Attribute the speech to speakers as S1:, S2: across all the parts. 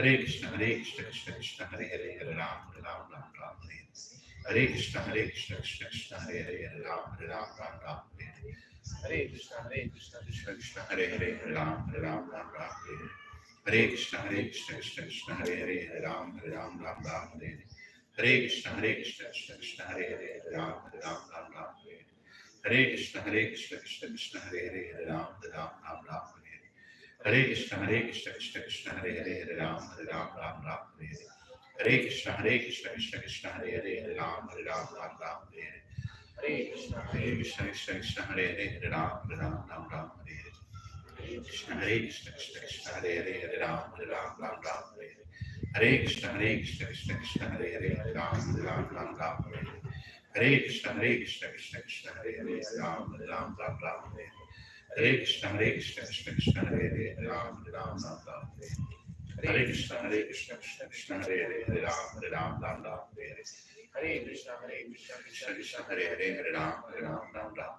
S1: Hare Krishna, Krishna Krishna, Hare Hare, Hare Ram, Ram Ram, Ram Hare. Hare Krishna, Krishna Krishna, Hare Hare, Hare Ram, Ram Ram, Ram Hare. Hare Krishna, Krishna Krishna, Hare Hare, Hare Ram, Ram Ram, Ram Hare. Hare Krishna, Krishna Krishna, Hare Hare, Hare Ram, Ram Ram, Ram Hare. Hare Krishna, Krishna Krishna, Hare Hare, Hare Ram, Ram Ram, Ram Hare. Hare Krishna, Krishna Krishna, Hare Hare, Hare Ram, Ram Ram, Ram Hare. Hare Krishna, Krishna Krishna, Hare Hare, Hare Ram, Ram Ram, Ram Hare. Hare Krishna, Krishna Krishna, Hare Hare, Hare Ram, Ram Ram, Ram Hare. Hare Krishna, Krishna Krishna, Hare Hare, Hare Ram, Ram Ram Hare. Krishna, Krishna Krishna, Hare Hare, Hare Ram, Ram Ram Hare. Hare Krishna, Krishna Krishna, Hare Hare, Hare Ram, Ram Hare. Hare Krishna, Krishna Krishna, Hare Hare, Hare Ram, Ram Hare. Hare Krishna, Krishna Krishna, Hare Hare, Hare Ram, Ram Hare. Hare Krishna, Krishna Krishna, Hare Hare, Hare Ram, Ram Hare.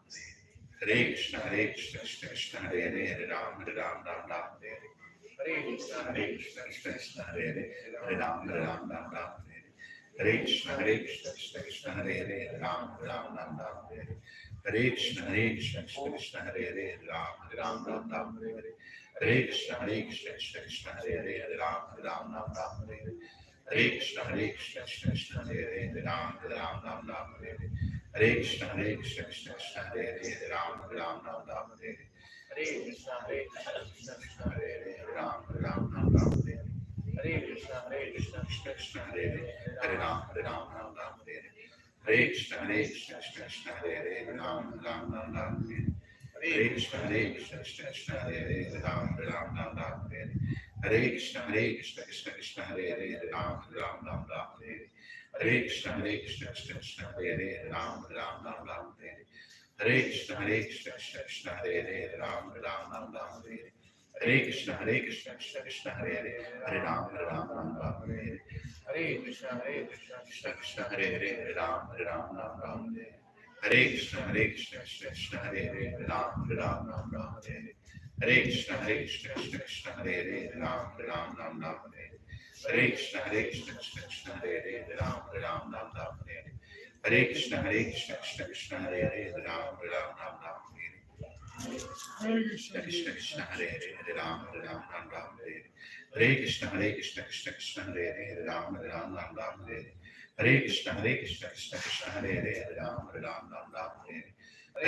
S1: Hare Krishna, Krishna Krishna, Hare Hare, Hare Ram, Ram Hare. Hare Krishna, Krishna Krishna, Hare Hare, Hare Ram, Ram Hare. Hare Krishna, Krishna Krishna, Hare Hare, Hare Ram, Ram Hare. Hare Krishna, Krishna Krishna, Hare Hare, Hare Ram, Ram Hare. Hare Krishna, Krishna Hare Hare, Hare Ram, Ram Hare. Hare Krishna, Krishna Hare Hare, Hare Ram, Ram Hare. Hare Krishna, Krishna Hare Hare, Hare Ram, Ram Hare. Hare Krishna, Krishna Hare Hare, Hare Ram, Ram Hare. Hare Krishna, Krishna Hare Hare, Hare Ram, Ram Hare. Hare Krishna, Krishna Hare Hare, Hare Ram, Ram Hare. Hare Krishna, Krishna Hare Hare, Hare Ram, Ram Hare. Hare Krishna, Krishna Hare Hare, Hare Ram, Ram Hare. Hare Krishna, Krishna Hare Hare, Hare Ram, Ram Hare. Hare Krishna, Krishna Hare Hare, Hare Ram, Ram Hare. Hare Krishna, Krishna Hare Hare, Hare Ram, Ram Hare. Hare Krishna, Krishna Hare Hare, Hare Ram, Ram Hare. Hare Krishna, Krishna Hare Hare, Hare Ram, Ram Hare. Hare Krishna, Krishna Hare Hare, Hare Ram, Ram Hare. Hare Krishna, Krishna Hare Hare, Hare Ram, Ram Hare. Hare Krishna, Krishna Hare Hare, Hare Ram, Ram Hare. Hare Krishna, Krishna Hare Hare, Hare Ram, Ram Hare. Krishna Krishna Hare Hare, Hare Ram, Ram Hare. Hare Krishna, Krishna Hare Hare, Hare Ram, Ram Hare. Hare Krishna, Krishna Hare Hare, Hare Ram, Ram Hare.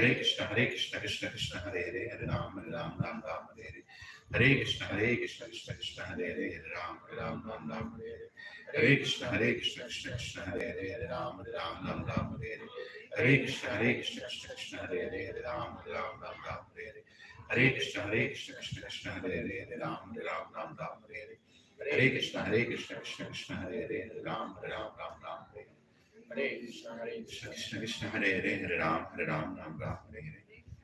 S1: Hare Krishna, Krishna Hare Hare, Hare Ram, Ram Hare. Hare Krishna, Krishna Hare Hare, Hare Ram, Ram Hare. Hare Krishna, Krishna Hare Hare, Hare Ram, Ram Hare. Hare Krishna, Krishna Hare Hare, Hare Ram, Ram Hare. Hare Krishna, Krishna Hare Hare, Hare Ram, Ram Hare. Hare Krishna, Krishna Hare Hare, Hare Ram, Ram Hare.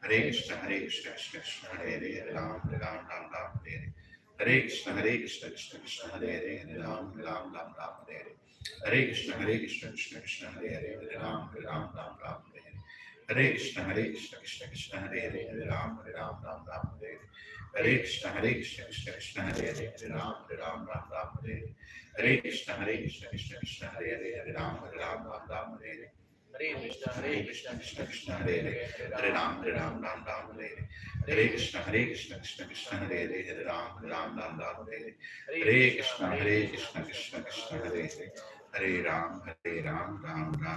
S1: Hare Krishna, Krishna Hare Hare, Hare Ram, Ram Hare. Hare Krishna, Krishna Hare Hare, Hare Ram, Ram Hare. Hare Krishna, Krishna Hare Hare, Hare Ram, Ram Hare. Hare Krishna, Krishna Hare Hare, Hare Ram, Ram Hare. Hare Krishna, Krishna Hare Hare, Hare Ram, Ram Hare. Hare Krishna, Krishna Hare Hare, Hare Ram, Ram Hare. Hare Krishna, Krishna Hare Hare, Hare Ram, Ram Hare. Hare Krishna, Krishna Hare Hare, Hare Ram, Ram Hare. Hare Krishna, Krishna Hare Hare, Hare Ram, Ram Hare. Hare Krishna, Krishna Hare Hare, Hare Ram, Ram Hare.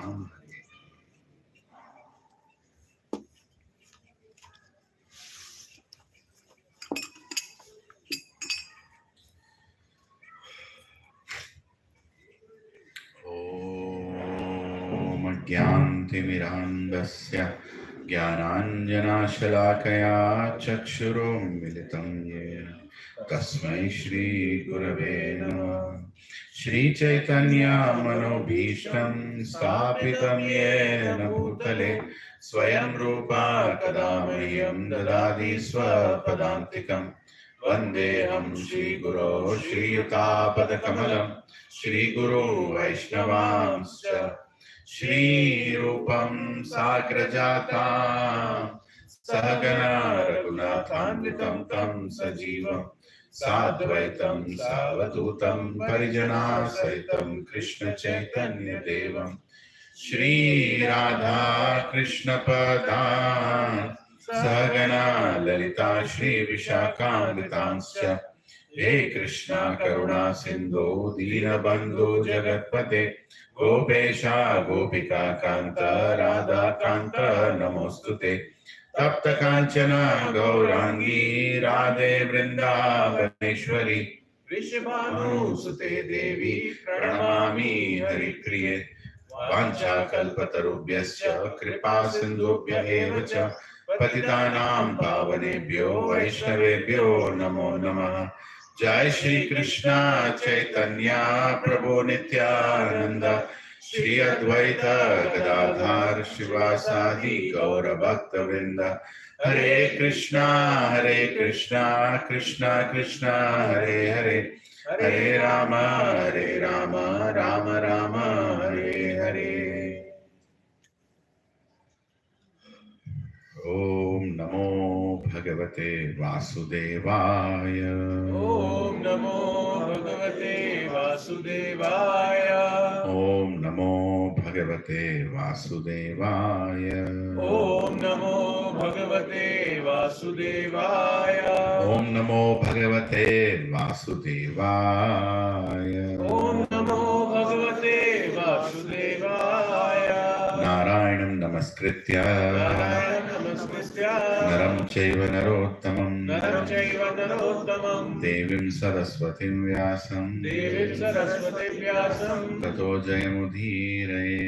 S1: Om Ajnantimirandasya Jnananjanashalaakaya Chakshuromilitam Yena Tasmai Shri Gurave Namah. Shri Chaitanya Manobhishtam Sthapitam Yena Bhutale Swayam Rupa Kadamahyam Dadadi Swapadantikam Vandeham Shri Guru Shri Yutapadakamalam Shri Guru Vaishnavamscha Shri Rupam Sagrajatam Sahagana Raghunathanvitam Tam Sajivam साद्वैतं सावधूतं परिजनासहितं कृष्णचैतन्यदेवं Shri Radha कृष्णपदान् सहगना Lalita श्रीविशाखान्वितांश्च हे कृष्णा करुणा सिन्धो दीनबन्धो जगत्पते गोपेशा गोपिका कान्त राधा कान्त नमोऽस्तुते तप्त कांचन गौरांगी राधे वृंदावनेश्वरी वृषभानुसुते देवी प्रणमामि हरिप्रिये वाञ्छाकल्पतरुभ्यश्च कृपा सिन्धुभ्य एव च पतितानां पावनेभ्यो वैष्णवेभ्यो नमो नमः। जय श्री कृष्ण चैतन्य प्रभु नित्यानंद श्री अद्वैत गदाधर शिवासादि गौर भक्त वृंद हरे कृष्णा कृष्णा कृष्णा हरे हरे हरे राम राम राम हरे हरे। ओम नमो भगवते वासुदेवाय।
S2: ओम नमो भगवते वासुदेवाय।
S1: ओम नमो भगवते वासुदेवाय।
S2: ओम नमो भगवते वासुदेवाय।
S1: ओम नमो भगवते वासुदेवाय।
S2: ओम नमो भगवते वासुदेवाय।
S1: नारायणं नमस्कृत्य नरं चैव नरोत्तमं देवीं सरस्वतीं व्यासं ततो जयमुदीरये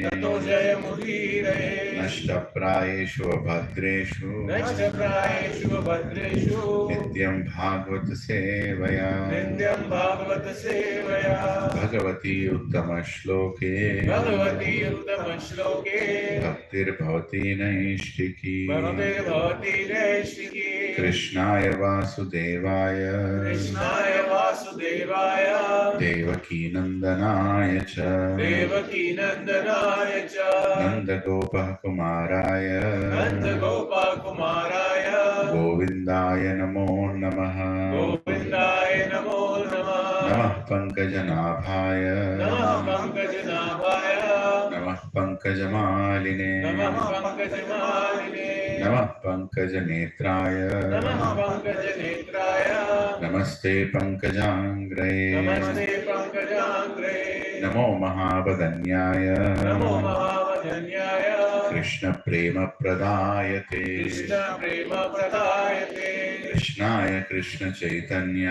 S1: नष्टप्रायेषु भद्रेषु नित्यं भागवत सेवया भगवती उत्तमश्लोके भक्तिर्भवति नैष्ठिकी कृष्णाय वासुदेवाय देवकी नंदनाय च नंदगोपः कुमाराय गोविन्दाय नमो नमः। नमः पंकजनाभाय नमः पंकजमालिने नमः पंकजनेत्राय नमस्ते पंकजांग्रये नमो महावदन्याय कृष्ण प्रेम प्रदायते कृष्णाय कृष्ण चैतन्य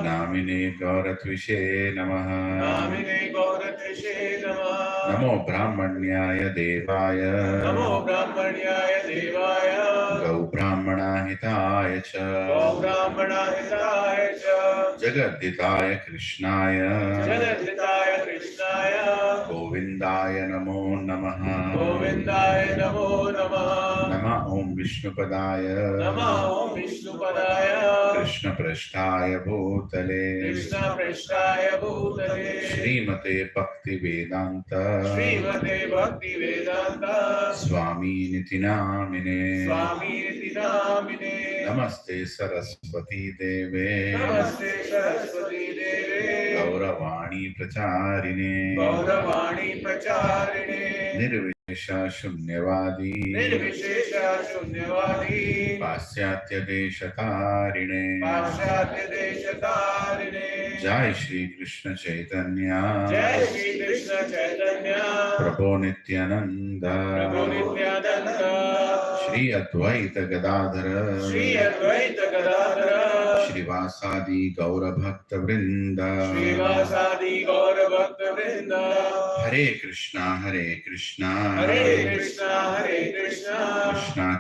S1: नामिने गौरत्विषे नमः। नमो ब्राह्मण्याय देवाय गौ ब्राह्मणाहिताय च जगद्दिताय कृष्णाय गोविन्दाय नमो नमः। नमः ओम विष्णुपदाय कृष्णपृष्ठाय भूतले श्रीमते भक्तिवेदांत स्वामीनिति नामिने नमस्ते सरस्वती देवे गौरवाणी प्रचारिणे निर्विशेषा शून्यवादी पाश्चात्य देशतारिणे जय श्री कृष्ण चैतन्य प्रभु नित्यानंद श्री अद्वैत गदाधर श्रीवासादि गौर भक्त वृंद हरे कृष्णा कृष्णा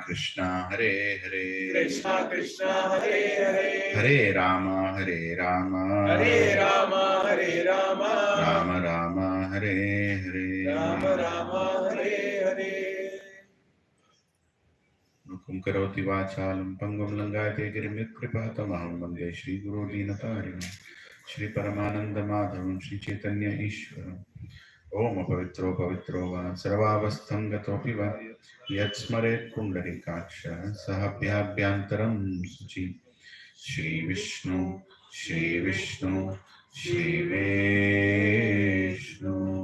S1: कृष्णा हरे हरे हरे राम राम राम हरे हरे मुखं करोति वाचालं पङ्गुं लङ्घयते गिरिं यत्कृपातमहं वन्दे श्रीगुरो दीनतारिणं श्रीपरमानन्दमाधवं श्रीचैतन्य ईश्वरम्। ओम पवित्रो वा सर्वावस्थं गतोऽपि वा यत्स्मरेत् पुण्डरीकाक्षः सः अभ्याभ्यान्तरं शुचि Shri Vishnu, Shri Vishnu, Shri Vishnu.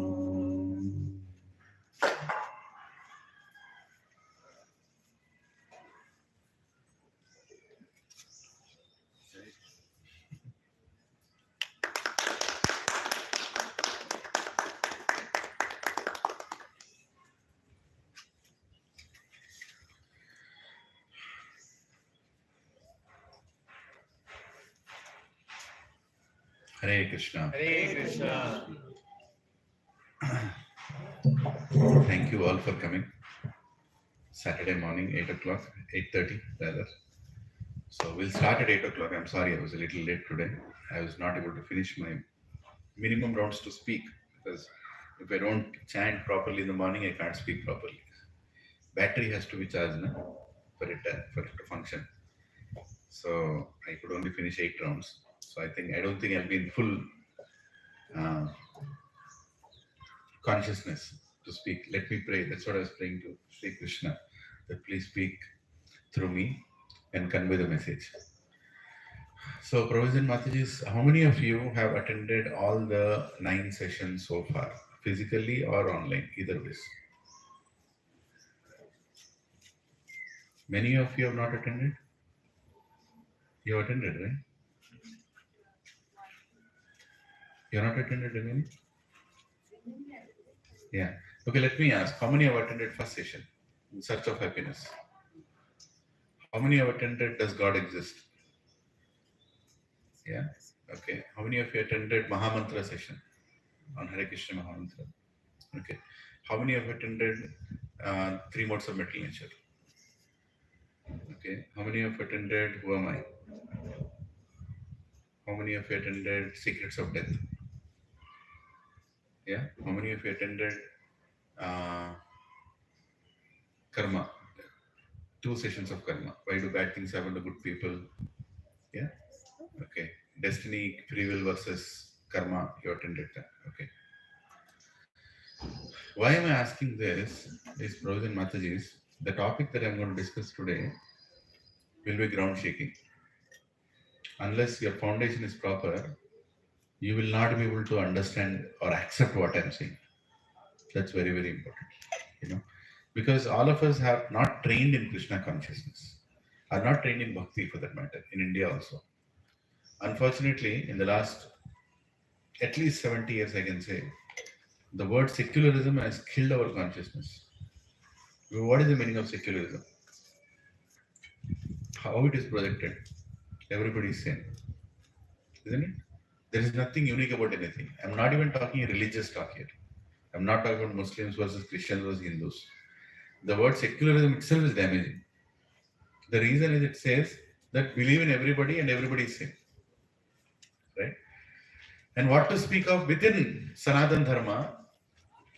S1: Hare Krishna.
S2: Hare Krishna.
S1: Thank you all for coming. Saturday morning, 8 o'clock, 8:30 rather. So we'll start at 8 o'clock. I'm sorry, I was a little late today. I was not able to finish my minimum rounds to speak because if I don't chant properly in the morning, I can't speak properly. Battery has to be charged for it to function. So I could only finish 8 rounds. So I don't think I'll be in full consciousness to speak. Let me pray. That's what I was praying to Sri Krishna, that please speak through me and convey the message. So, Provision Matajis, how many of you have attended all the 9 sessions so far, physically or online, either ways? Many of you have not attended? You attended, right? You have not attended again? Yeah. Okay, let me ask, how many have attended first session, In Search of Happiness? How many have attended Does God Exist? Yeah. Okay. How many of you attended Mahamantra session on Hare Krishna Mahamantra? Okay. How many have attended 3 modes of mental nature? Okay. How many have attended Who Am I? How many of you attended Secrets of Death? Yeah. How many of you attended Karma? 2 sessions of Karma. Why do bad things happen to good people? Yeah. Okay. Destiny, free will versus Karma. You attended that. Okay. Why am I asking this? Is Provision Matajis, the topic that I'm going to discuss today will be ground shaking. Unless your foundation is proper, you will not be able to understand or accept what I'm saying. That's very, very important. Because all of us have not trained in Krishna consciousness, are not trained in bhakti for that matter, in India also. Unfortunately, in the last at least 70 years, I can say, the word secularism has killed our consciousness. What is the meaning of secularism? How it is projected? Everybody is same, isn't it? There is nothing unique about anything. I'm not even talking religious talk here. I'm not talking about Muslims versus Christians versus Hindus. The word secularism itself is damaging. The reason is it says that believe in everybody and everybody is same. Right? And what to speak of within Sanatan Dharma,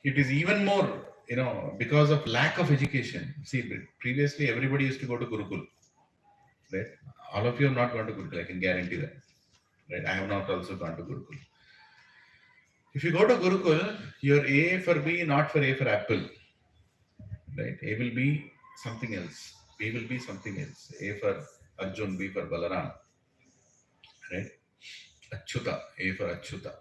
S1: it is even more, because of lack of education. See, previously everybody used to go to Gurukul. Right? All of you have not gone to Gurukul, I can guarantee that. Right? I have not also gone to Gurukul. If you go to Gurukul, you're A for B, not for A for apple. Right? A will be something else. B will be something else. A for Arjun, B for Balaram. Right? Achyuta, A for Achyuta.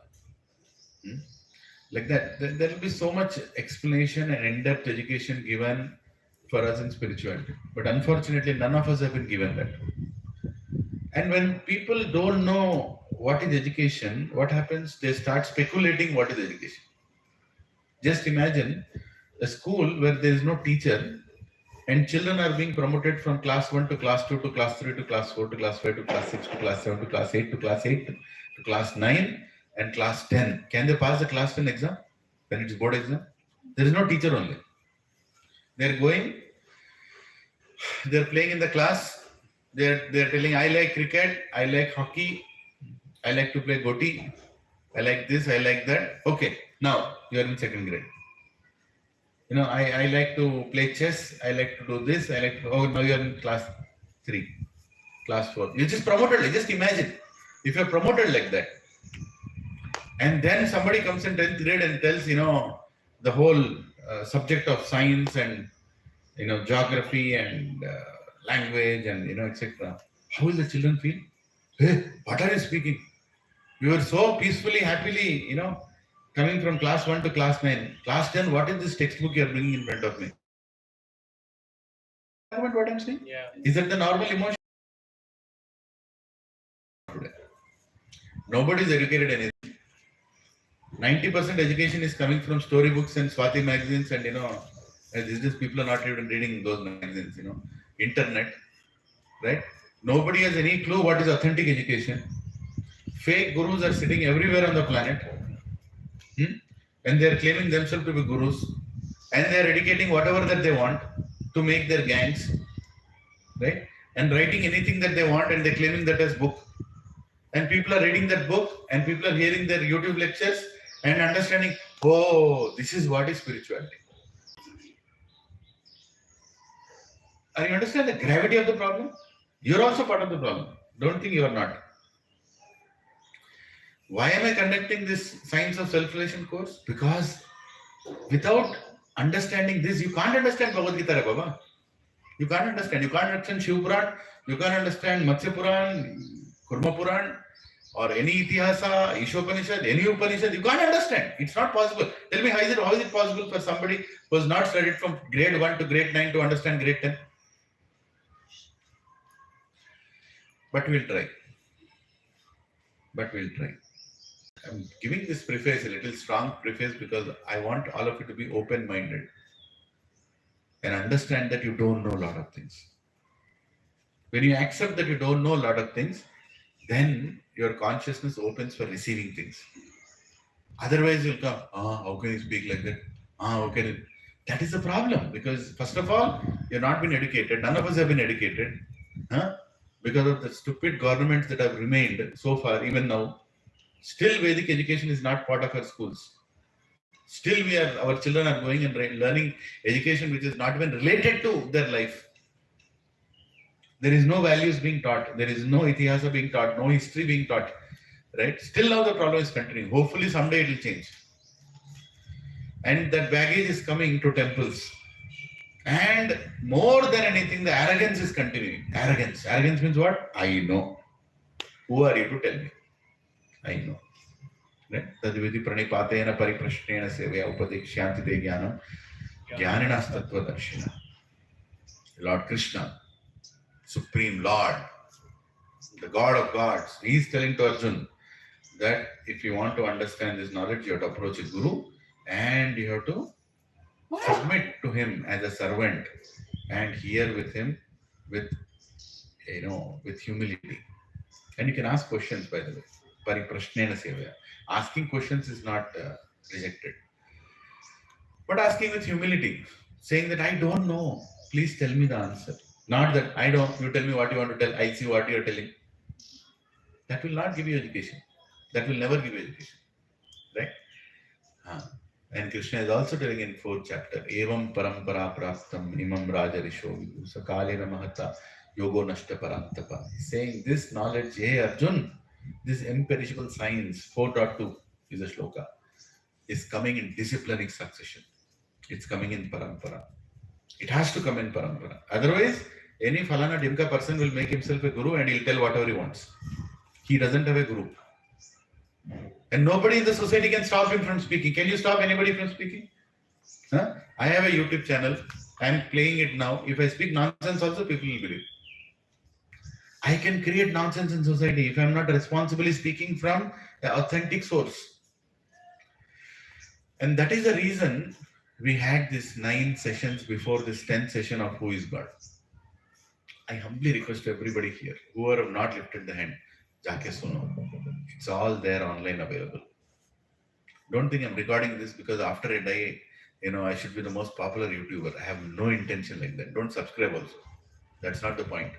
S1: Like that. There will be so much explanation and in-depth education given for us in spirituality. But unfortunately, none of us have been given that. And when people don't know what is education, what happens? They start speculating what is education. Just imagine a school where there is no teacher and children are being promoted from class 1 to class 2 to class 3 to class 4 to class 5 to class 6 to class 7 to class 8 to class 8 to class 9 and class 10. Can they pass the class 10 exam when it's board exam? There is no teacher only. They're playing in the class. They're telling, I like cricket, I like hockey, I like to play goti, I like this, I like that. Okay, now you are in 2nd grade. I like to play chess, I like to do this, now you are in class 3, class 4. You just promoted, just imagine. If you're promoted like that, and then somebody comes in 10th grade and tells, the whole subject of science and, geography and language and, etc. How will the children feel? Hey, what are you speaking? We were so peacefully, happily, coming from class 1 to class 9. Class 10, what is this textbook you are bringing in front of me? Understand what I'm saying?
S2: Yeah.
S1: Is that the normal emotion today? Nobody is educated anything. 90% education is coming from storybooks and Swati magazines, and these days people are not even reading those magazines, internet, right? Nobody has any clue what is authentic education. Fake gurus are sitting everywhere on the planet, and they are claiming themselves to be gurus, and they are educating whatever that they want to make their gangs, right? And writing anything that they want, and they're claiming that as book. And people are reading that book, and people are hearing their YouTube lectures and understanding, oh, this is what is spirituality. Are you understand the gravity of the problem? You're also part of the problem. Don't think you are not. Why am I conducting this Science of Self-Relation course? Because without understanding this, you can't understand Bhagavad Gita, Baba. You can't understand. You can't understand Shiv Puran. You can't understand Matsya Puran, Kurma Puran, or any Itihasa, Ishopanishad, any Upanishad. You can't understand. It's not possible. Tell me, how is it possible for somebody who has not studied from grade 1 to grade 9 to understand grade 10? But we'll try. I'm giving this preface, a little strong preface, because I want all of you to be open-minded and understand that you don't know a lot of things. When you accept that you don't know a lot of things, then your consciousness opens for receiving things. Otherwise, you'll come, how can you speak like that? How can you? That is the problem, because first of all, you've not been educated. None of us have been educated, because of the stupid governments that have remained so far, even now. Still, Vedic education is not part of our schools. Still, our children are going and learning education which is not even related to their life. There is no values being taught. There is no itihasa being taught, no history being taught. Right? Still now the problem is continuing. Hopefully someday it will change. And that baggage is coming to temples. And more than anything, the arrogance is continuing. Arrogance. Arrogance means what? I know. Who are you to tell me? I know. Right? Tadviti pranipatena pariprashnena sevaya upadekshyanti de jnanam jnaninas tattva darshina. Lord Krishna, Supreme Lord, the God of gods, he is telling to Arjun that if you want to understand this knowledge, you have to approach a guru and you have to submit to him as a servant and hear with him with humility. And you can ask questions, by the way. Pariprashnena sevaya. Asking questions is not rejected. But asking with humility, saying that I don't know, please tell me the answer. Not that I don't, you tell me what you want to tell, I see what you are telling. That will not give you education. That will never give you education. Right? And Krishna is also telling in 4th chapter, Evam parampara prastam imam raja risho sakalena mahata yogo nashta parantapa. Saying this knowledge, hey Arjun, this imperishable science, 4.2 is a shloka, is coming in disciplinic succession. It's coming in parampara. It has to come in parampara. Otherwise, any falana dimka person will make himself a guru and he'll tell whatever he wants. He doesn't have a guru. And nobody in the society can stop him from speaking. Can you stop anybody from speaking? I have a YouTube channel. I'm playing it now. If I speak nonsense also, people will believe. I can create nonsense in society if I'm not responsibly speaking from an authentic source. And that is the reason we had these 9 sessions before this 10th session of Who is God. I humbly request everybody here, whoever have not lifted the hand, Jaake Suno. It's all there online available. Don't think I'm recording this because after I die, I should be the most popular YouTuber. I have no intention like that. Don't subscribe also. That's not the point.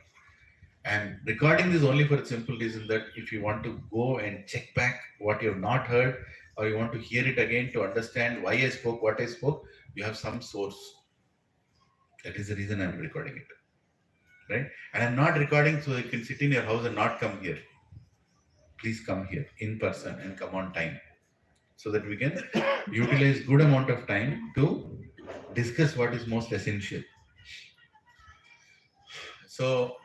S1: I'm recording this only for a simple reason that if you want to go and check back what you have not heard, or you want to hear it again to understand why I spoke what I spoke, you have some source. That is the reason I'm recording it. Right? And I'm not recording so you can sit in your house and not come here. Please come here in person and come on time so that we can utilize good amount of time to discuss what is most essential. So,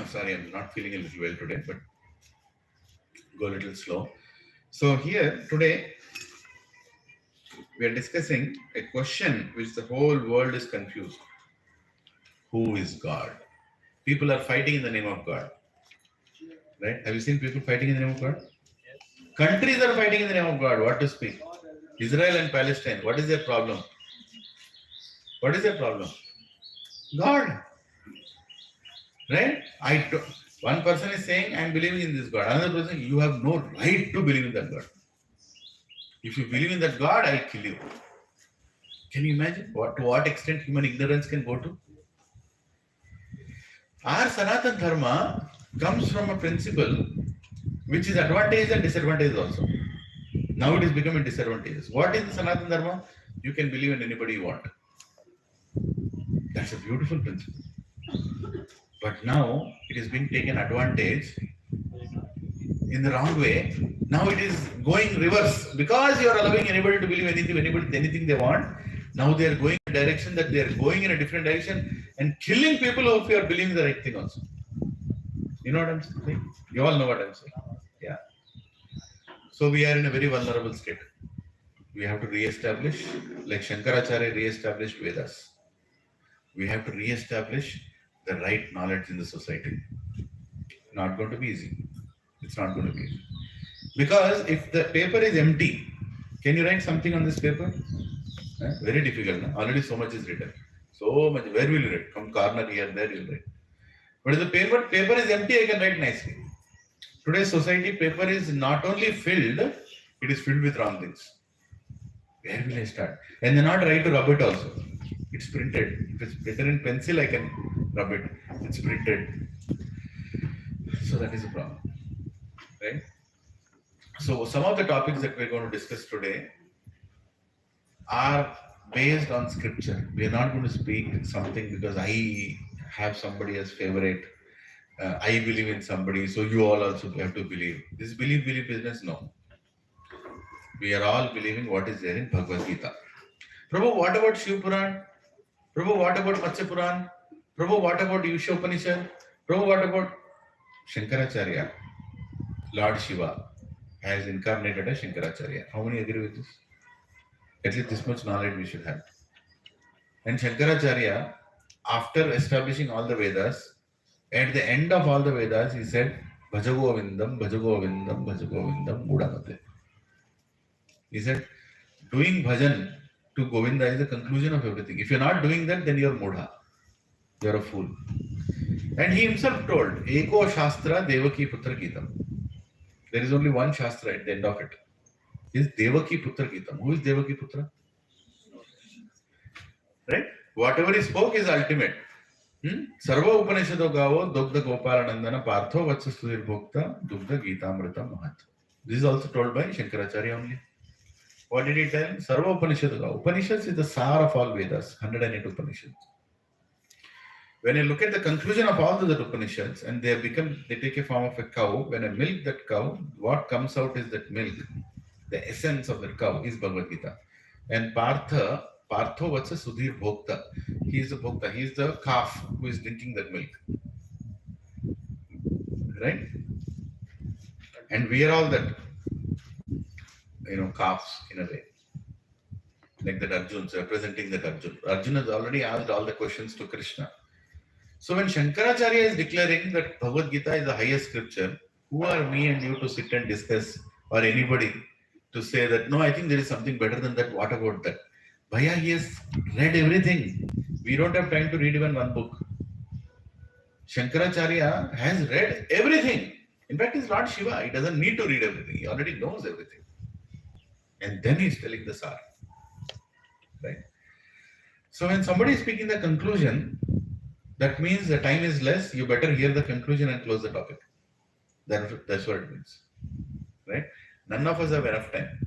S1: sorry, I'm not feeling a little well today, but go a little slow. So here today we are discussing a question which the whole world is confused. Who is God? People are fighting in the name of God. Right? Have you seen people fighting in the name of God? Countries are fighting in the name of God. What to speak? Israel and Palestine. What is their problem? What is their problem? God. Right? One person is saying, I am believing in this God. Another person, you have no right to believe in that God. If you believe in that God, I'll kill you. Can you imagine to what extent human ignorance can go to? Our Sanatan Dharma comes from a principle which is advantage and disadvantage also. Now it is becoming disadvantageous. What is the Sanatan Dharma? You can believe in anybody you want. That's a beautiful principle. But now it is being taken advantage in the wrong way. Now it is going reverse. Because you are allowing anybody to believe anything they want, now they are going in a direction that they are going in a different direction and killing people who are believing the right thing also. You know what I'm saying? You all know what I'm saying. Yeah. So we are in a very vulnerable state. We have to re-establish, like Shankaracharya re-established Vedas. We have to re-establish the right knowledge in the society. Not going to be easy. It's not going to be easy. Because if the paper is empty, can you write something on this paper? Very difficult. No? Already so much is written. So much. Where will you write? From corner here, there you'll write. But if the paper is empty, I can write nicely. Today's society paper is not only filled, it is filled with wrong things. Where will I start? And they're not right to rub it also. It's printed. If it's printed in pencil, I can rub it. It's printed. So that is a problem. Right? So some of the topics that we're going to discuss today are based on scripture. We are not going to speak something because I have somebody as favorite. I believe in somebody, so you all also have to believe. This believe business, no. We are all believing what is there in Bhagavad Gita. Prabhu, what about Shiv Puran? Prabhu, what about Matsya Puran? Prabhu, what about Yusha Upanishad? Prabhu, what about Shankaracharya? Lord Shiva has incarnated as Shankaracharya. How many agree with this? At least this much knowledge we should have. And Shankaracharya, after establishing all the Vedas, at the end of all the Vedas, he said, Bhajagovindam, Bhajagovindam, Bhajagovindam, Mudamate. He said, doing bhajan to Govinda is the conclusion of everything. If you're not doing that, then you're Mudha. You're a fool. And he himself told, Eko Shastra Devaki Putra Gitam. There is only one Shastra at the end of it. Is Devaki Putra Gitam. Who is Devaki Putra? Right? Whatever he spoke is ultimate. Sarva Upanishado Gavo, Dugdha Gopalanandana, Partho Vatsa Sudhir Bhokta, Dugdha Gita Amrita Mahat. This is also told by Shankaracharya only. What did he tell? Sarva Upanishado Gavo. Upanishads is the Sar of all Vedas, 108 Upanishads. When you look at the conclusion of all the Upanishads, and they take a form of a cow, when I milk that cow, what comes out is that milk. The essence of that cow is Bhagavad Gita. And Partho Vatsa Sudhir Bhokta. He is the Bhokta. He is the calf who is drinking that milk. Right? And we are all that, calves in a way. Like that Arjun, representing that Arjun. Arjun has already asked all the questions to Krishna. So when Shankaracharya is declaring that Bhagavad Gita is the highest scripture, who are me and you to sit and discuss, or anybody to say that, no, I think there is something better than that. What about that? Bhaiya, he has read everything. We don't have time to read even one book. Shankaracharya has read everything. In fact, he's Lord Shiva. He doesn't need to read everything. He already knows everything. And then he's telling the Sar. Right? So when somebody is speaking the conclusion, that means the time is less. You better hear the conclusion and close the topic. That's what it means. Right? None of us have enough time.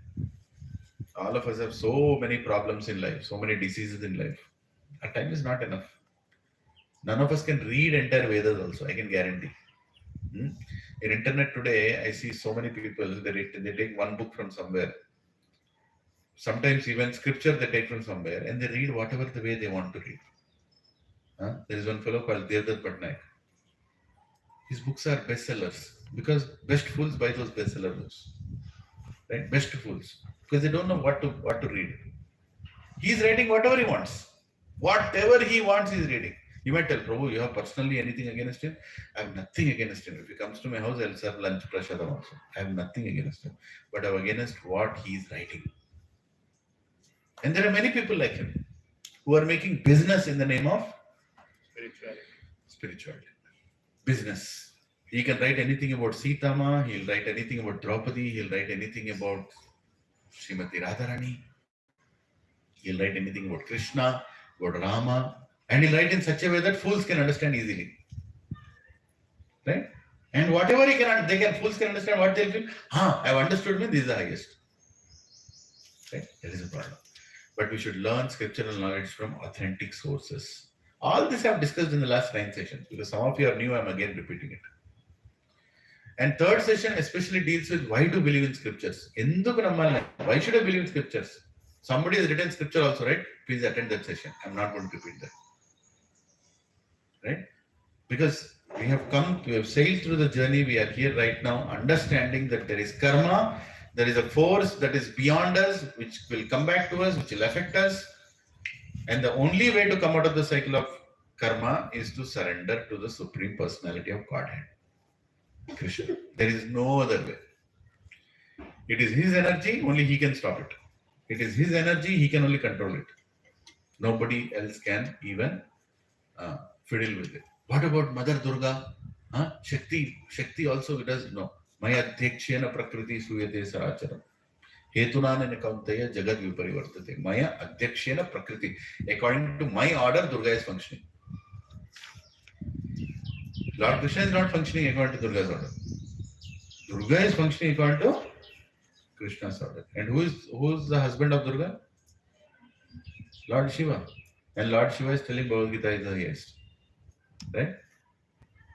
S1: All of us have so many problems in life, so many diseases in life. Our time is not enough. None of us can read entire Vedas also, I can guarantee. In internet today, I see so many people, they take one book from somewhere. Sometimes even scripture they take from somewhere and they read whatever the way they want to read. There is one fellow called Devdutt Patnaik. His books are bestsellers. Because best fools buy those bestseller books, right? Best fools, because they don't know what to read. He's writing whatever he wants. Whatever he wants, he's reading. You might tell, Prabhu, you have personally anything against him? I have nothing against him. If he comes to my house, I'll serve lunch, prashadam also. I have nothing against him. But I'm against what he's writing. And there are many people like him who are making business in the name of spirituality. Business. He can write anything about Sitama, he'll write anything about Draupadi, he'll write anything about Srimati Radharani, he'll write anything about Krishna, about Rama, and he'll write in such a way that fools can understand easily. Right? And whatever fools can understand what they'll feel. I've understood me, this is the highest. Right? That is a problem. But we should learn scriptural knowledge from authentic sources. All this I've discussed in the last 9 sessions, because some of you are new, I'm again repeating it. And third session especially deals with why to believe in scriptures. Why should I believe in scriptures? Somebody has written scripture also, right? Please attend that session. I'm not going to repeat that. Right? Because we have sailed through the journey. We are here right now, understanding that there is karma, there is a force that is beyond us, which will come back to us, which will affect us. And the only way to come out of the cycle of karma is to surrender to the Supreme Personality of Godhead, Krishna. There is no other way. It is his energy, only he can stop it. It is his energy, he can only control it. Nobody else can even fiddle with it. What about Mother Durga? Shakti also does no. Maya Adhyakshena Prakriti Suyate Saracharam. Hetunana Kauntaya Jagad Viparivartate. Maya Adhyakshena Prakriti. According to my order, Durga is functioning. Lord Krishna is not functioning according to Durga's order. Durga is functioning according to Krishna's order. And who is the husband of Durga? Lord Shiva. And Lord Shiva is telling Bhagavad Gita is the highest. Right?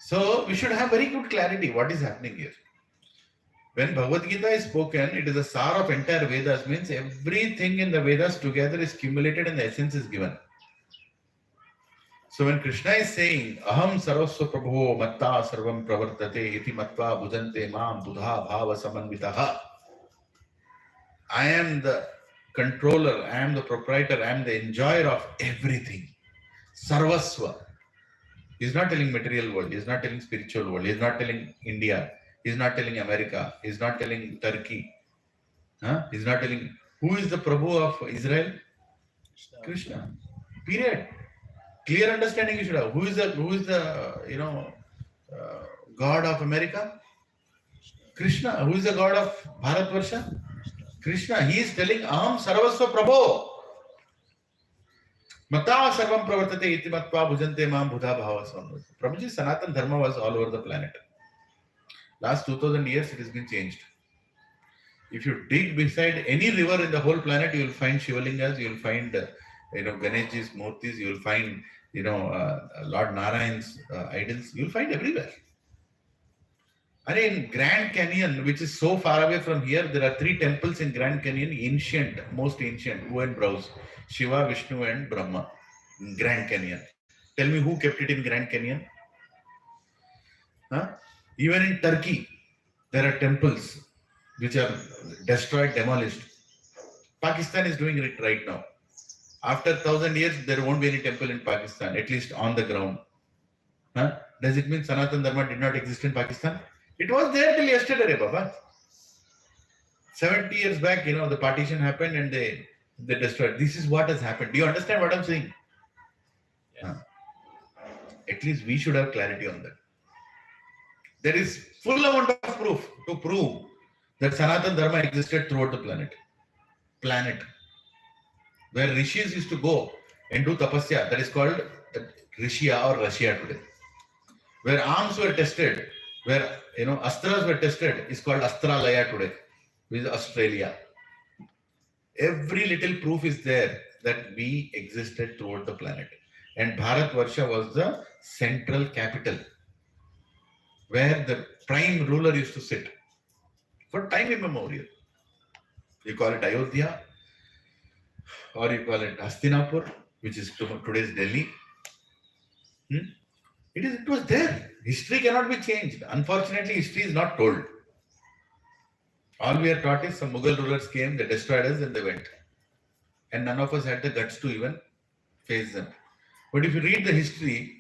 S1: So we should have very good clarity what is happening here. When Bhagavad Gita is spoken, it is a sar of entire Vedas, means everything in the Vedas together is cumulated and the essence is given. So when Krishna is saying, Aham sarvasva prabho matta sarvam pravartate iti matva bhujante mam buddha bhava samanvitaha. I am the controller, I am the proprietor, I am the enjoyer of everything. Sarvasva. He is not telling material world, he is not telling spiritual world, he is not telling India, he is not telling America, he is not telling Turkey. He is not telling who is the Prabhu of Israel? Krishna. Period. Clear understanding you should have. Who is the God of America? Krishna. Who is the God of Bharatvarsha? Krishna. He is telling Aham Sarvasva Prabho. Mata Sarvam Pravartate iti matva bhujante mam buddha bhava samvata. Prabhuji, Sanatan Dharma was all over the planet. Last 2000 years it has been changed. If you dig beside any river in the whole planet, you will find Shivalingas, you will find Ganeshji's murtis, you will find Lord Narayan's idols, you will find everywhere. And in Grand Canyon, which is so far away from here, there are 3 temples in Grand Canyon, ancient, most ancient. Go and browse. Shiva, Vishnu and Brahma in Grand Canyon. Tell me who kept it in Grand Canyon? Even in Turkey, there are temples which are destroyed, demolished. Pakistan is doing it right now. After 1000 years, there won't be any temple in Pakistan, at least on the ground. Does it mean Sanatan Dharma did not exist in Pakistan? It was there till yesterday, Baba. 70 years back, the partition happened and they destroyed. This is what has happened. Do you understand what I'm saying? Yes. At least we should have clarity on that. There is full amount of proof to prove that Sanatan Dharma existed throughout the planet. Where rishis used to go and do tapasya, that is called Rishya or Russia today. Where arms were tested, where astras were tested, is called Astralaya today, which is Australia. Every little proof is there that we existed throughout the planet. And Bharatvarsha was the central capital where the prime ruler used to sit for time immemorial. You call it Ayodhya, or you call it Hastinapur, which is today's Delhi. It was there. History cannot be changed. Unfortunately, history is not told. All we are taught is some Mughal rulers came, they destroyed us, and they went. And none of us had the guts to even face them. But if you read the history,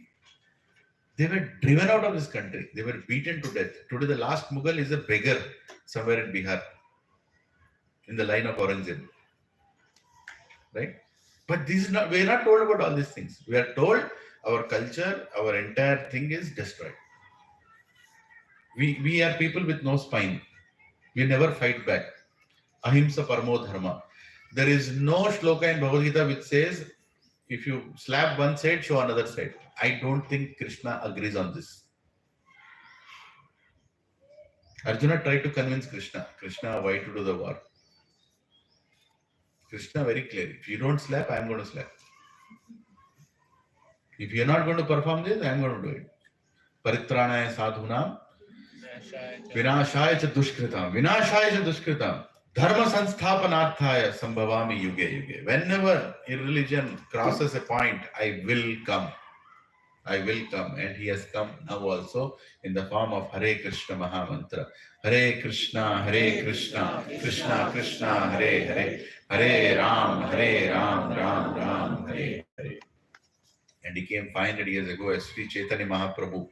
S1: they were driven out of this country. They were beaten to death. Today, the last Mughal is a beggar somewhere in Bihar, in the line of Aurangzeb. Right? But this is not, we are not told about all these things. We are told our culture, our entire thing is destroyed. We are people with no spine. We never fight back. Ahimsa paramo dharma. There is no shloka in Bhagavad Gita which says, if you slap one side, show another side. I don't think Krishna agrees on this. Arjuna tried to convince Krishna, why to do the war? Krishna very clear, if you don't slap, I am going to slap. If you are not going to perform this, I am going to do it. Paritranaya sadhunam, vinashaya cha dushkritam, dharma sansthapanarthaya sambhavami yuge yuge. Whenever irreligion crosses a point, I will come. And he has come now also in the form of Hare Krishna Mahamantra. Hare Krishna, Krishna Krishna, Hare Hare, Hare Ram, Ram Ram, Hare Hare. And he came 500 years ago as Sri Chaitanya Mahaprabhu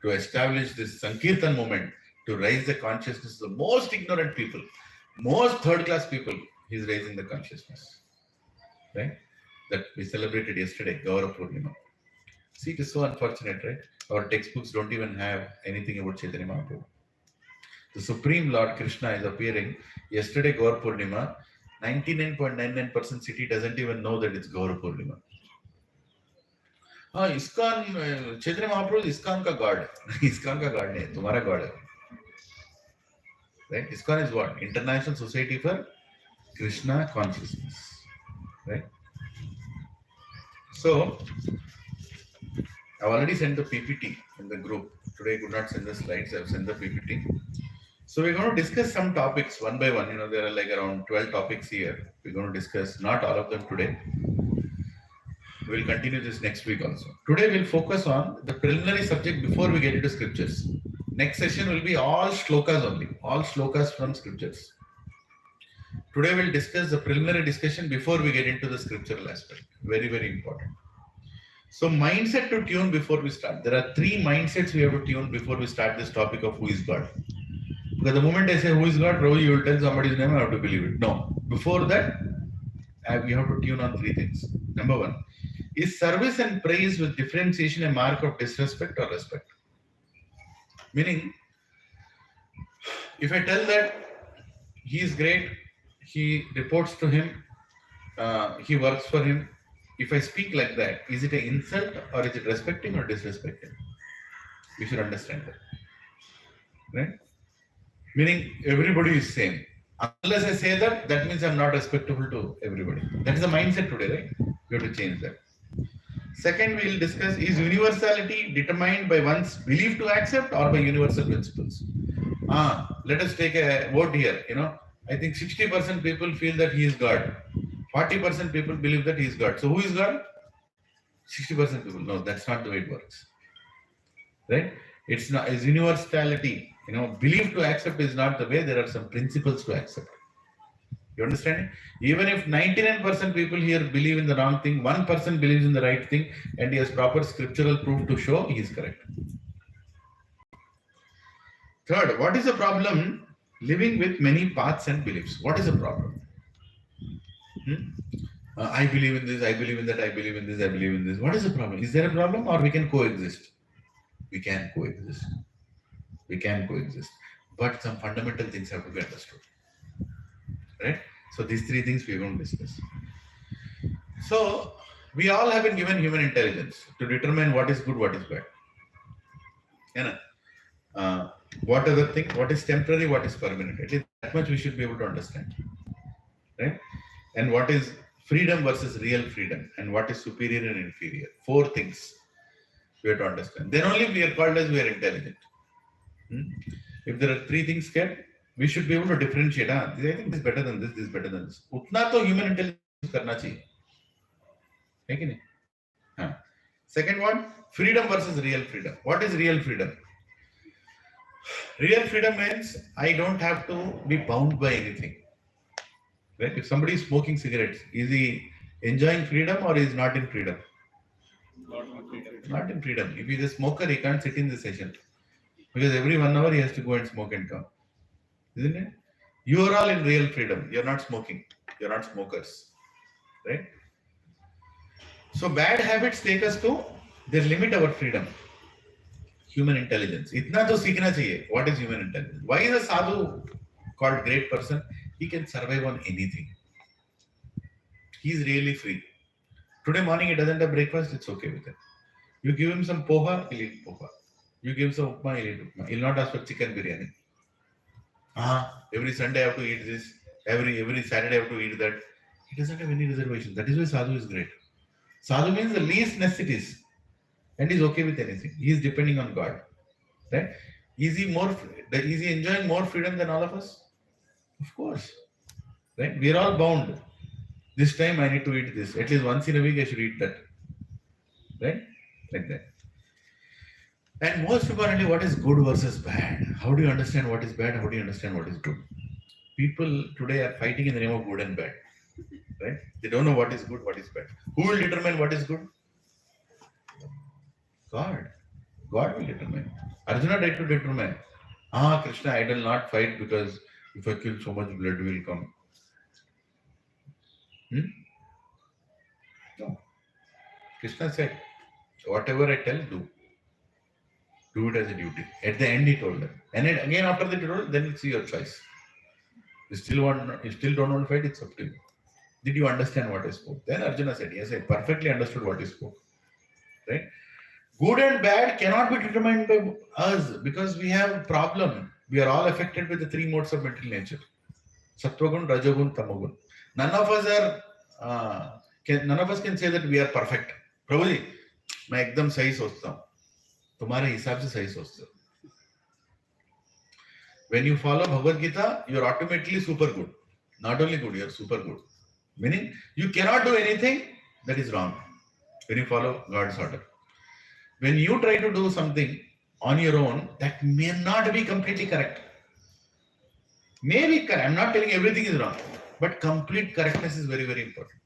S1: to establish this Sankirtan movement, to raise the consciousness of the most ignorant people, most third-class people. He's raising the consciousness. Right? That we celebrated yesterday, Gaura Purnima. See, it is so unfortunate, right? Our textbooks don't even have anything about Chaitanya Mahaprabhu. The Supreme Lord Krishna is appearing. Yesterday, Gaur Purnima, 99.99% city doesn't even know that it's Gaur Purnima. ISKCON, Chaitanya Mahaprabhu is ISKCON ka God. ISKCON ka God nahi, tumhara God hai. Right? ISKCON is what? International Society for Krishna Consciousness. Right? So, I've already sent the PPT in the group. Today I could not send the slides. I've sent the PPT. So we're going to discuss some topics one by one. There are like around 12 topics here. We're going to discuss not all of them today. We'll continue this next week also. Today we'll focus on the preliminary subject before we get into scriptures. Next session will be all shlokas only. All shlokas from scriptures. Today we'll discuss the preliminary discussion before we get into the scriptural aspect. Very, very important. So mindset to tune before we start. There are 3 mindsets we have to tune before we start this topic of who is God. Because the moment I say who is God, probably you will tell somebody's name, I have to believe it. No. Before that, we have to tune on 3 things. Number 1, is service and praise with differentiation a mark of disrespect or respect? Meaning, if I tell that he is great, he reports to him, he works for him, if I speak like that, is it an insult or is it respecting or disrespecting? We should understand that. Right? Meaning everybody is same. Unless I say that, that means I'm not respectable to everybody. That is the mindset today, right? We have to change that. Second, we will discuss, is universality determined by one's belief to accept or by universal principles? Let us take a vote here. I think 60% people feel that he is God. 40% people believe that he is God. So who is God? 60% people. No, that's not the way it works. Right? It's not. It's universality. Belief to accept is not the way. There are some principles to accept. You understand? Even if 99% people here believe in the wrong thing, 1% believes in the right thing, and he has proper scriptural proof to show he is correct. Third, what is the problem living with many paths and beliefs? What is the problem? I believe in this, I believe in that, I believe in this, I believe in this. What is the problem? Is there a problem or we can coexist? We can coexist. We can coexist. But some fundamental things have to be understood. Right? So these 3 things we are going to discuss. So we all have been given human intelligence to determine what is good, what is bad. What are the things, what is temporary, what is permanent. At least that much we should be able to understand. Right? And what is freedom versus real freedom, and what is superior and inferior. 4 things we have to understand. Then only we are called as we are intelligent. If there are 3 things kept, we should be able to differentiate. I think this is better than this is better than this. Utna to human intelligence karna chahiye. Second one, freedom versus real freedom. What is real freedom? Real freedom means I don't have to be bound by anything. Right? If somebody is smoking cigarettes, is he enjoying freedom or is not in freedom? Not in freedom. If he's a smoker, he can't sit in the session because every 1 hour he has to go and smoke and come. Isn't it? You are all in real freedom. You're not smoking. You're not smokers. Right? So bad habits take us to, they limit our freedom. Human intelligence. Itna to seekhna chahiye. What is human intelligence? Why is a sadhu called great person? He can survive on anything. He's really free. Today morning he doesn't have breakfast, it's okay with him. You give him some poha, he'll eat poha. You give him some upma, he'll eat upma. He'll not ask for chicken biryani. Every Sunday I have to eat this. Every Saturday I have to eat that. He doesn't have any reservation. That is why sadhu is great. Sadhu means the least necessities. And he's okay with anything. He is depending on God. Right? Is he enjoying more freedom than all of us? Of course. Right? We are all bound. This time I need to eat this. At least once in a week I should eat that. Right? Like that. And most importantly, what is good versus bad? How do you understand what is bad? How do you understand what is good? People today are fighting in the name of good and bad. Right? They don't know what is good, what is bad. Who will determine what is good? God. God will determine. Arjuna tried to determine. Krishna, I will not fight because if I kill so much blood will come. No. Krishna said, whatever I tell, do. Do it as a duty. At the end, he told them. And again, after that, he told, then it's your choice. You still don't want to fight, it's up to you. Did you understand what I spoke? Then Arjuna said, yes, I perfectly understood what he spoke. Right? Good and bad cannot be determined by us because we have a problem. We are all affected with the three modes of mental nature. Sattvagun, Rajagun, Tamagun. None of us can say that we are perfect. Prabhuji, मैं एकदम सही सोचता हूँ. तुम्हारे हिसाब से सही सोचते हो. When you follow Bhagavad Gita, you are automatically super good. Not only good, you are super good. Meaning, you cannot do anything that is wrong when you follow God's order. When you try to do something on your own, that may not be completely correct. Maybe correct. I'm not telling everything is wrong, but complete correctness is very, very important.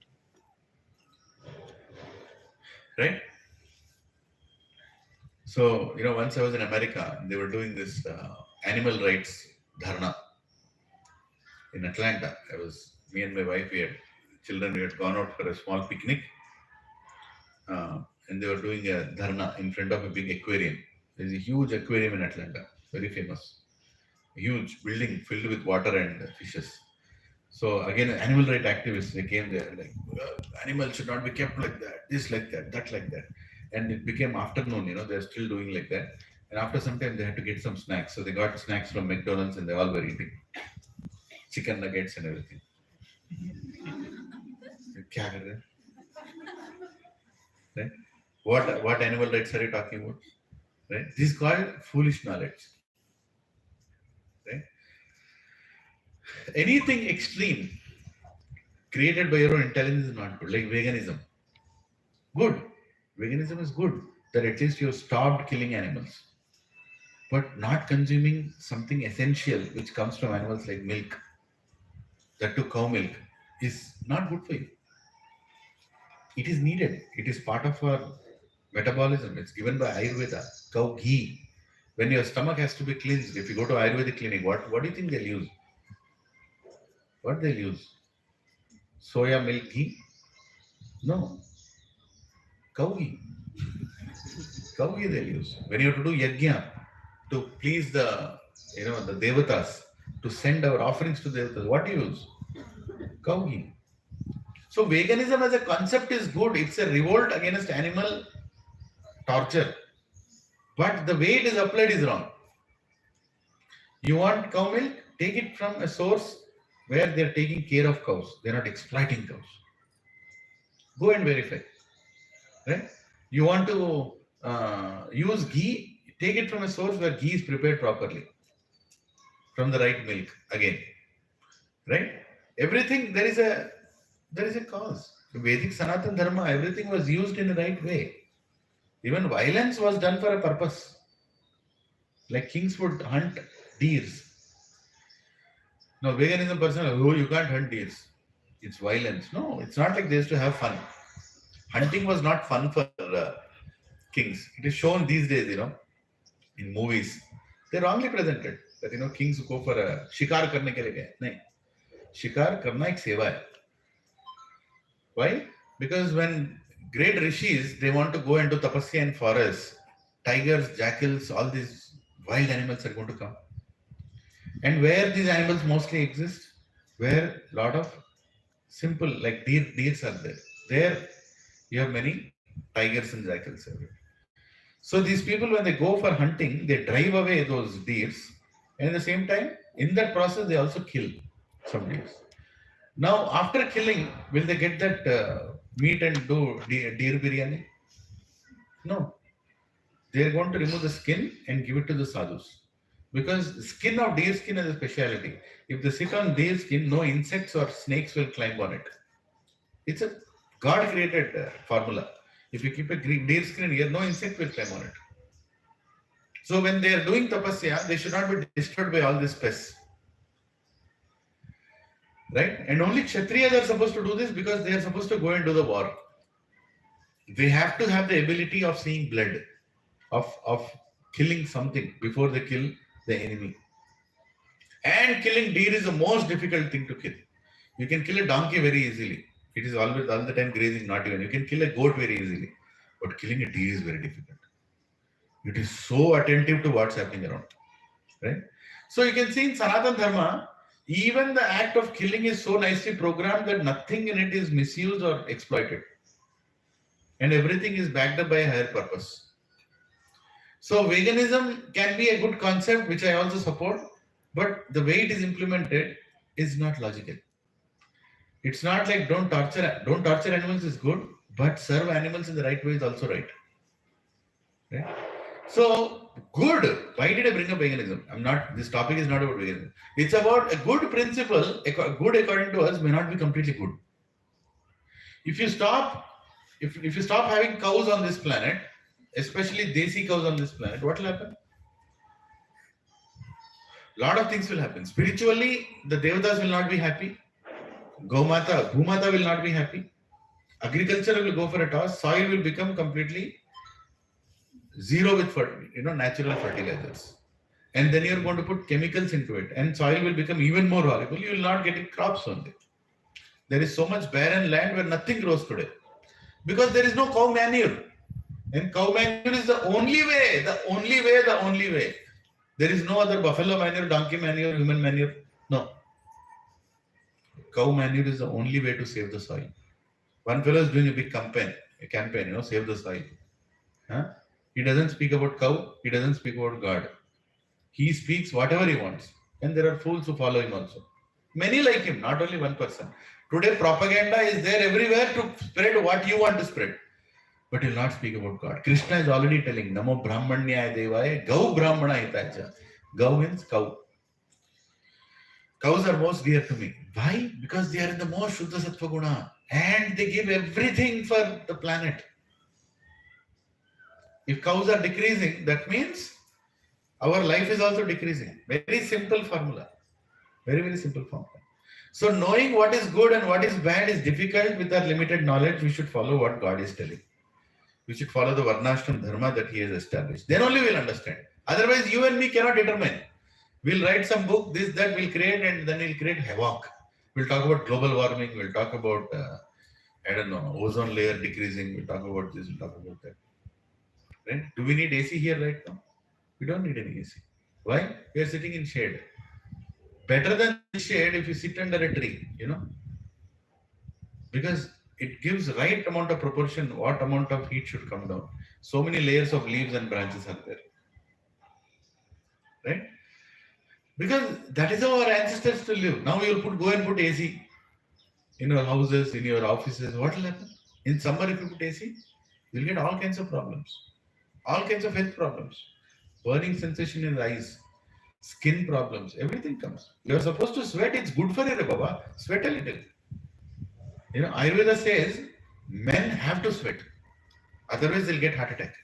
S1: Right? So, once I was in America, they were doing this animal rights dharna in Atlanta. Me and my wife, we had gone out for a small picnic, and they were doing a dharna in front of a big aquarium. There's a huge aquarium in Atlanta, very famous. A huge building filled with water and fishes. So again, animal rights activists, they came there like, animals should not be kept like that, this like that, that like that. And it became afternoon, they're still doing like that. And after some time, they had to get some snacks. So they got snacks from McDonald's and they all were eating chicken nuggets and everything. Right? What animal rights are you talking about? Right? This is called foolish knowledge. Right? Anything extreme created by your own intelligence is not good. Like veganism. Good. Veganism is good. That at least you have stopped killing animals. But not consuming something essential which comes from animals like milk, that to cow milk, is not good for you. It is needed. It is part of our metabolism. It's given by Ayurveda. Cow ghee. When your stomach has to be cleansed, if you go to Ayurvedic clinic, what do you think they'll use? What they'll use? Soya milk ghee? No. Cow ghee. Cow ghee they'll use. When you have to do yajna, to please the devatas, to send our offerings to devatas, what do you use? Cow ghee. So veganism as a concept is good. It's a revolt against animal torture. But the way it is applied is wrong. You want cow milk? Take it from a source where they're taking care of cows. They're not exploiting cows. Go and verify. Right? You want to use ghee? Take it from a source where ghee is prepared properly. From the right milk again. Right? Everything, there is a cause. The Vedic Sanatan Dharma, everything was used in the right way. Even violence was done for a purpose. Like kings would hunt deers. Now, veganism person, oh, you can't hunt deers. It's violence. No, it's not like they used to have fun. Hunting was not fun for kings. It is shown these days, in movies. They're wrongly presented that kings go for a shikar करने के लिए गए नहीं शिकार करना एक सेवा है. Why? Because when great rishis they want to go into tapasya in forests, tigers, jackals, all these wild animals are going to come. And where these animals mostly exist, where a lot of simple like deers are there. There you have many tigers and jackals everywhere. So these people, when they go for hunting, they drive away those deers, and at the same time, in that process, they also kill some deers. Now, after killing, will they get that meat and do deer biryani? No. They are going to remove the skin and give it to the sadhus. Because skin of deer skin is a speciality. If they sit on deer skin, no insects or snakes will climb on it. It's a God-created formula. If you keep a deer skin here, no insect will climb on it. So when they are doing tapasya, they should not be disturbed by all these pests. Right? And only Kshatriyas are supposed to do this because they are supposed to go and do the war. They have to have the ability of seeing blood, of killing something before they kill the enemy. And killing deer is the most difficult thing to kill. You can kill a donkey very easily. It is always all the time grazing, not even. You can kill a goat very easily. But killing a deer is very difficult. It is so attentive to what's happening around. Right? So you can see in Sanatana Dharma, even the act of killing is so nicely programmed that nothing in it is misused or exploited. And everything is backed up by a higher purpose. So veganism can be a good concept, which I also support, but the way it is implemented is not logical. It's not like don't torture animals is good, but serve animals in the right way is also right. Right? So good. Why did I bring up veganism? This topic is not about veganism. It's about a good principle. Good according to us may not be completely good. If you stop having cows on this planet, especially desi cows on this planet, what will happen? A lot of things will happen. Spiritually, the devatas will not be happy. Bhumata will not be happy. Agriculture will go for a toss. Soil will become completely zero with natural fertilizers. And then you're going to put chemicals into it. And soil will become even more horrible. You will not get crops on it. There is so much barren land where nothing grows today. Because there is no cow manure. And cow manure is the only way. There is no other buffalo manure, donkey manure, human manure. No. Cow manure is the only way to save the soil. One fellow is doing a big campaign, save the soil. Huh? He doesn't speak about cow, he doesn't speak about God. He speaks whatever he wants. And there are fools who follow him also. Many like him, not only one person. Today propaganda is there everywhere to spread what you want to spread. But he will not speak about God. Krishna is already telling, Namo Brahmanyaya Devaya, Gau Brahmana Hitacha. Gau means cow. Cows are most dear to me. Why? Because they are in the most Shuddha Sattva Guna. And they give everything for the planet. If cows are decreasing, that means our life is also decreasing. Very simple formula. Very, very simple formula. So knowing what is good and what is bad is difficult with our limited knowledge. We should follow what God is telling. We should follow the Varnashram Dharma that He has established. Then only we'll understand. Otherwise, you and me cannot determine. We'll write some book, this, that, we'll create, and then we'll create havoc. We'll talk about global warming, we'll talk about, ozone layer decreasing, we'll talk about this, we'll talk about that. Right? Do we need AC here right now? We don't need any AC. Why? We are sitting in shade. Better than shade if you sit under a tree, Because it gives right amount of proportion, what amount of heat should come down. So many layers of leaves and branches are there. Right? Because that is how our ancestors to live. Now you will go and put AC in your houses, in your offices. What will happen? In summer, if you put AC, you'll get all kinds of problems. All kinds of health problems. Burning sensation in the eyes. Skin problems. Everything comes. You're supposed to sweat. It's good for you, Baba. Sweat a little. Ayurveda says men have to sweat. Otherwise, they'll get heart attack.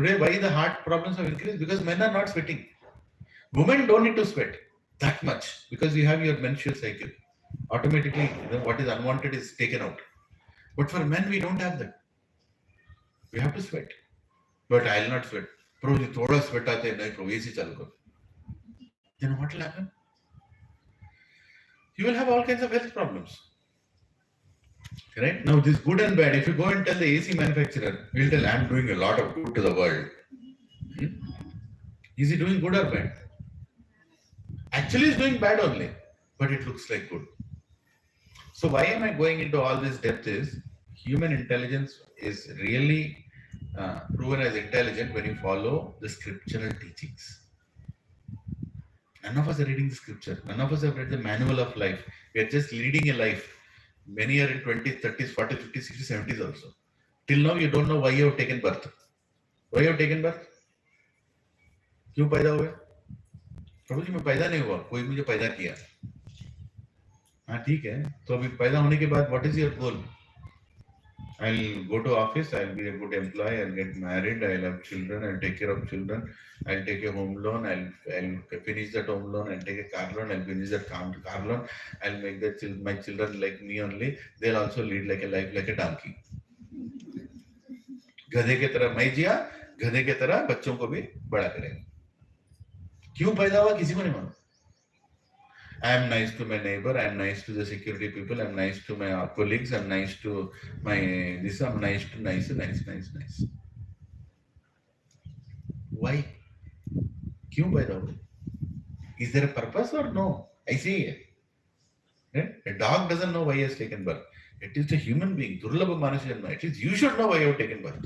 S1: Today, why the heart problems have increased? Because men are not sweating. Women don't need to sweat that much because you have your menstrual cycle. Automatically, what is unwanted is taken out. But for men, we don't have that. We have to sweat. But I'll not sweat. Bro, you thoda sweat aate hai, nahi, bro, AC chalu kar. Then what will happen? You will have all kinds of health problems. Right? Now, this good and bad, if you go and tell the AC manufacturer, he'll tell, I'm doing a lot of good to the world. Is he doing good or bad? Actually, he's doing bad only, but it looks like good. So why am I going into all this depth is, human intelligence is really proven as intelligent when you follow the scriptural teachings. None of us are reading the scripture. None of us have read the manual of life. We are just leading a life. Many are in 20s, 30s, 40s, 50s, 60s, 70s also. Till now, you don't know why you have taken birth. Why you have taken birth? क्यों पैदा हुए? प्रभु जी मैं पैदा नहीं हुआ, कोई मुझे पैदा किया. हाँ ठीक है, तो अभी पैदा होने के बाद what is your goal? I'll go to office, I'll be a good employee, I'll get married, I'll have children, I'll take care of children, I'll take a home loan, I'll finish that home loan, I'll take a car loan, I'll finish that car loan, I'll make my children like me only, they'll also lead like a life like a donkey. गधे के तरह मैं जिया, गधे के तरह बच्चों को भी बड़ा करेंगे. क्यों पैदा हुआ किसी को नहीं मालूम. I am nice to my neighbor, I am nice to the security people, I am nice to my colleagues, I am nice to my this, I am nice to nice. Why? क्यों पैदा हुए? Is there a purpose or no? I see it. A dog doesn't know why he has taken birth. It is a human being. Durlabha Manusyanma. At least you should know why you have taken birth.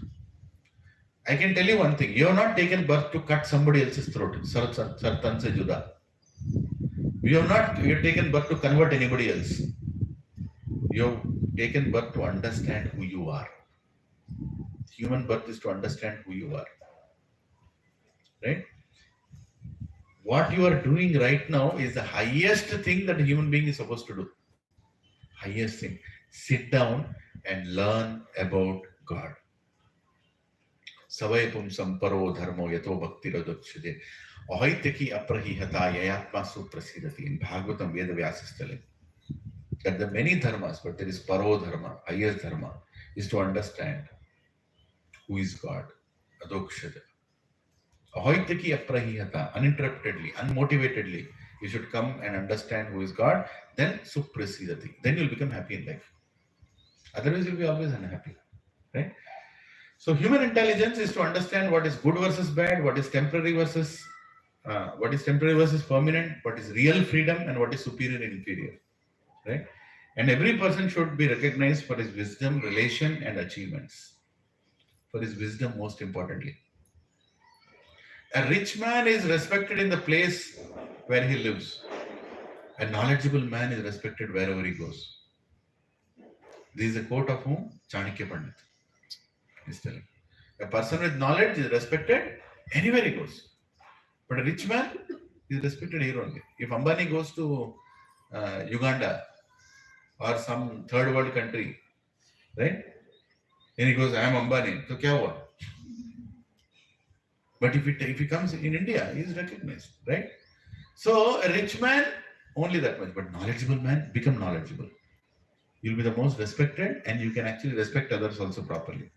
S1: I can tell you one thing. You have not taken birth to cut somebody else's throat. Sartan se juda. You have taken birth to convert anybody else. You have taken birth to understand who you are. Human birth is to understand who you are. Right? What you are doing right now is the highest thing that a human being is supposed to do. Highest thing. Sit down and learn about God. Savai pumsam paro dharmo yato bhakti radokshide. Ahoiteki aprahihata yayatma suprasidati. In Bhagavatam Veda Vyasa is telling that there are many dharmas, but there is paro dharma, highest dharma, is to understand who is God. Adokshide. Ahoiteki aprahihata, uninterruptedly, unmotivatedly, you should come and understand who is God, then suprasidati. Then you'll become happy in life. Otherwise, you'll be always unhappy. Right? So human intelligence is to understand what is good versus bad, what is temporary versus permanent, what is real freedom, and what is superior and inferior. Right? And every person should be recognized for his wisdom, relation, and achievements. For his wisdom, most importantly. A rich man is respected in the place where he lives. A knowledgeable man is respected wherever he goes. This is a quote of whom? Chanakya Pandit is telling. A person with knowledge is respected anywhere he goes. But a rich man is respected here only. If Ambani goes to Uganda or some third world country, right? Then he goes, I am Ambani. So kya hua? But if he comes in India, he is recognized, right? So a rich man, only that much. But knowledgeable man, become knowledgeable. You'll be the most respected, and you can actually respect others also properly.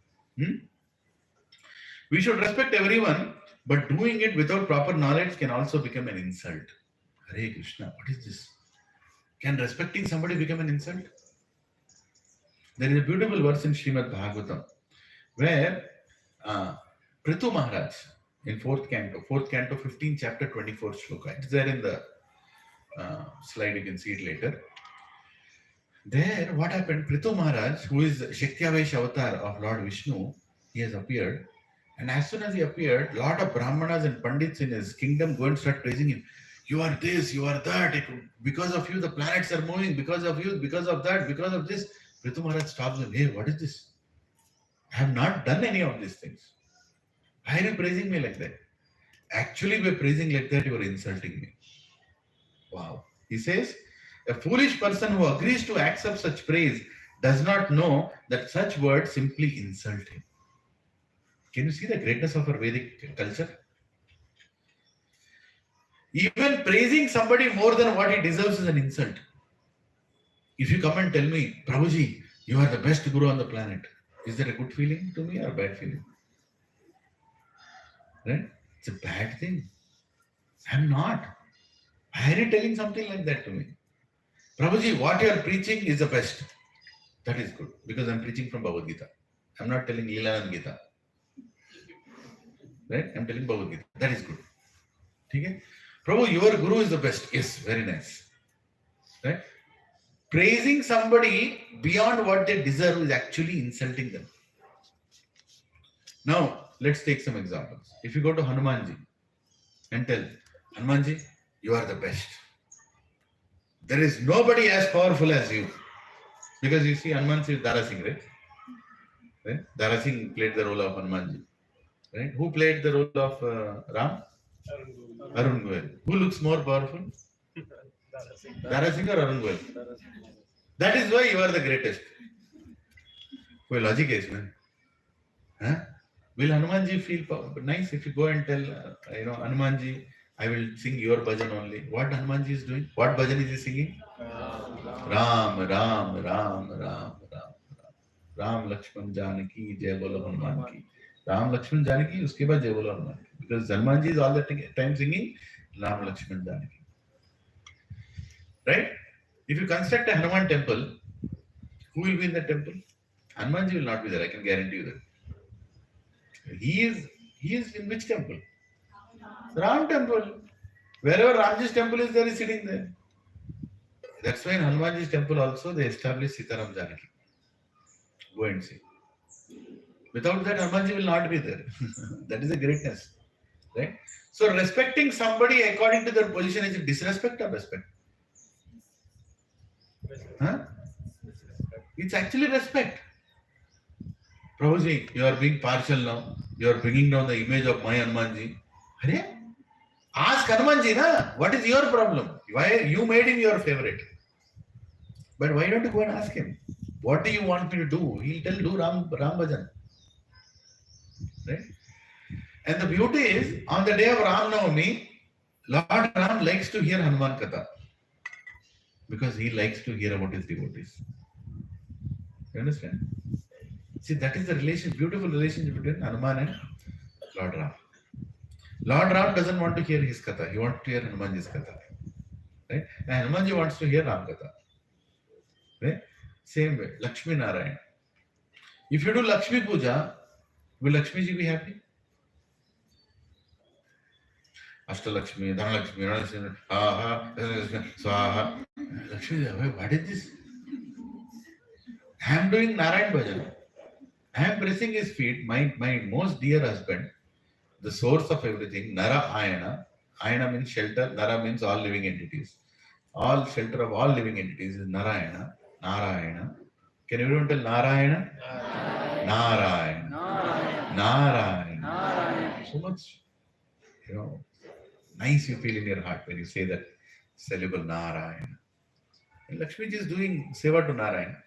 S1: We should respect everyone, but doing it without proper knowledge can also become an insult. Hare Krishna, what is this? Can respecting somebody become an insult? There is a beautiful verse in Srimad Bhagavatam where Prithu Maharaj in 4th canto, 15th chapter, 24th shloka. It's there in the slide, you can see it later. There, what happened? Prithu Maharaj, who is Shaktyavesh avatar of Lord Vishnu, he has appeared. And as soon as he appeared, a lot of Brahmanas and Pandits in his kingdom go and start praising him. You are this, you are that. Because of you, the planets are moving. Because of you, because of that, because of this. Prithu Maharaj stops him. Hey, what is this? I have not done any of these things. Why are you praising me like that? Actually, by praising like that, you are insulting me. Wow. He says, a foolish person who agrees to accept such praise does not know that such words simply insult him. Can you see the greatness of our Vedic culture? Even praising somebody more than what he deserves is an insult. If you come and tell me, Prabhuji, you are the best guru on the planet, is that a good feeling to me or a bad feeling? Right? It's a bad thing. I'm not. Why are you telling something like that to me? Prabhuji, what you are preaching is the best. That is good because I'm preaching from Bhagavad Gita. I'm not telling Leela and Gita. Right? I'm telling Bhagavad Gita. That is good. Okay? Prabhu, your guru is the best. Yes, very nice. Right? Praising somebody beyond what they deserve is actually insulting them. Now, let's take some examples. If you go to Hanumanji and tell, Hanumanji, you are the best. There is nobody as powerful as you. Because you see, Hanumanji is Dara Singh, right? Dara Singh played the role of Hanumanji. Right? Who played the role of Ram? Arun Goel. Who looks more powerful? Dara Singh or Arun Goel? That is why you are the greatest. कोई logic है इसमें? Huh? Will Hanumanji feel nice if you go and tell, Hanumanji, I will sing your bhajan only. What Hanumanji is doing? What bhajan is he singing? Ram, Ram, Ram, Ram, Ram, Ram. Ram, Lakshman, Janaki, Jai Bolo Hanuman ki. Ram, Lakshman, Janaki, uske baad Jai Bolo Hanuman ki. Because Hanumanji is all the time singing Ram, Lakshman, Janaki. Right? If you construct a Hanuman temple, who will be in that temple? Hanumanji will not be there. I can guarantee you that. He is in which temple? Ram temple. Wherever Ramji's temple is there, he is sitting there. That's why in Hanumanji's temple also they established Sitaram Janaki. Go and see. Without that, Hanumanji will not be there. That is a greatness. Right? So respecting somebody according to their position is a disrespect or respect? Huh? It's actually respect. Prabhuji, you are being partial now. You are bringing down the image of my Hanumanji. Ask Hanumanji, na? What is your problem? Why you made him your favorite? But why don't you go and ask him? What do you want me to do? He'll tell, do Ram Bhajan. Right? And the beauty is, on the day of Ram Navami, Lord Ram likes to hear Hanuman Katha. Because he likes to hear about his devotees. You understand? See, that is the beautiful relationship between Hanuman and Lord Ram. Lord Ram doesn't want to hear his Katha. He wants to hear Hanumanji's Katha. Right? And Hanumanji wants to hear Ram Katha. Right? Same way, Lakshmi Narayan. If you do Lakshmi Puja, will Lakshmi ji be happy? Ashtalakshmi, Dhanalakshmi, Swaha. Lakshmi, what is this? I am doing Narayan Bhajan. I am pressing his feet, my most dear husband, the source of everything, Nara Ayana. Ayana means shelter, Nara means all living entities. All shelter of all living entities is Narayana. Narayana. Can everyone tell Narayana? Narayana. Narayana. Narayana. So much, nice you feel in your heart when you say that syllable Narayana. And Lakshmi ji is doing seva to Narayana.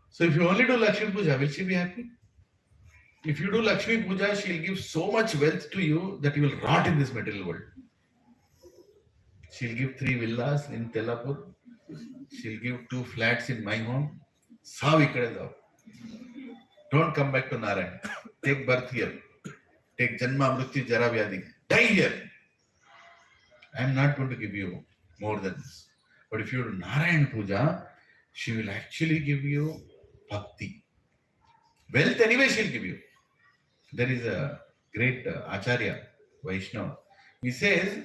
S1: So if you only do Lakshmi Puja, will she be happy? If you do Lakshmi Puja, she will give so much wealth to you that you will rot in this material world. She will give 3 villas in Telapur. She will give 2 flats in my home. Don't come back to Narayan. Take birth here. Take Janma, Mrityu, Jara, Vyadi. Die here. I am not going to give you more than this. But if you do Narayan Puja, she will actually give you bhakti. Wealth anyway she will give you. There is a great Acharya, Vaishnava. He says,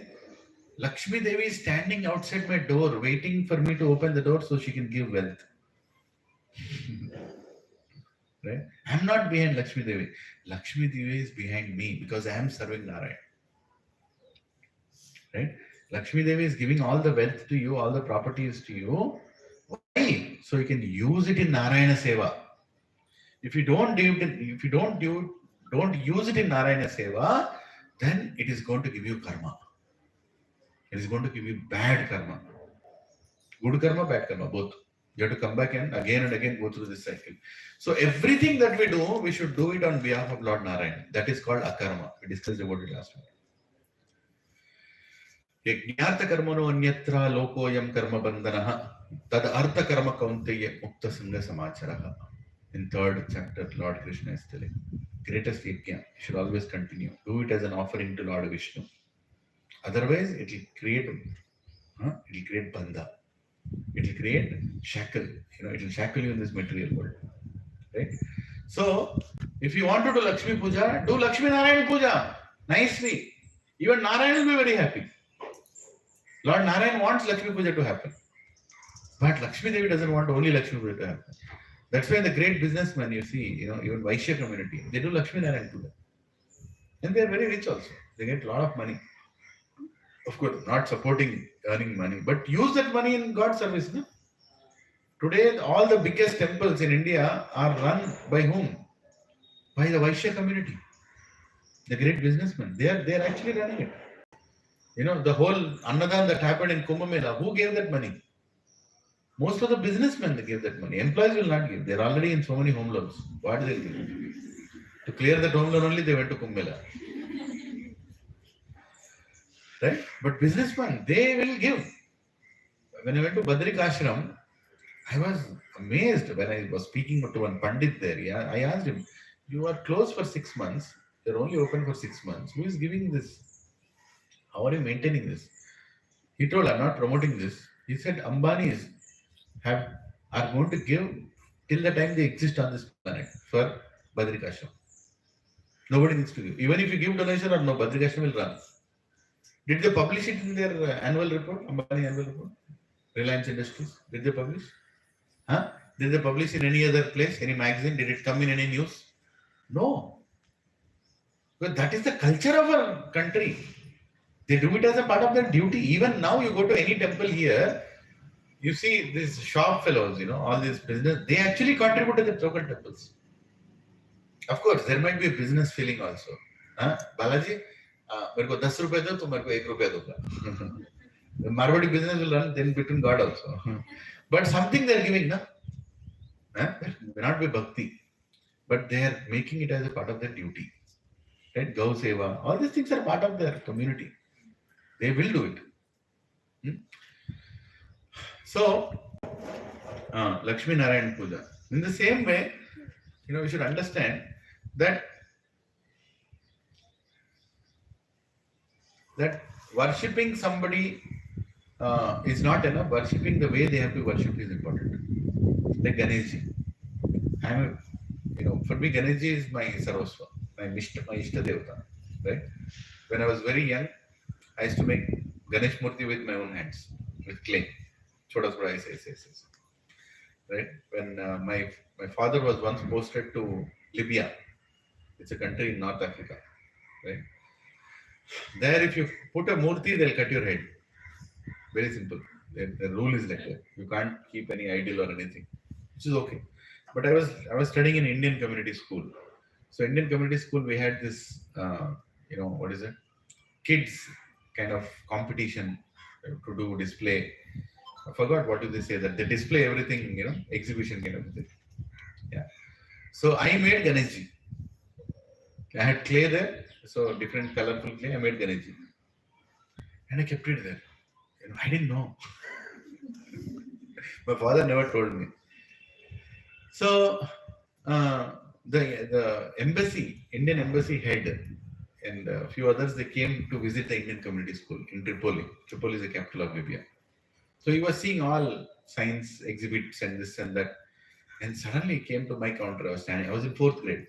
S1: Lakshmi Devi is standing outside my door waiting for me to open the door so she can give wealth. Right? I am not behind Lakshmi Devi. Lakshmi Devi is behind me because I am serving Narayan. Right? Lakshmi Devi is giving all the wealth to you, all the properties to you. Why? So you can use it in Narayana Seva. If you don't use it in Narayana Seva, then it is going to give you karma. It is going to give you bad karma. Good karma, bad karma, both. You have to come back and again go through this cycle. So everything that we do, we should do it on behalf of Lord Narayan. That is called akarma. We discussed about it last week. Yajnata karmano anyatra lokoyam karma bandhanaha tad artha karma kaunteya mukta sangha samacharaha. In third chapter, Lord Krishna is telling, greatest yajna should always continue. Do it as an offering to Lord Vishnu. Otherwise, it will create bandha. It will create shackle. It will shackle you in this material world. Right? So, if you want to do Lakshmi Puja, do Lakshmi Narayan Puja nicely. Even Narayan will be very happy. Lord Narayan wants Lakshmi Puja to happen. But Lakshmi Devi doesn't want only Lakshmi Puja to happen. That's why the great businessmen, you see, even Vaishya community, they do Lakshmi Narayan Puja. And they are very rich also. They get a lot of money. Of course, not supporting earning money, but use that money in God's service. No? Today, all the biggest temples in India are run by whom? By the Vaishya community. The great businessmen. They are actually running it. The whole Annadan that happened in Kumbh Mela, who gave that money? Most of the businessmen, they gave that money. Employees will not give. They're already in so many home loans. What do they give? To clear that home loan only, they went to Kumbh Mela. Right? But businessmen, they will give. When I went to Badrik Ashram, I was amazed when I was speaking to one Pandit there. Yeah, I asked him, you are closed for 6 months. They're only open for 6 months. Who is giving this? How are you maintaining this? He told, I'm not promoting this. He said, Ambanis are going to give till the time they exist on this planet for Badrik Ashram. Nobody needs to give. Even if you give donation or no, Badrik Ashram will run. Did they publish it in their annual report, Ambani annual report? Reliance Industries? Did they publish? Huh? Did they publish in any other place, any magazine? Did it come in any news? No. But that is the culture of our country. They do it as a part of their duty. Even now, you go to any temple here, you see these shop fellows, all this business, they actually contribute to the local temples. Of course, there might be a business feeling also. Balaji, मेरे को 10 रुपए दो तो मेरे को 1 रुपया दूंगा. The Marwadi business will run then between God also. But something they are giving, na? It may not be bhakti, but they are making it as a part of their duty. Right? Gau Seva, all these things are part of their community. They will do it. So, Lakshmi Narayan Puja. In the same way, we should understand that worshipping somebody is not enough. Worshipping the way they have to worship is important. Like Ganeshji. For me, Ganeshji is my Sarvasva, my Ishta Devata. Right? When I was very young, I used to make Ganesh Murti with my own hands, with clay. Choda thoda aise. Right? When my father was once posted to Libya, it's a country in North Africa. Right? There, if you put a murti, they'll cut your head. Very simple. The rule is like that. You can't keep any idol or anything, which is okay. But I was studying in Indian community school. So Indian community school, we had this, what is it? Kids kind of competition to do display. I forgot what do they say, that they display everything, exhibition kind of thing. Yeah. So I made Ganeshji. I had clay there, so different colorful clay. I made Ganeshji, and I kept it there. I didn't know. My father never told me. So the embassy, Indian embassy head, and a few others, they came to visit the Indian community school in Tripoli. Tripoli is the capital of Libya. So he was seeing all science exhibits and this and that. And suddenly he came to my counter. I was in 4th grade.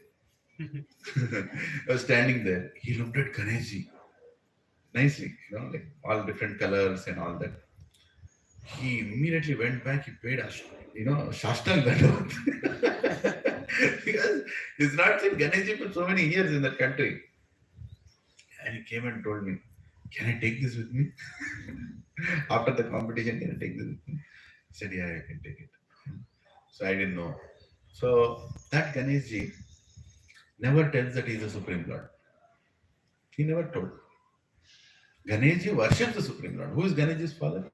S1: I was standing there. He looked at Ganeshji nicely, like all different colors and all that. He immediately went back. He paid, Shashtang Dandavad. Because he's not seen Ganeshji for so many years in that country. And he came and told me, can I take this with me? After the competition, can I take this with me? I said, yeah, I can take it. So I didn't know. So that Ganeshji never tells that he is the Supreme Lord. He never told. Ganeshji worships the Supreme Lord. Who is Ganeshji's father?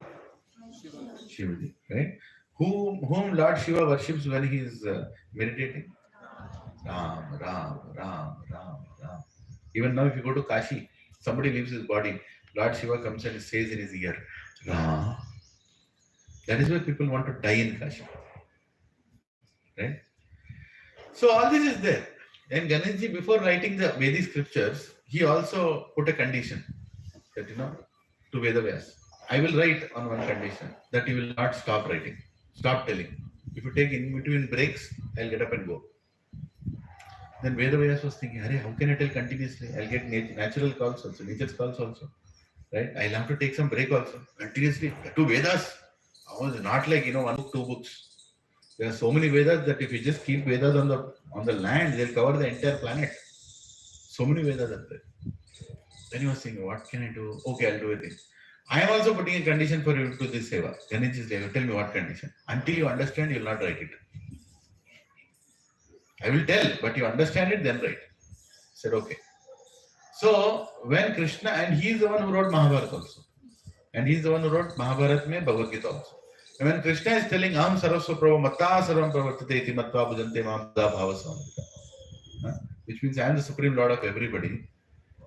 S1: Shivaji, right? Whom Lord Shiva worships when he is meditating? Ram, Ram, Ram, Ram, Ram. Even now, if you go to Kashi, somebody leaves his body, Lord Shiva comes and says in his ear, Ram. That is why people want to die in Kashi. Right? So all this is there. And Ganeshji, before writing the Vedic scriptures, he also put a condition that, to Vedavyas. I will write on one condition, that you will not stop writing, stop telling. If you take in between breaks, I'll get up and go. Then Vedavyas was thinking, how can I tell continuously? I'll get natural calls also, nature's calls also. Right? I'll have to take some break also. Continuously. To Vedas. Not like, one book, two books. There are so many Vedas that if you just keep Vedas on the land, they'll cover the entire planet. So many Vedas are there. Then he was saying, what can I do? Okay, I'll do it. I am also putting a condition for you to this seva. Ganesh is there. Tell me what condition. Until you understand, you will not write it. I will tell, but you understand it, then write. I said, okay. So, when Krishna, and he is the one who wrote Mahabharata also. And he is the one who wrote Mahabharata mein Bhagavad Gita also. And when Krishna is telling, Aham sarvasva prabhu matta sarvam pravartate iti matva bhajante mam da bhava samrita. Which means I am the supreme lord of everybody.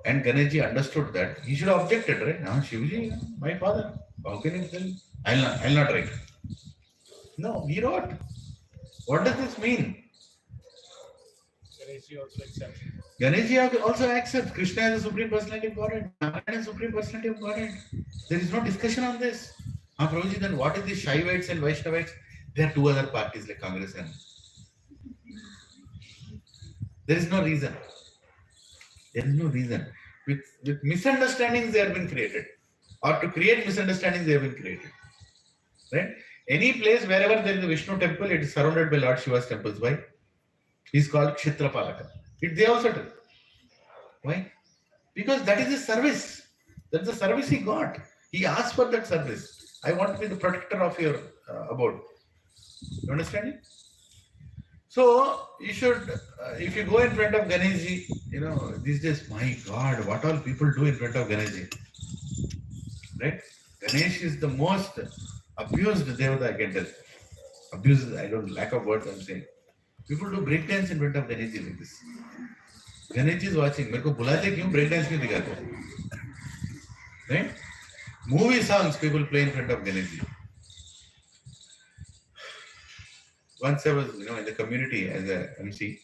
S1: And Ganeshji understood that. He should have objected, right? Now, Shivji, my father, how can you tell? I'll not write. No, he wrote. What does this mean?
S2: Ganeshji also accepts.
S1: Ganeshji also accepts Krishna as the Supreme Personality of Godhead. Narayana is the Supreme Personality of Godhead. There is no discussion on this. Prabhuji, then what is the Shaivites and Vaishnavites? There are two other parties like Congress and. There is no reason. There is no reason. With misunderstandings, they have been created. Or to create misunderstandings, they have been created. Right? Any place wherever there is a Vishnu temple, it is surrounded by Lord Shiva's temples. Why? He is called Kshetrapalaka. They also do. Why? Because that is his service. That's the service he got. He asked for that service. I want to be the protector of your abode. You understand it? So, you should, if you go in front of Ganeshji, these days, my God, what all people do in front of Ganeshji. Right? Ganesh is the most abused Devata I can tell. Abused, I don't lack of words I'm saying. People do breakdance in front of Ganeshji like this. Ganeshji is watching. मेरे को बुलाते क्यों breakdance क्यों दिखाते? Right? Movie songs people play in front of Ganeshji. Once I was, in the community as a MC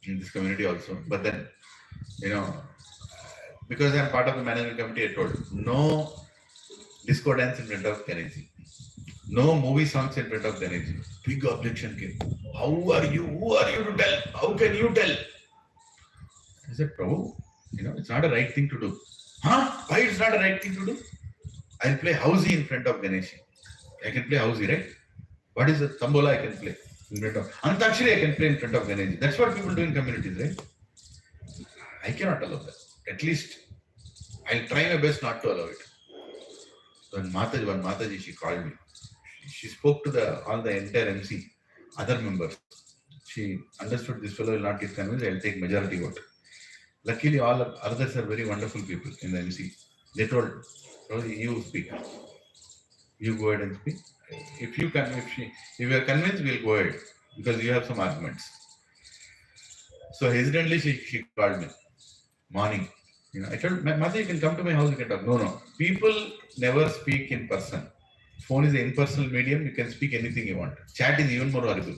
S1: in this community also, but then, because I'm part of the management committee, I told no disco dance in front of Ganeshji, no movie songs in front of Ganeshji. Big objection came. Who are you to tell? How can you tell? I said, Prabhu, it's not a right thing to do. Why it's not a right thing to do? I'll play housey in front of Ganeshji. I can play housey, right? What is the tambola I can play in front of? Antakshari I can play in front of Ganeshji. That's what people do in communities, right? I cannot allow that. At least I'll try my best not to allow it. So when Mataji, she called me. She spoke to all the entire MC, other members. She understood this fellow will not get convinced. I'll take majority vote. Luckily, all others are very wonderful people in the MC. They told, you speak. You go ahead and speak. If you are convinced, we'll go ahead because you have some arguments. So hesitantly, she called me. Morning. I told Mother, you can come to my house, you can talk. No. People never speak in person. Phone is an impersonal medium, you can speak anything you want. Chat is even more horrible.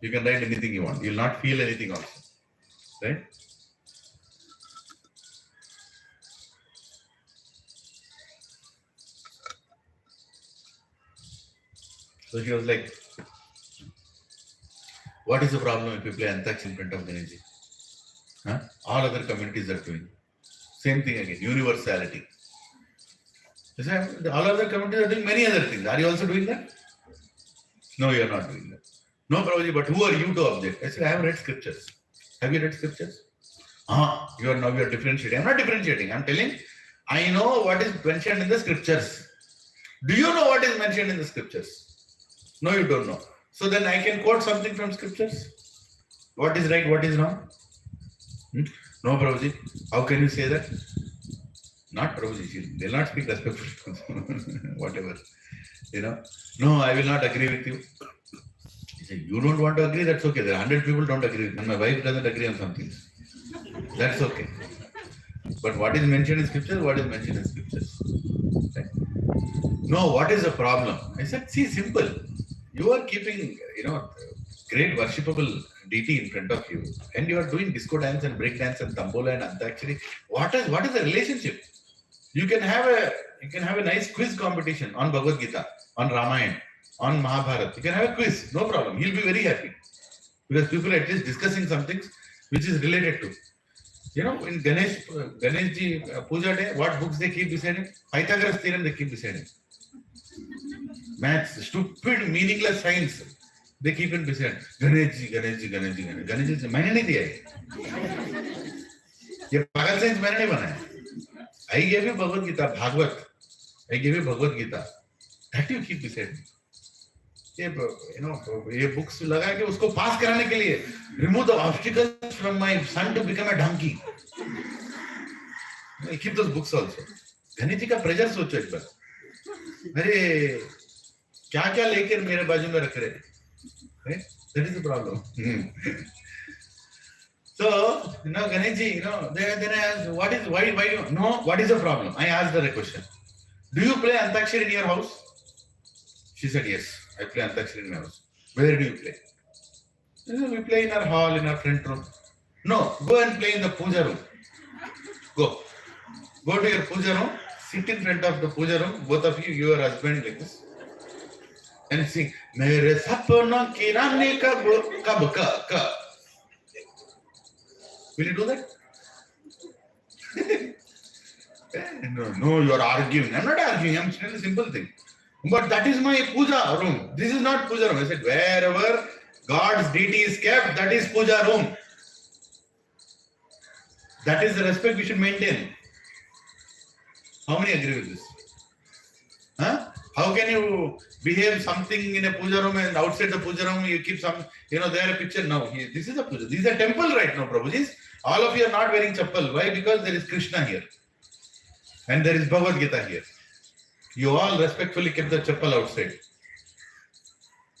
S1: You can write anything you want. You will not feel anything also. Right? So she was like, what is the problem if you play Antaksh in front of Ganeshji? All other communities are doing. Same thing again, universality. All other communities are doing many other things. Are you also doing that? No, you are not doing that. No, Prabhuji, but who are you to object? I said, I have read scriptures. Have you read scriptures? You are differentiating. I'm not differentiating. I'm telling, I know what is mentioned in the scriptures. Do you know what is mentioned in the scriptures? No, you don't know. So then I can quote something from scriptures. What is right, what is wrong? No, Prabhuji. How can you say that? Not Prabhuji. They'll not speak respectfully. Whatever. No, I will not agree with you. He said, you don't want to agree, that's okay. There are 100 people don't agree. And my wife doesn't agree on something. That's okay. But what is mentioned in scriptures, what is mentioned in scriptures? Right? No, what is the problem? I said, see, simple. You are keeping, great worshipable deity in front of you, and you are doing disco dance and break dance and tambola and antakshari. What is the relationship? You can have a nice quiz competition on Bhagavad Gita, on Ramayana, on Mahabharata. You can have a quiz, no problem. He'll be very happy because people are at least discussing something which is related to. In Ganeshji Puja Day, what books they keep beside him? Pythagoras theorem they keep beside him. Maths, stupid, meaningless science, they keep it beside. Ganeshji. Ganeshji, मैंने नहीं दिया है. ये पागल science मैंने नहीं बनाया. I gave you Bhagavad Gita, Bhagavad. I gave you Bhagavad Gita. That you keep beside me. ये बुक्स लगा के उसको पास कराने के लिए remove the obstacles from my son to become a donkey. I keep those books also. Ganesh ji का pressure सोचो एक बार. अरे क्या लेकर मेरे बाजू में रख रहे. Right? That is the problem. So, Ganesh ji, then I asked, what is the problem? I asked her a question. Do you play Antakshari in your house? She said, yes, I play Antakshari in my house. Where do you play? I said, we play in our hall, in our front room. No, go and play in the puja room. Go to your puja room, sit in front of the puja room, both of you, your husband like this, and sing, Mere sapno ki rani kab ka. Will you do that? No, you are arguing. I'm not arguing. I'm saying a simple thing. But that is my puja room. This is not puja room. I said, wherever God's deity is kept, that is puja room. That is the respect we should maintain. How many agree with this? Huh? How can you behave something in a puja room and outside the puja room you keep some, there a picture? No, this is a puja. This is a temple right now, Prabhuji. All of you are not wearing chappal. Why? Because there is Krishna here. And there is Bhagavad Gita here. You all respectfully kept the chappal outside.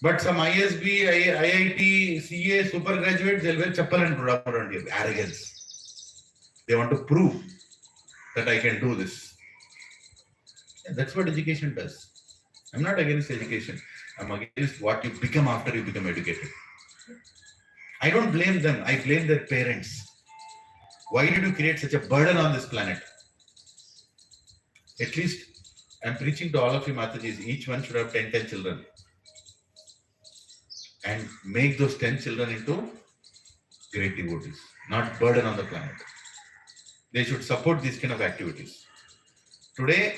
S1: But some ISB, IIT, CA, super graduates, they'll wear chappal and rub around here. Arrogance. They want to prove that I can do this. And that's what education does. I'm not against education. I'm against what you become after you become educated. I don't blame them. I blame their parents. Why did you create such a burden on this planet? At least I'm preaching to all of you Matajis. Each one should have 10 children. And make those 10 children into great devotees. Not burden on the planet. They should support these kind of activities. Today,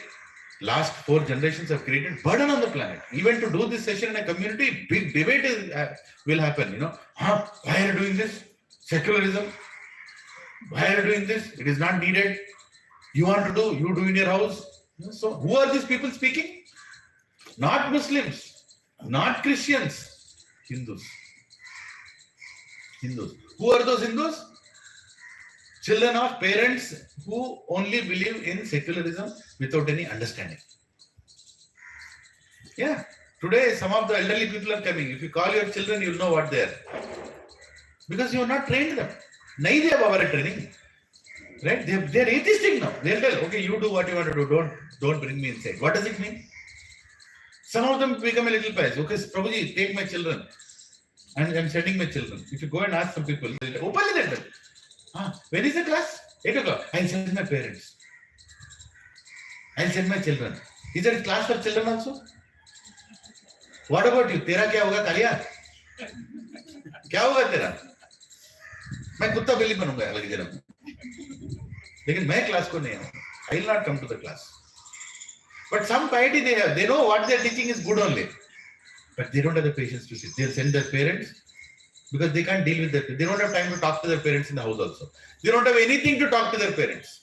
S1: last 4 generations have created burden on the planet. Even to do this session in a community, big debate will happen. Why are you doing this? Secularism. Why are you doing this? It is not needed. You want to do, you do in your house. So who are these people speaking? Not Muslims, not Christians, Hindus. Who are those Hindus? Children of parents who only believe in secularism without any understanding. Yeah. Today, some of the elderly people are coming. If you call your children, you'll know what they are. Because you have not trained them. Nahi they have our training. Right? They're atheistic now. They'll tell, okay, you do what you want to do. Don't bring me inside. What does it mean? Some of them become a little pious. Okay, Prabhuji, take my children. And I'm sending my children. If you go and ask some people, they'll say, openly they tell. When is the class? 8 o'clock. I'll send my parents. I'll send my children. Is there a class for children also? What about you? Tera kya hoga Kalia? Kya hoga tera? मैं कुत्ता बिल्ली बनूंगा अलग जन्म में. लेकिन मैं class को नहीं आऊंगा. I will not come to the class. But some piety they have. They know what they are teaching is good only. But they don't have the patience to sit. They'll send their parents because they can't deal with their parents. They don't have time to talk to their parents in the house also. They don't have anything to talk to their parents.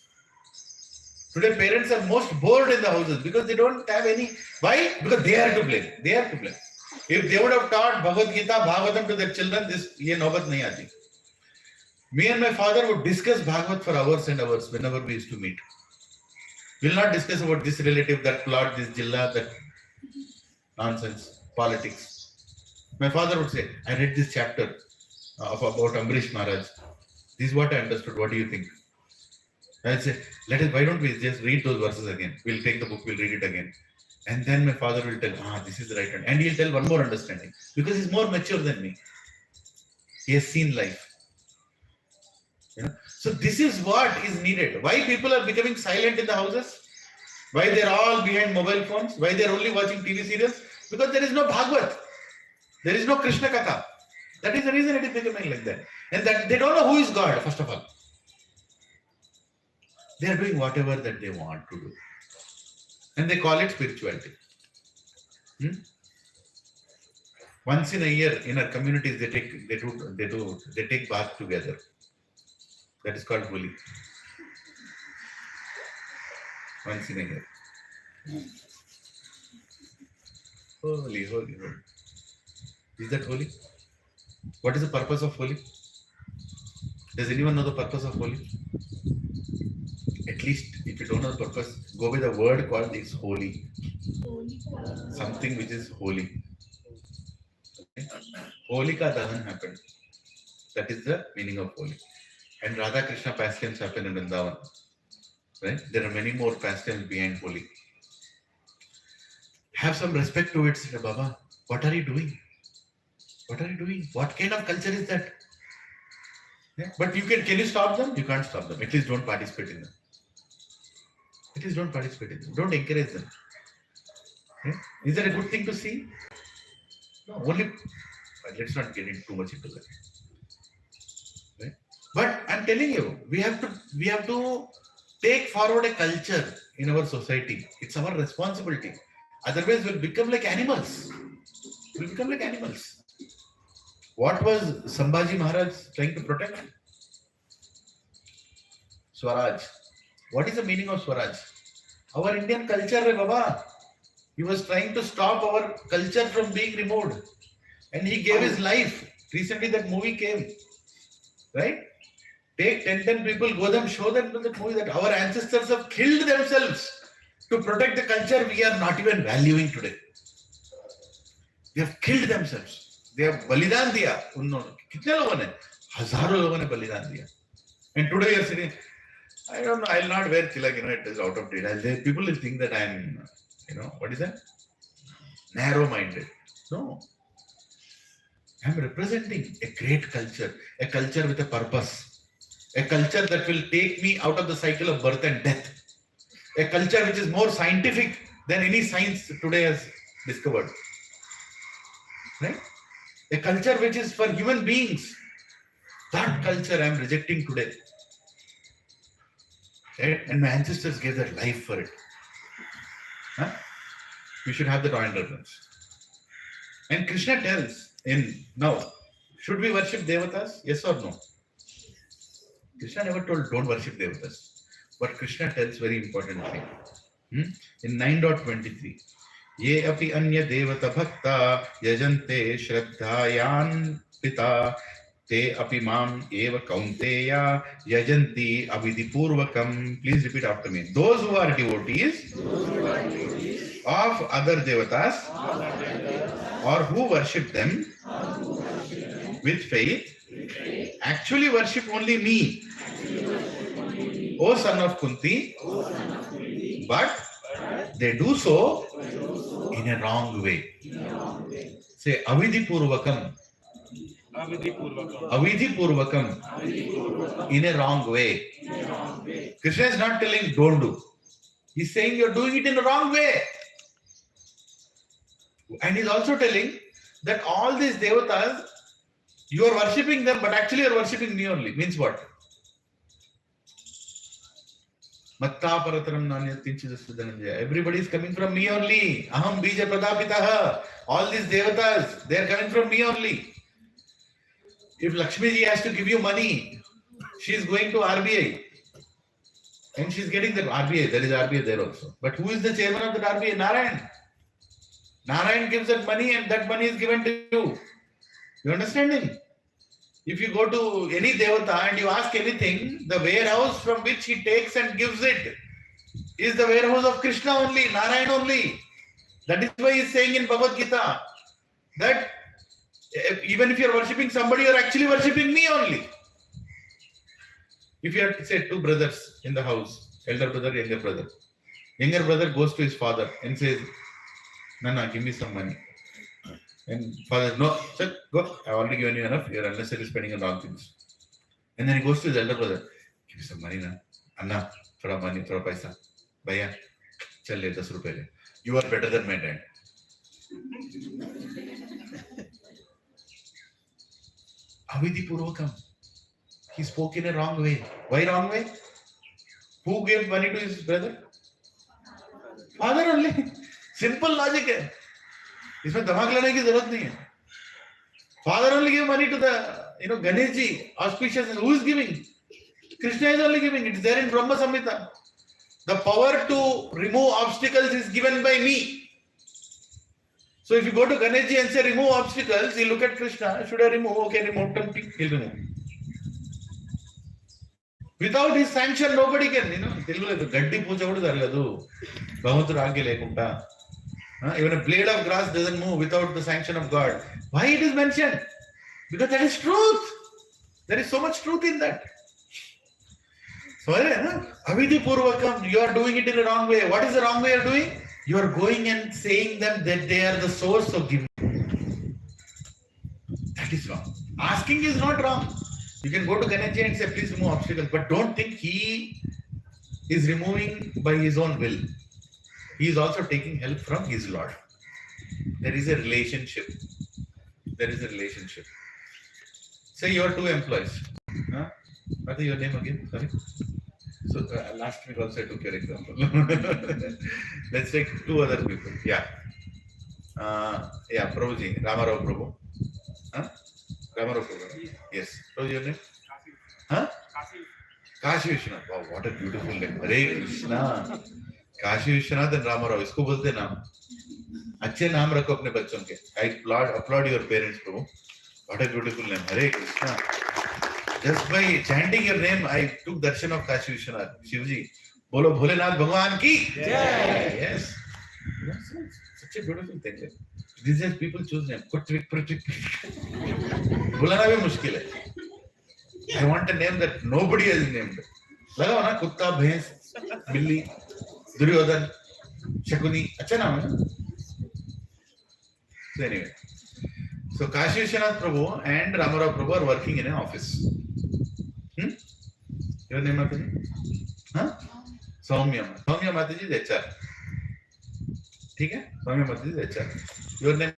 S1: Today parents are most bored in the houses because they don't have any. Why? Because they are to blame. They are to blame. If they would have taught Bhagavad Gita, Bhagavatam to their children, ye naubat nahi aati. Me and my father would discuss Bhagavad for hours and hours whenever we used to meet. We'll not discuss about this relative, that plot, this jilla, that. nonsense, politics. My father would say, I read this chapter about Ambrish Maharaj. This is what I understood. What do you think? I'd say, why don't we just read those verses again? We'll take the book, we'll read it again. And then my father will tell, this is the right one. And he'll tell one more understanding. Because he's more mature than me. He has seen life. So this is what is needed. Why people are becoming silent in the houses? Why they're all behind mobile phones? Why they're only watching TV serials? Because there is no Bhagavad. There is no Krishna Katha. That is the reason it is becoming like that. And that they don't know who is God, first of all. They are doing whatever that they want to do. And they call it spirituality. Once in a year in our communities they take bath together. That is called Holi. Once in a year. Holy. Is that holy? What is the purpose of Holi? Does anyone know the purpose of Holi? At least if you don't know the purpose, go with the word called is holy. Something which is holy. Okay? Holika Dahan happened. That is the meaning of Holi. And Radha Krishna pastimes happen in Vrindavan. Right? There are many more pastimes behind Holi. Have some respect to it. Say, Baba, what are you doing? What are you doing? What kind of culture is that? Yeah? But can you stop them? You can't stop them. At least don't participate in them. At least don't participate in them. Don't encourage them. Yeah? Is that a good thing to see? No, only. Let's not get too much into that. Right? But I'm telling you, we have to take forward a culture in our society. It's our responsibility. Otherwise, we'll become like animals. What was Sambhaji Maharaj trying to protect? Swaraj. What is the meaning of Swaraj? Our Indian culture, Baba. He was trying to stop our culture from being removed. And he gave his life. Recently that movie came. Right? Take 10 people, go them, show them in the movie that our ancestors have killed themselves to protect the culture we are not even valuing today. They have killed themselves. They have balidan diya. Kitne logon hai? Hazaro logon ne balidan diya. And today you are sitting, I don't know, I'll not wear tilak, it is out of date. People will think that I'm, what is that? Narrow-minded. No. I'm representing a great culture, a culture with a purpose, a culture that will take me out of the cycle of birth and death, a culture which is more scientific than any science today has discovered. Right? A culture which is for human beings. That culture I'm rejecting today. Right? And my ancestors gave their life for it. Huh? We should have that awe and reverence. And Krishna tells now, should we worship devatas? Yes or no? Krishna never told don't worship devatas. But Krishna tells very important thing. In 9.23, Ye api anya devata bhakta yajante shraddhayan pita te api mam eva kaunteya yajanti avidhi purvakam. Please repeat after me. Those who are devotees of other devatas or who worship them with faith actually worship only me, O son of Kunti, but they do so in a wrong way. Say avidhi purvakam. Avidhi purvakam. In a wrong way. Krishna is not telling don't do. He's saying you're doing it in the wrong way. And he's also telling that all these devatas, you are worshipping them, but actually you are worshipping me only. Means what? Everybody is coming from me only. Aham bija pradapitaha. All these devatas, they are coming from me only. If Lakshmi ji has to give you money, she is going to RBI. And she is getting the RBI. There is RBI there also. But who is the chairman of the RBI? Narayan. Narayan gives that money and that money is given to you. You understanding? If you go to any devata and you ask anything, the warehouse from which he takes and gives it is the warehouse of Krishna only, Narayan only. That is why he's saying in Bhagavad Gita that even if you're worshipping somebody, you're actually worshipping me only. If you have, say, two brothers in the house, elder brother, younger brother. Younger brother goes to his father and says, Nana, give me some money. And father, no, sir, go. I've already given you enough. You're unnecessarily spending on wrong things. And then he goes to his elder brother. Give me some money, na. Anna, thoda money, thoda paisa. Bhaiya, chal le 10 rupees le. You are better than my dad. Avidhi Purvakam. He spoke in a wrong way. Why wrong way? Who gave money to his brother? Father only. Simple logic है. इसमें दिमाग लगाने की जरूरत नहीं है. Father only gave money to the Ganesh ji, auspicious. Who is giving? Krishna is only giving. It's there in Brahma Samhita. The power to remove obstacles is given by me. So if you go to Ganesh ji and say remove obstacles, he look at Krishna. Should I remove? Okay, remove. He'll remove. Without his sanction, nobody can. Gaddi puja kuda jaragadu. Bhagavantudu aage lekunta. Even a blade of grass doesn't move without the sanction of God. Why it is mentioned? Because that is truth. There is so much truth in that. So, Avidhi Purvakam, you are doing it in the wrong way. What is the wrong way you are doing? You are going and saying them that they are the source of giving. That is wrong. Asking is not wrong. You can go to Ganesh and say, please remove obstacles. But don't think he is removing by his own will. He is also taking help from his Lord. There is a relationship. There is a relationship. Say you are two employees. What is your name again? Sorry. So last week also I took your example. Let's take two other people. Yeah. Prabhuji, Ramarao Prabhu. Ramarao Prabhu. Yes. Prabhuji, your name? Kashi Vishwanath. Wow, what a beautiful name. Hare Krishna. Kashi Vishwanath and Ramarao इसको बोलते नाम अच्छे नाम रखो अपने बच्चों के I applaud your parents Prabhu what a beautiful name Hare Krishna just by chanting your name I took darshan of Kashi Vishwanath Shivji बोलो भोलेनाथ भगवान की जय yes such a beautiful thing these days people choose name बुलाना भी मुश्किल है I want a name that nobody has named लगाओ ना कुत्ता भैंस बिल्ली Duryodhan, Shakuni, अच्छा नाम है ना? So anyway, so Kashi Vishwanath Prabhu and Ramarao Prabhu are working in an office. Your name Mataji? Soumya Mataji is HR. ठीक है? Soumya Mataji is HR. Your name?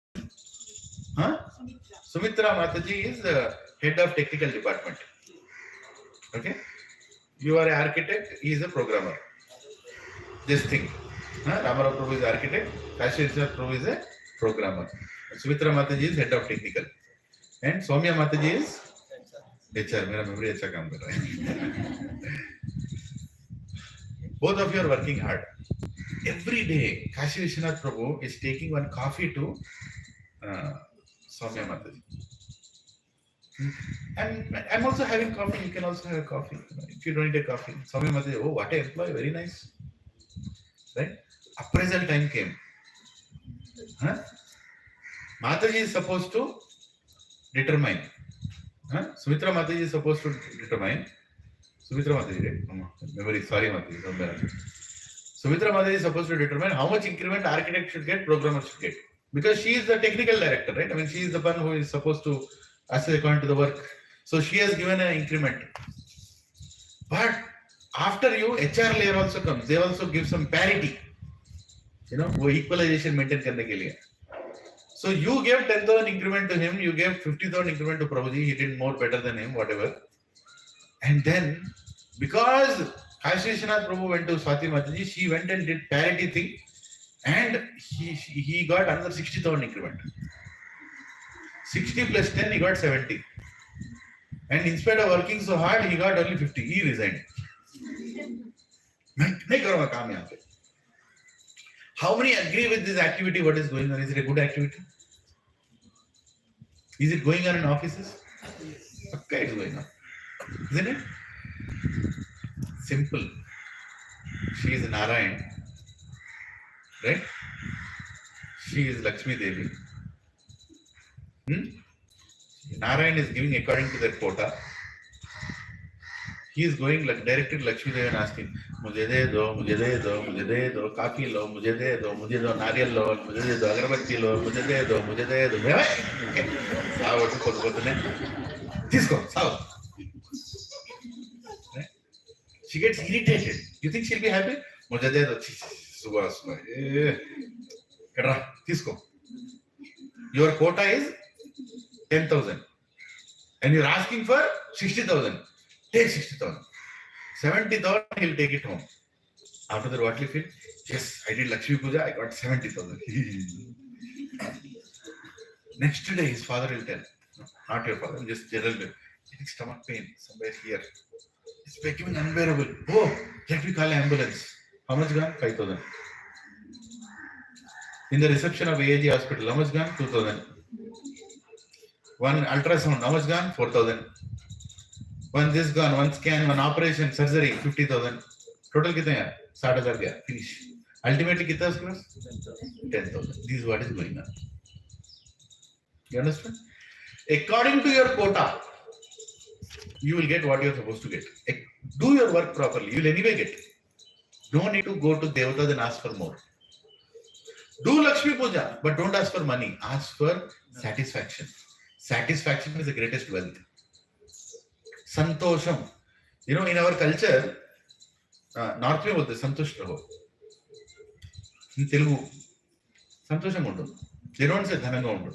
S1: Sumitra Mataji is the head of technical department. Okay? You are an architect, he is a programmer. Just think. Ramarao Prabhu is architect, Kashi Vishwanath Prabhu is a programmer. Sumitra Mataji is head of technical. And Soumya Mataji is HR. मेरा memory अच्छा काम कर रहा है. Both of you are working hard. Every day, Kashi Vishwanath Prabhu is taking one coffee to Soumya Mataji. And I'm also having coffee. You can also have a coffee. If you don't need a coffee, Soumya Mataji, oh, what an employee, very nice. Right? Appraisal time came. Mataji is supposed to determine. Sumitra Mataji is supposed to determine. Sumitra Mataji, right? Memory, sorry Mataji. Sumitra Mataji is supposed to determine how much increment architect should get, programmer should get. Because she is the technical director, right? I mean, she is the one who is supposed to assess according to the work. So she has given an increment. But after you, HR layer also comes. They also give some parity. वो equalization maintain करने के लिए. So you gave 10,000 increment to him, you gave 50,000 increment to Prabhuji, he did more better than him, whatever. And then, because Kashi Vishwanath Prabhu went to Swati Mataji, she went and did parity thing, and he got another 60,000 increment. 60 plus 10, he got 70. And instead of working so hard, he got only 50. He resigned. How many agree with this activity? What is going on? Is it a good activity? Is it going on in offices? Okay, it's going on. Isn't it? Simple. She is Narayan. Right? She is Lakshmi Devi. Narayan is giving according to their quota. He is going like directly to Lakshmi Devi and asking, "Mujhe de do, mujhe de do, mujhe de do, kafi lo, mujhe de do, nariyal lo, mujhe de do, agarbatti lo, mujhe de do, mujhe de do." Savu kodukotune. Tisko, savu. She gets irritated. You think she'll be happy? Mujhe de do. Subha, subha. Kadra, tisko. Your quota is 10,000. And you're asking for 60,000. Take 60,000. 70,000, he'll take it home. After that, what will you feel? Yes, I did Lakshmi Puja, I got 70,000. Next day, his father will tell, no, not your father, just general bill. Getting stomach pain somewhere here. It's becoming unbearable. Oh, let me call an ambulance. How much gone? 5,000. In the reception of AAG hospital, how much gone? 2,000. One ultrasound, how much gone? 4,000. One this gone, one scan, one operation, surgery, 50,000. Total kitna hai? 60,000 gaya. Finish. Ultimately kitna hai? 10,000. This is what is going on. You understand? According to your quota, you will get what you are supposed to get. Do your work properly. You will anyway get. Don't need to go to Devatas and ask for more. Do Lakshmi Puja, but don't ask for money. Ask for satisfaction. Satisfaction is the greatest wealth. Santosham. You know, in our culture, North में बोलते संतुष्ट रहो. In Telugu, संतोषम उंडु. They don't say धनंगा उंडु.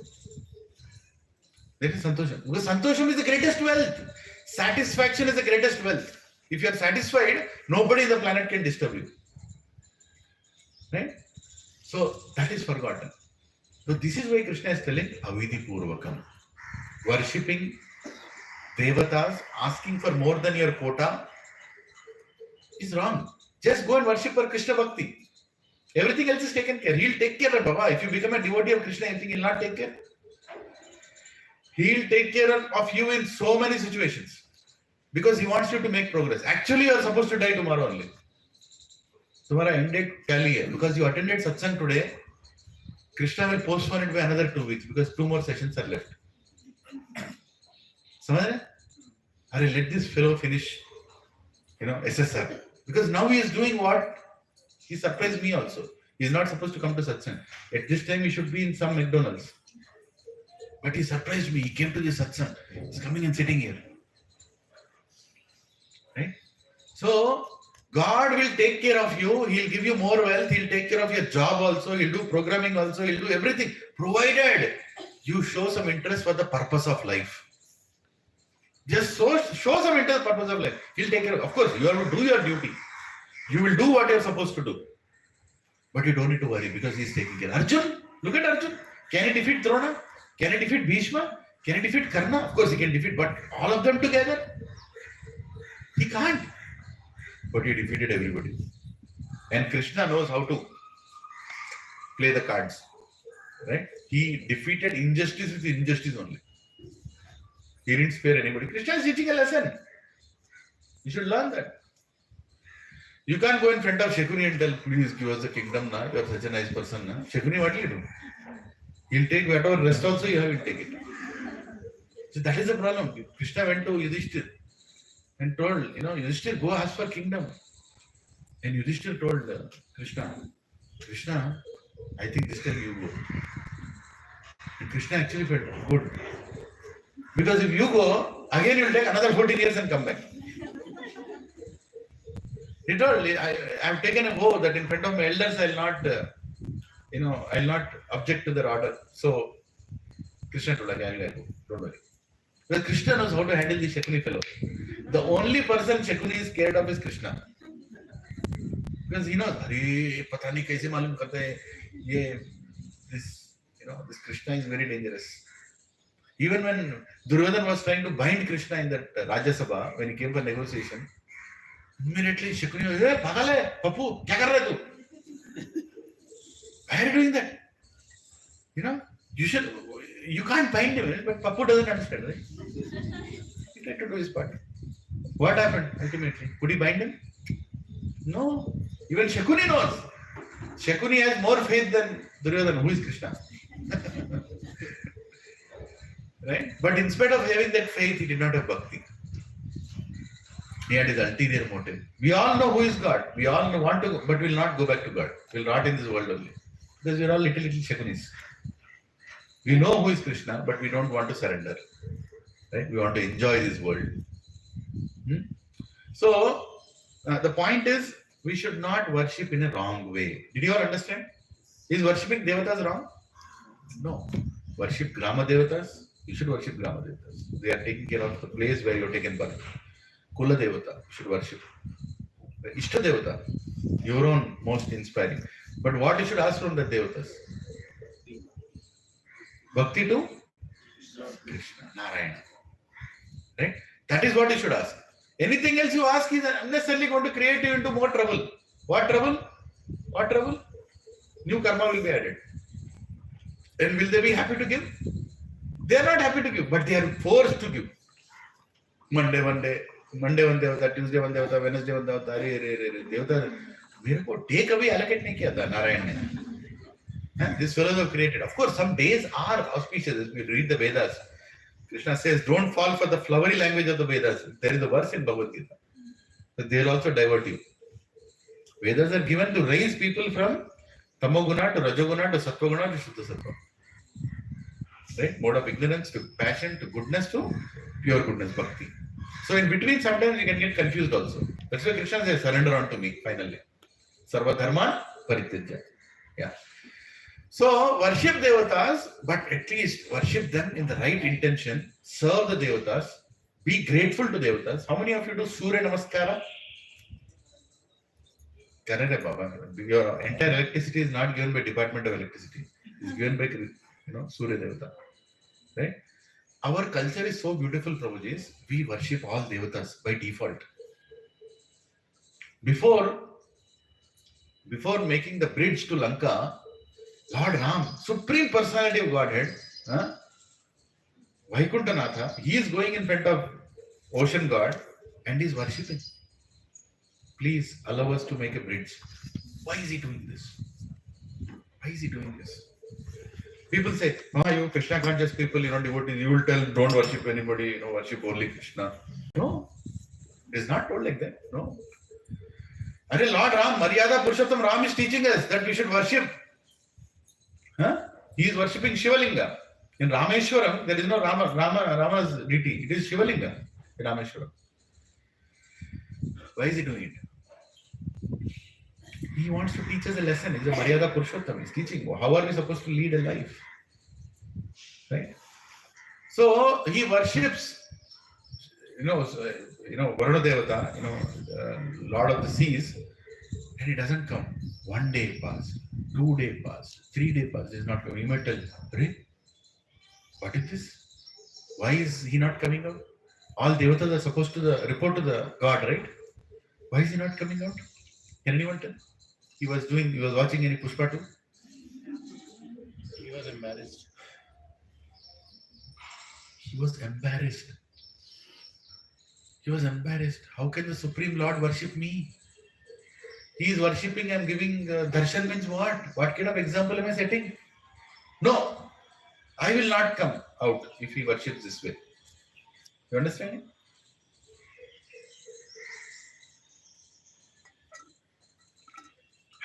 S1: That is santosham. Because santosham is the greatest wealth. Satisfaction is the greatest wealth. If you are satisfied, nobody on the planet can disturb you. Right? So that is forgotten. So this is why Krishna is telling Avidhi Purvakam. Worshipping Devatas, asking for more than your quota is wrong. Just go and worship for Krishna Bhakti. Everything else is taken care. He'll take care of Baba. If you become a devotee of Krishna, anything he'll not take care. He'll take care of you in so many situations. Because he wants you to make progress. Actually, you are supposed to die tomorrow only. Tomorrow end date tally hai. Because you attended satsang today, Krishna will postpone it by another 2 weeks because 2 more sessions are left. Samajh? Let this fellow finish, SSR. Because now he is doing what? He surprised me also. He is not supposed to come to satsang. At this time, he should be in some McDonald's. But he surprised me. He came to this satsang. He's coming and sitting here. Right? So, God will take care of you. He'll give you more wealth. He'll take care of your job also. He'll do programming also. He'll do everything. Provided you show some interest for the purpose of life. Just show some interest for the purpose of life. He'll take care of course, you have to do your duty. You will do what you're supposed to do. But you don't need to worry because he's taking care. Arjun, look at Arjun. Can he defeat Drona? Can he defeat Bhishma? Can he defeat Karna? Of course he can defeat, but all of them together? He can't. But he defeated everybody. And Krishna knows how to play the cards. Right? He defeated injustice with injustice only. He didn't spare anybody. Krishna is teaching a lesson. You should learn that. You can't go in front of Shakuni and tell, please give us the kingdom now. You are such a nice person. Na? Shakuni, what will you do? He'll take whatever rest also you have, he'll take it. So that is the problem. Krishna went to Yudhishthir and told, Yudhishthir, go ask for kingdom. And Yudhishthir told Krishna, I think this time you go. And Krishna actually felt good. Because if you go, again you will take another 14 years and come back. He told, I have taken a vow that in front of my elders I will not, I will not object to their order. So, Krishna told, okay, I will go. Don't worry. Because Krishna knows how to handle the Shakuni fellow. The only person Shakuni is scared of is Krishna. Because he knows, pata nahi kaise malum karta hai, this Krishna is very dangerous. Even when Duryodhana was trying to bind Krishna in that Rajya Sabha, when he came for negotiation, immediately Shakuni was, hey, pagal hai, Papu, kya kar raha tu? Why are you doing that? You can't bind him, but Papu doesn't understand, right? He tried to do his part. What happened ultimately? Could he bind him? No. Even Shakuni knows. Shakuni has more faith than Duryodhana. Who is Krishna? Right? But in spite of having that faith, he did not have bhakti. He had his ulterior motive. We all know who is God. We all know, want to, but will not go back to God. We'll rot in this world only. Because we are all little Shakunis. We know who is Krishna, but we don't want to surrender. Right? We want to enjoy this world. So, the point is, we should not worship in a wrong way. Did you all understand? Is worshipping devatas wrong? No. Worship Grama devatas. You should worship Grama devatas. They are taking care of the place where you are taken birth. Kula devata, you should worship. Ishta devata, your own most inspiring. But what you should ask from the devatas? Bhakti to Krishna, Narayana. Right? That is what you should ask. Anything else you ask is unnecessarily going to create you into more trouble. What trouble? What trouble? New karma will be added. And will they be happy to give? They are not happy to give, but they are forced to give. Monday one devata, Tuesday one devata, Wednesday one devata, devata. मेरे को take away allocate नहीं किया था नारायण ने. These fellows have created. Of course, some days are auspicious. If we read the Vedas, Krishna says, don't fall for the flowery language of the Vedas. There is a verse in Bhagavad Gita. But they will also divert you. Vedas are given to raise people from Tamoguna to Rajoguna to Sattva-guna to Shuddha Sattva. Right? Mode of ignorance to passion to goodness to pure goodness, bhakti. So in between, sometimes you can get confused also. That's why Krishna says, surrender unto me, finally. Sarva dharma parityajya. Yeah. So worship devatas, but at least worship them in the right intention. Serve the devatas. Be grateful to devatas. How many of you do Surya Namaskara? Karare Baba. Your entire electricity is not given by Department of Electricity. It's given by Surya Devata. Right? Our culture is so beautiful, Prabhuji. We worship all devatas by default. Before making the bridge to Lanka, Lord Ram, Supreme Personality of Godhead, Vaikunthanatha, he is going in front of Ocean God and is worshipping. Please allow us to make a bridge. Why is he doing this? Why is he doing this? People say, you Krishna can't just people, devotees. You will tell, don't worship anybody, worship only Krishna. No, it is not told like that. No. Lord Ram, Maryada Purushottam Ram is teaching us that we should worship. He is worshipping Shivalinga. In Rameshwaram, there is no Rama's deity. It is Shivalinga in Rameshwaram. Why is he doing it? He wants to teach us a lesson. It's a Maryada Purushottam. He's teaching. How are we supposed to lead a life? Right? So he worships, Varuna Devata, Lord of the Seas, and he doesn't come. 1 day passed, 2 days passed, 3 days passed. He's not coming. You might tell, what is this? Why is he not coming out? All devatas are supposed to report to the God, right? Why is he not coming out? Can anyone tell? He was watching any Pushpa 2?
S2: He was embarrassed.
S1: He was embarrassed. He was embarrassed. How can the Supreme Lord worship me? He is worshipping, I am giving darshan means what? What kind of example am I setting? No, I will not come out if he worships this way. You understand?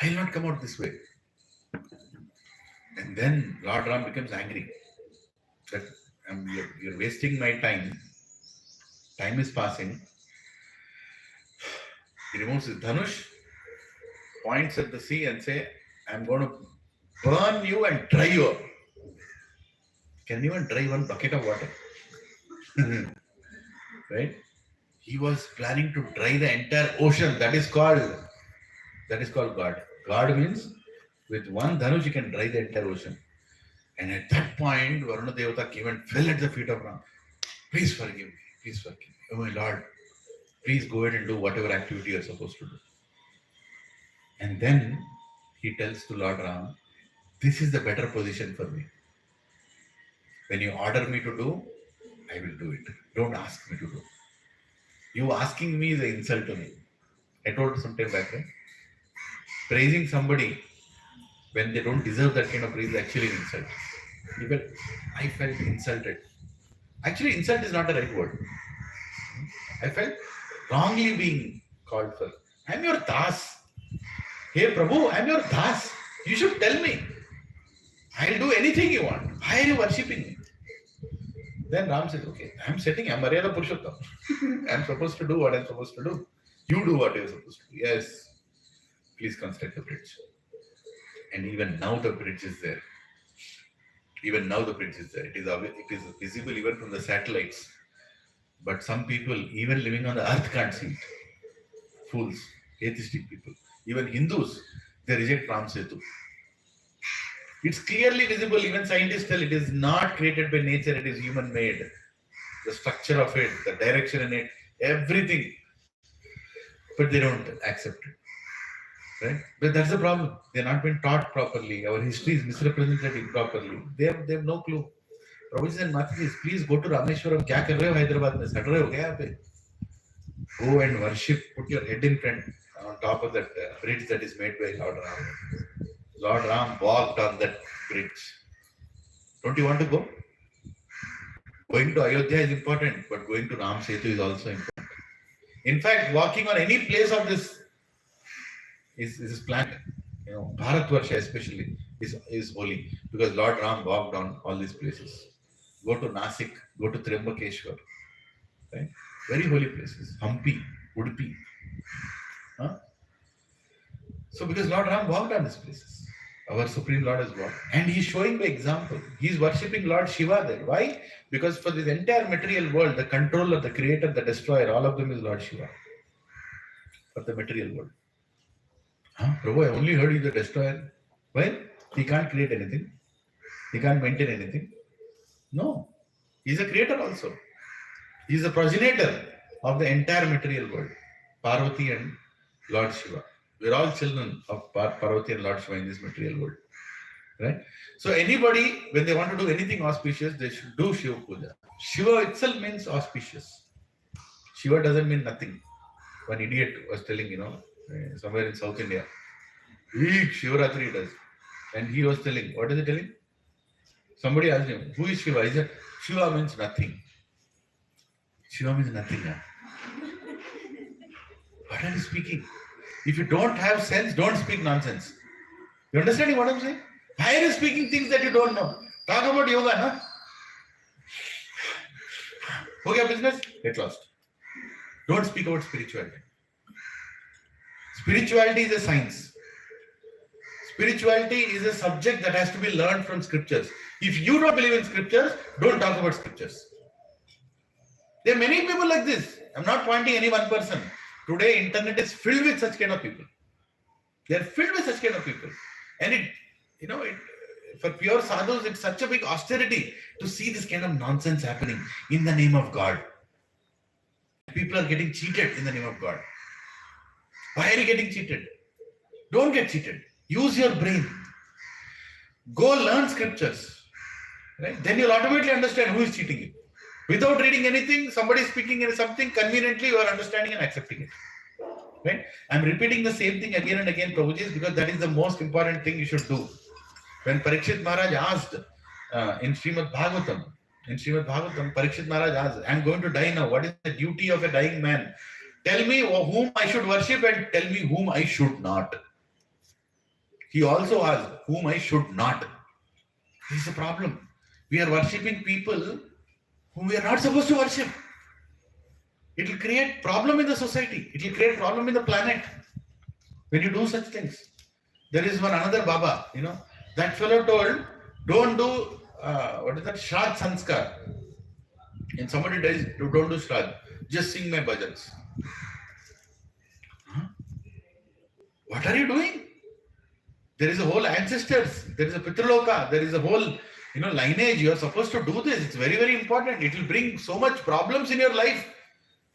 S1: I will not come out this way. And then Lord Ram becomes angry. That you're wasting my time. Time is passing. He removes his dhanush, points at the sea and say, I'm going to burn you and dry you up. Can anyone dry one bucket of water? Right? He was planning to dry the entire ocean. That is called God. God means with one dhanush you can dry the entire ocean. And at that point, Varuna Devata came and fell at the feet of Ram. Please forgive me. Please forgive me. Oh my Lord, please go ahead and do whatever activity you are supposed to do. And then he tells to Lord Ram, this is the better position for me. When you order me to do, I will do it. Don't ask me to do. You asking me is an insult to me. I told some time back, right? Praising somebody
S3: when they don't deserve that kind of praise, actually an insult. Even I felt insulted. Actually, insult is not the right word. I felt wrongly being called for. I'm your das. Hey Prabhu, I'm your das. You should tell me. I'll do anything you want. Why are you worshipping me? Then Ram said, okay, I'm Maryada Purushottam. I'm supposed to do what I'm supposed to do. You do what you're supposed to do. Yes, please construct the bridge. And even now the bridge is there. Even now the bridge is there. It is visible even from the satellites. But some people, even living on the earth, can't see it. Fools, atheistic people. Even Hindus, they reject Ram Setu. It's clearly visible. Even scientists tell it is not created by nature, it is human made. The structure of it, the direction in it, everything. But they don't accept it. Right? But that's the problem. They're not been taught properly. Our history is misrepresented improperly. They have no clue. Prabhuji and Mataji, please go to Rameshwaram. Kya kar rahe ho Hyderabad mein? Sat rahe ho kya yahan pe? Go and worship. Put your head in front on top of that bridge that is made by Lord Ram. Lord Ram walked on that bridge. Don't you want to go? Going to Ayodhya is important, but going to Ram Setu is also important. In fact, walking on any place of this is planned. You know, Bharatvarsha especially is holy because Lord Ram walked on all these places. Go to Nasik, go to Trimbakeshwar. Right? Very holy places. Hampi, Udupi. Huh? So because Lord Ram walked on these places. Our Supreme Lord has walked. And he is showing by example. He is worshipping Lord Shiva there. Why? Because for this entire material world, the controller, the creator, the destroyer, all of them is Lord Shiva. For the material world. Huh? Prabhu, I only heard he's the destroyer. Well, he can't create anything. He can't maintain anything. No. He's a creator also. He's a progenitor of the entire material world. Parvati and Lord Shiva. We're all children of Parvati and Lord Shiva in this material world. Right? So anybody, when they want to do anything auspicious, they should do Shiva Puja. Shiva itself means auspicious. Shiva doesn't mean nothing. One idiot was telling, somewhere in South India, big Shivaratri does. And he was telling, what is he telling? Somebody asked him, who is Shiva? He said, Shiva means nothing. Shiva means nothing. Huh? What are you speaking? If you don't have sense, don't speak nonsense. You understanding what I'm saying? Why are you speaking things that you don't know? Talk about yoga, huh? Ho gaya business? Get lost. Don't speak about spirituality. Spirituality is a science. Spirituality is a subject that has to be learned from scriptures. If you don't believe in scriptures, don't talk about scriptures. There are many people like this. I'm not pointing any one person. Today, internet is filled with such kind of people. They are filled with such kind of people. And for pure sadhus, it's such a big austerity to see this kind of nonsense happening in the name of God. People are getting cheated in the name of God. Why are you getting cheated? Don't get cheated. Use your brain. Go learn scriptures. Right? Then you'll automatically understand who is cheating you. Without reading anything, somebody is speaking something conveniently, you are understanding and accepting it. Right? I'm repeating the same thing again and again, Prabhuji, because that is the most important thing you should do. When Parikshit Maharaj asked in Srimad Bhagavatam, Parikshit Maharaj asked, I'm going to die now. What is the duty of a dying man? Tell me whom I should worship and tell me whom I should not. He also asked, whom I should not. This is the problem. We are worshipping people whom we are not supposed to worship. It will create problem in the society. It will create problem in the planet when you do such things. There is another Baba, that fellow told, don't do, Shraddh Sanskar. And somebody dies, don't do Shraddh. Just sing my bhajans. Huh? What are you doing? There is a whole ancestors. There is a Pitraloka. There is a whole lineage. You are supposed to do this. It's very, very important. It will bring so much problems in your life.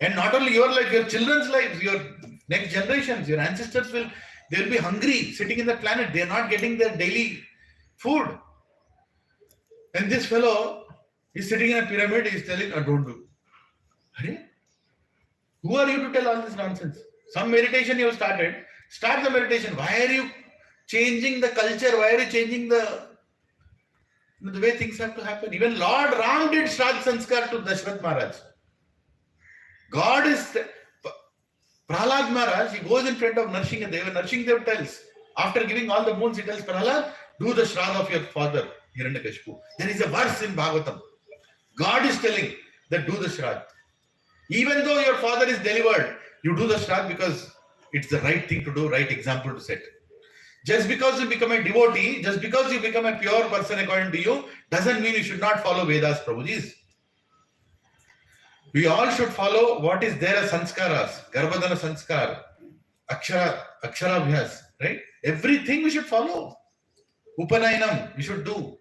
S3: And not only your life, your children's lives, your next generations, your ancestors will be hungry sitting in the planet. They are not getting their daily food. And this fellow is sitting in a pyramid, he is telling, don't do. Hey? Who are you to tell all this nonsense? Some meditation you have started. Start the meditation. Why are you changing the culture? Why are you changing the way things have to happen? Even Lord Ram did Shraddha Sanskar to Dashrath Maharaj. God is Prahlad Maharaj, he goes in front of Narsinghadev, and Narsinghadev tells, after giving all the moons, he tells Prahlad, do the Shraddha of your father, Hiranyakashipu. There is a verse in Bhagavatam. God is telling that do the Shraddha. Even though your father is delivered, you do the Shraddha because it's the right thing to do, right example to set. Just because you become a devotee, just because you become a pure person according to you, doesn't mean you should not follow Vedas, Prabhuji. We all should follow what is there as sanskaras, Garbhadana sanskar, Aksharabhyas, right? Everything we should follow. Upanayanam, we should do.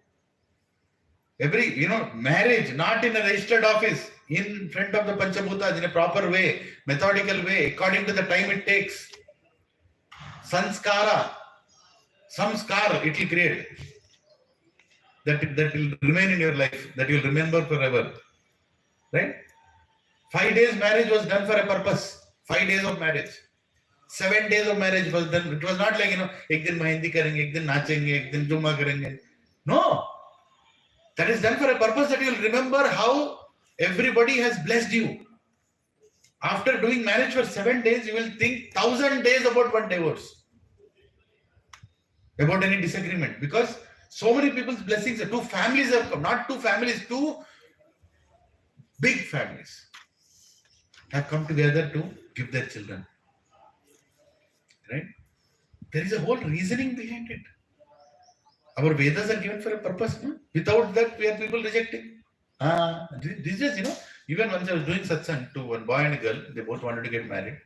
S3: Marriage, not in a registered office, in front of the Panchabhutas, in a proper way, methodical way, according to the time it takes. Sanskara, samskar, it will create. That will remain in your life, that you will remember forever. Right? 5 days marriage was done for a purpose. 5 days of marriage. 7 days of marriage was done. It was not like, ek din mehendi karenge, ek din nachenge, ek din jumma karenge. No. That is done for a purpose that you will remember how everybody has blessed you. After doing marriage for 7 days, you will think 1,000 days about one divorce. About any disagreement. Because so many people's blessings, 2 families have come. Not 2 families, 2 big families have come together to give their children. Right? There is a whole reasoning behind it. Our Vedas are given for a purpose. No? Without that, we have people rejecting. This is, even once I was doing satsang to one boy and a girl, they both wanted to get married.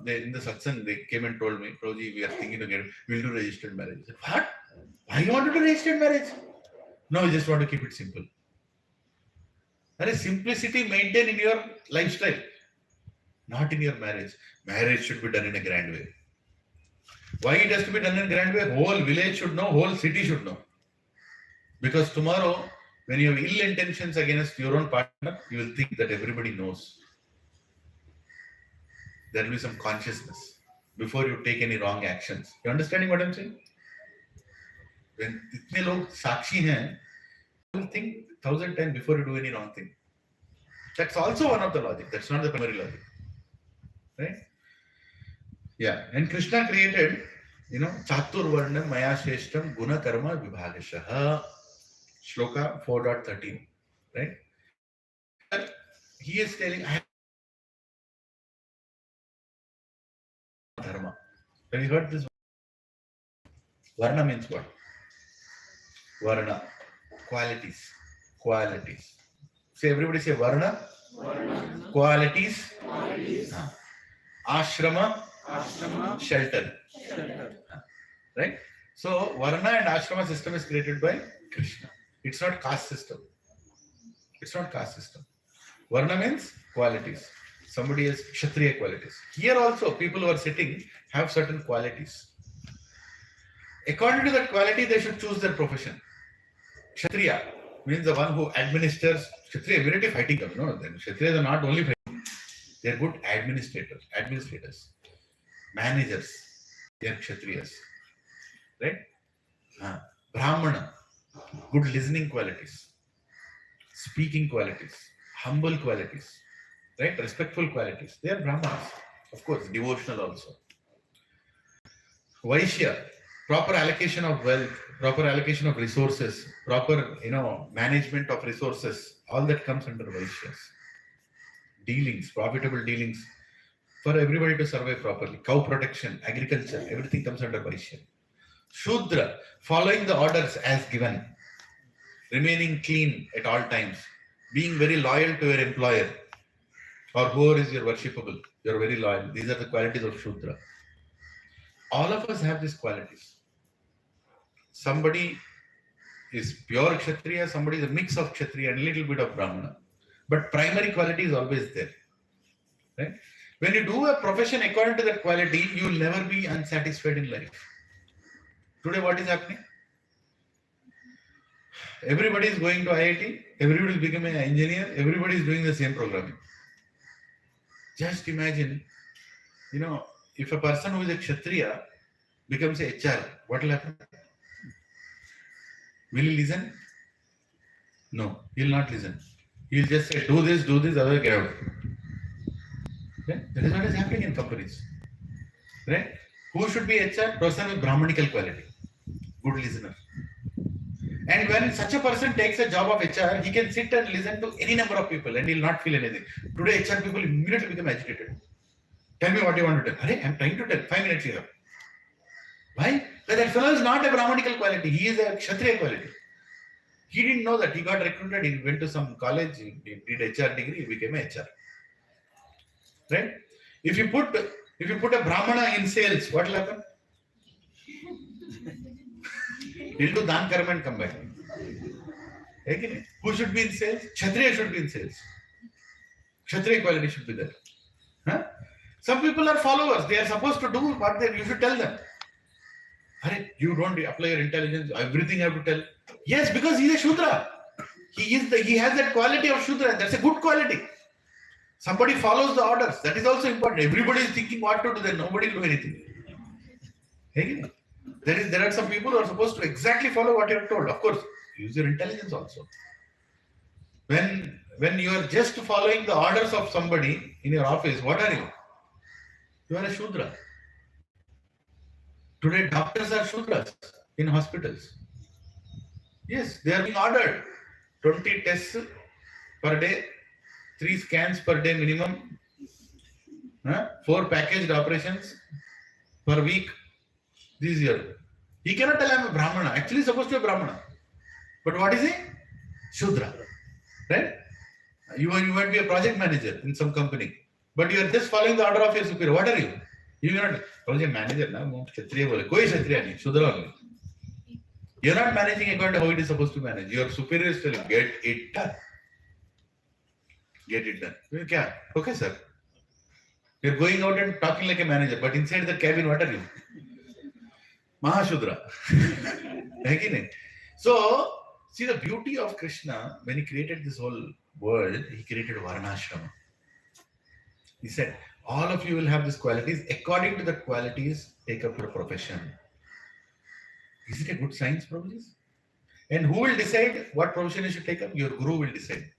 S3: In the satsang, they came and told me, Prabhuji, we are thinking to we'll do registered marriage. I said, what? Why you want to do registered marriage? No, we just want to keep it simple. There is simplicity maintained in your lifestyle, not in your marriage. Marriage should be done in a grand way. Why it has to be done in a grand way? Whole village should know, whole city should know. Because tomorrow, when you have ill intentions against your own partner, you will think that everybody knows. There will be some consciousness before you take any wrong actions. You understanding what I'm saying? When itne log sakshi hain, you will think 1,000 times before you do any wrong thing. That's also one of the logic. That's not the primary logic. Right? Yeah. And Krishna created, Chatur Varnam Maya Shreshtam Guna Karma Vibhagashaha. Shloka 4.13. Right? He is telling, I have dharma. Have you heard this? Varna means what? Varna. Qualities. Qualities. Say, everybody say Varna. Varna. Qualities. Qualities. Ashrama. Ashrama. Shelter. Shelter. Right? So, Varna and Ashrama system is created by Krishna. It's not caste system. It's not caste system. Varna means qualities. Somebody has Kshatriya qualities. Here also, people who are sitting have certain qualities. According to that quality, they should choose their profession. Kshatriya means the one who administers. Kshatriya, very fighting. Then Kshatriyas are not only fighting, they are good administrators, managers. They are Kshatriyas. Right? Brahmana, good listening qualities, speaking qualities, humble qualities, right? Respectful qualities. They are Brahmanas. Of course, devotional also. Vaishya, proper allocation of wealth, proper allocation of resources, proper, management of resources, all that comes under Vaishyas. Dealings, profitable dealings for everybody to survive properly. Cow protection, agriculture, everything comes under Vaishya. Shudra, following the orders as given, remaining clean at all times, being very loyal to your employer or whoever is your worshipable, you're very loyal. These are the qualities of Shudra. All of us have these qualities. Somebody is pure Kshatriya, somebody is a mix of Kshatriya and a little bit of Brahmana. But primary quality is always there. Right? When you do a profession according to that quality, you will never be unsatisfied in life. Today, what is happening? Everybody is going to IIT, everybody is becoming an engineer, everybody is doing the same programming. Just imagine, if a person who is a Kshatriya becomes a HR, what will happen? Will he listen? No, he will not listen. He will just say, do this, otherwise get out. Okay? That is what is happening in companies. Right? Who should be HR? Person with Brahmanical quality. Good listener. And when such a person takes a job of HR, he can sit and listen to any number of people and he will not feel anything. Today, HR people immediately become agitated. Tell me what you want to tell. Hey, I'm trying to tell. 5 minutes here. Why? Because that fellow is not a Brahmanical quality. He is a Kshatriya quality. He didn't know that. He got recruited. He went to some college. He did HR degree. He became a HR. Right? If you put a Brahmana in sales, what will happen? He'll do Dan Karma and come back. Okay? Who should be in sales? Kshatriya should be in sales. Kshatriya quality should be there. Huh? Some people are followers. They are supposed to do what you should tell them. You don't apply your intelligence. Everything you have to tell. Yes, because he is a Shudra. He has that quality of Shudra. That's a good quality. Somebody follows the orders. That is also important. Everybody is thinking what to do, then nobody will do anything. Okay? There are some people who are supposed to exactly follow what you are told. Of course, use your intelligence also. When you are just following the orders of somebody in your office, what are you? You are a Shudra. Today, doctors are Shudras in hospitals. Yes, they are being ordered. 20 tests per day, 3 scans per day minimum, 4 packaged operations per week. This year. He cannot tell I am a Brahmana. Actually, he is supposed to be a Brahmana. But what is he? Shudra. Right? You might be a project manager in some company. But you are just following the order of your superior. What are you? You are not project manager. Koi Kshatriya nahi, Shudra only. You are not managing according to how it is supposed to manage. Your superior is telling, get it done. Get it done. Okay, sir. You are going out and talking like a manager, but inside the cabin, what are you? Mahashudra. So, see the beauty of Krishna, when he created this whole world, he created Varnashrama. He said, all of you will have these qualities. According to the qualities, take up your profession. Is it a good science, Prabhuji? And who will decide what profession you should take up? Your guru will decide.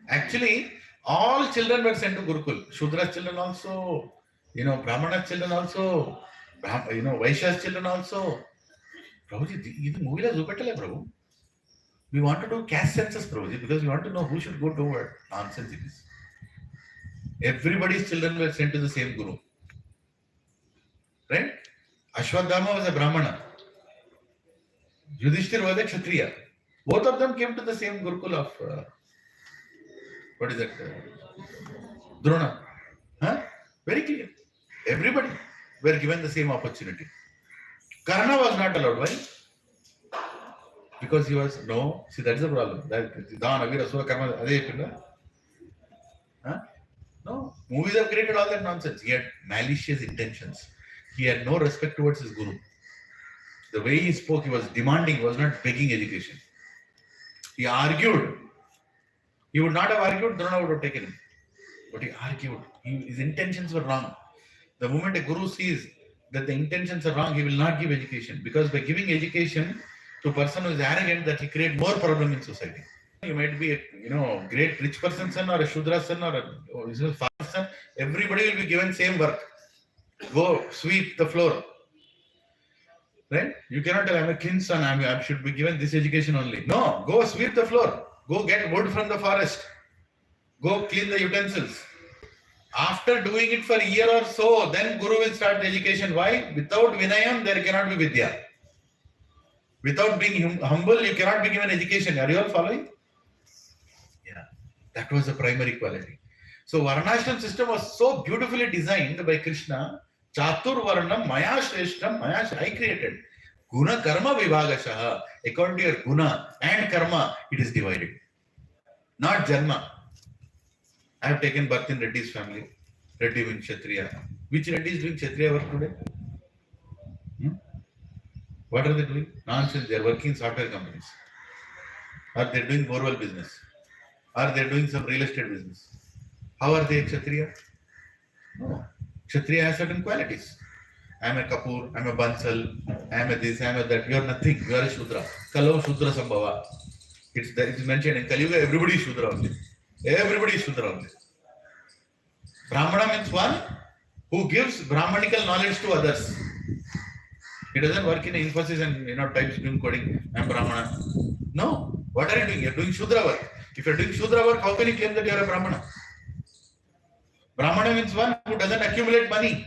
S3: Actually, all children were sent to Gurukul. Shudra's children also, Brahmana's children also, Vaishya's children also. Prabhuji, this movie is Prabhu. We want to do caste census, Prabhuji, because we want to know who should go to what. Nonsense it is. Everybody's children were sent to the same guru. Right? Ashwadhama was a Brahmana. Yudhishthir was a Kshatriya. Both of them came to the same Gurukul of, Drona. Very clear. Everybody were given the same opportunity. Karna was not allowed. Why? Because he was, see, that is the problem. No, movies have created all that nonsense. He had malicious intentions. He had no respect towards his guru. The way he spoke, he was demanding, he was not begging education. He argued. He would not have argued, Drona would have taken him. But he argued. His intentions were wrong. The moment a guru sees that the intentions are wrong, he will not give education. Because by giving education to a person who is arrogant, that he create more problem in society. You might be a great rich person's son or a Shudra son or a farmer's son. Everybody will be given same work. Go sweep the floor. Right? You cannot tell I'm a king's son, I should be given this education only. No, go sweep the floor. Go get wood from the forest. Go clean the utensils. After doing it for a year or so, then Guru will start the education. Why? Without Vinayam, there cannot be Vidya. Without being humble, you cannot be given education. Are you all following? Yeah. That was the primary quality. So Varnashram system was so beautifully designed by Krishna. Chatur Varnam Maya Shreshtam I created. Guna Karma Vibhagashaha. According to your Guna and Karma, it is divided. Not Janma. I have taken birth in Reddy's family. Reddy means Kshatriya. Which Reddy is doing Kshatriya work today? What are they doing? Nonsense. They are working in software companies. Or they are doing borewell business. Or they are doing some real estate business. How are they Kshatriya? No. Kshatriya has certain qualities. I'm a Kapoor, I'm a Bansal, I'm a this, I'm a that. You're nothing. You are a Shudra. Kalau Shudra Sambhava. It's mentioned in Kali Yuga, everybody is Shudra only. Everybody is Shudra only. Brahmana means one who gives Brahmanical knowledge to others. It doesn't work in Infosys and types doing coding. I'm Brahmana. No. What are you doing? You're doing Shudra work. If you're doing Shudra work, how can you claim that you're a Brahmana? Brahmana means one who doesn't accumulate money.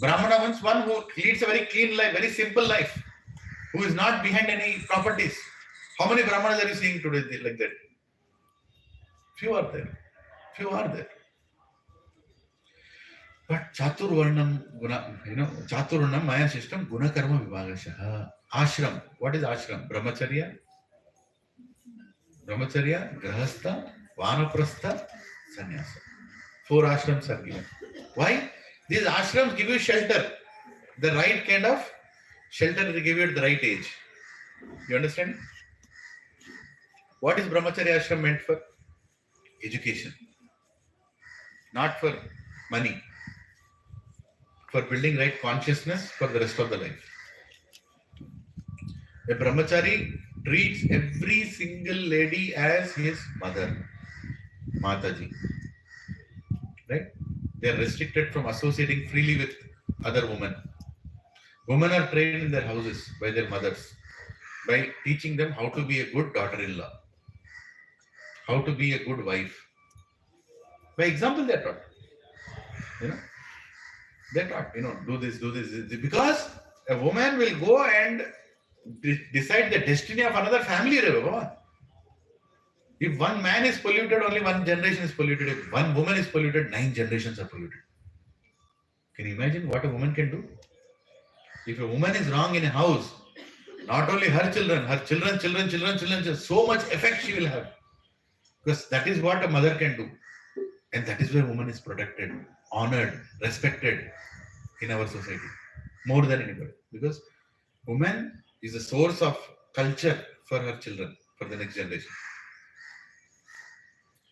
S3: Brahmana means one who leads a very clean life, very simple life, who is not behind any properties. How many Brahmanas are you seeing today like that? Few are there. Few are there. But Chaturvarnam Guna, Chaturvarnam Maya system, Guna Karma Vibhagashaha. Ashram. What is ashram? Brahmacharya, Grahastha, Vanaprastha, Sannyasa. 4 ashrams are given. Why? These ashrams give you shelter. The right kind of shelter they give you at the right age. You understand? What is Brahmacharya ashram meant for? Education. Not for money. For building right consciousness for the rest of the life. A brahmachari treats every single lady as his mother, Mataji. Right? They are restricted from associating freely with other women. Women are trained in their houses by their mothers by teaching them how to be a good daughter-in-law, how to be a good wife. By example, they are taught. They're taught, do this. Because a woman will go and decide the destiny of another family. If one man is polluted, only one generation is polluted. If one woman is polluted, 9 generations are polluted. Can you imagine what a woman can do? If a woman is wrong in a house, not only her children, so much effect she will have. Because that is what a mother can do. And that is where woman is protected, honored, respected in our society. More than anybody. Because woman is a source of culture for her children, for the next generation.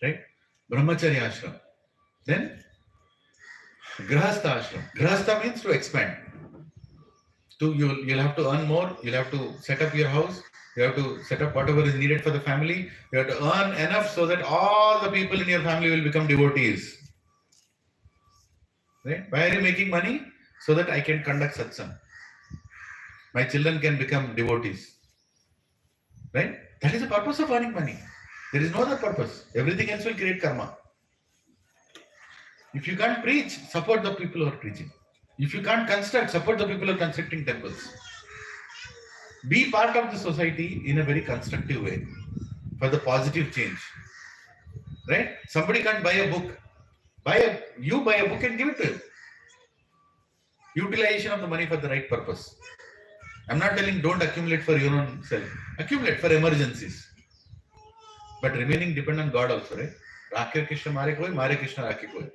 S3: Right? Brahmacharya ashram. Then Grahastha ashram. Grahastha means to expand. You'll have to earn more, you'll have to set up your house, you have to set up whatever is needed for the family, you have to earn enough so that all the people in your family will become devotees. Right? Why are you making money? So that I can conduct satsang. My children can become devotees. Right? That is the purpose of earning money. There is no other purpose. Everything else will create karma. If you can't preach, support the people who are preaching. If you can't construct, support the people who are constructing temples. Be part of the society in a very constructive way for the positive change. Right? Somebody can't buy a book. You buy a book and give it to him. Utilization of the money for the right purpose. I'm not telling don't accumulate for your own self. Accumulate for emergencies. But remaining dependent on God also, right? Rakhe Krishna Mare Koi, Mare Krishna Rakhe Koi.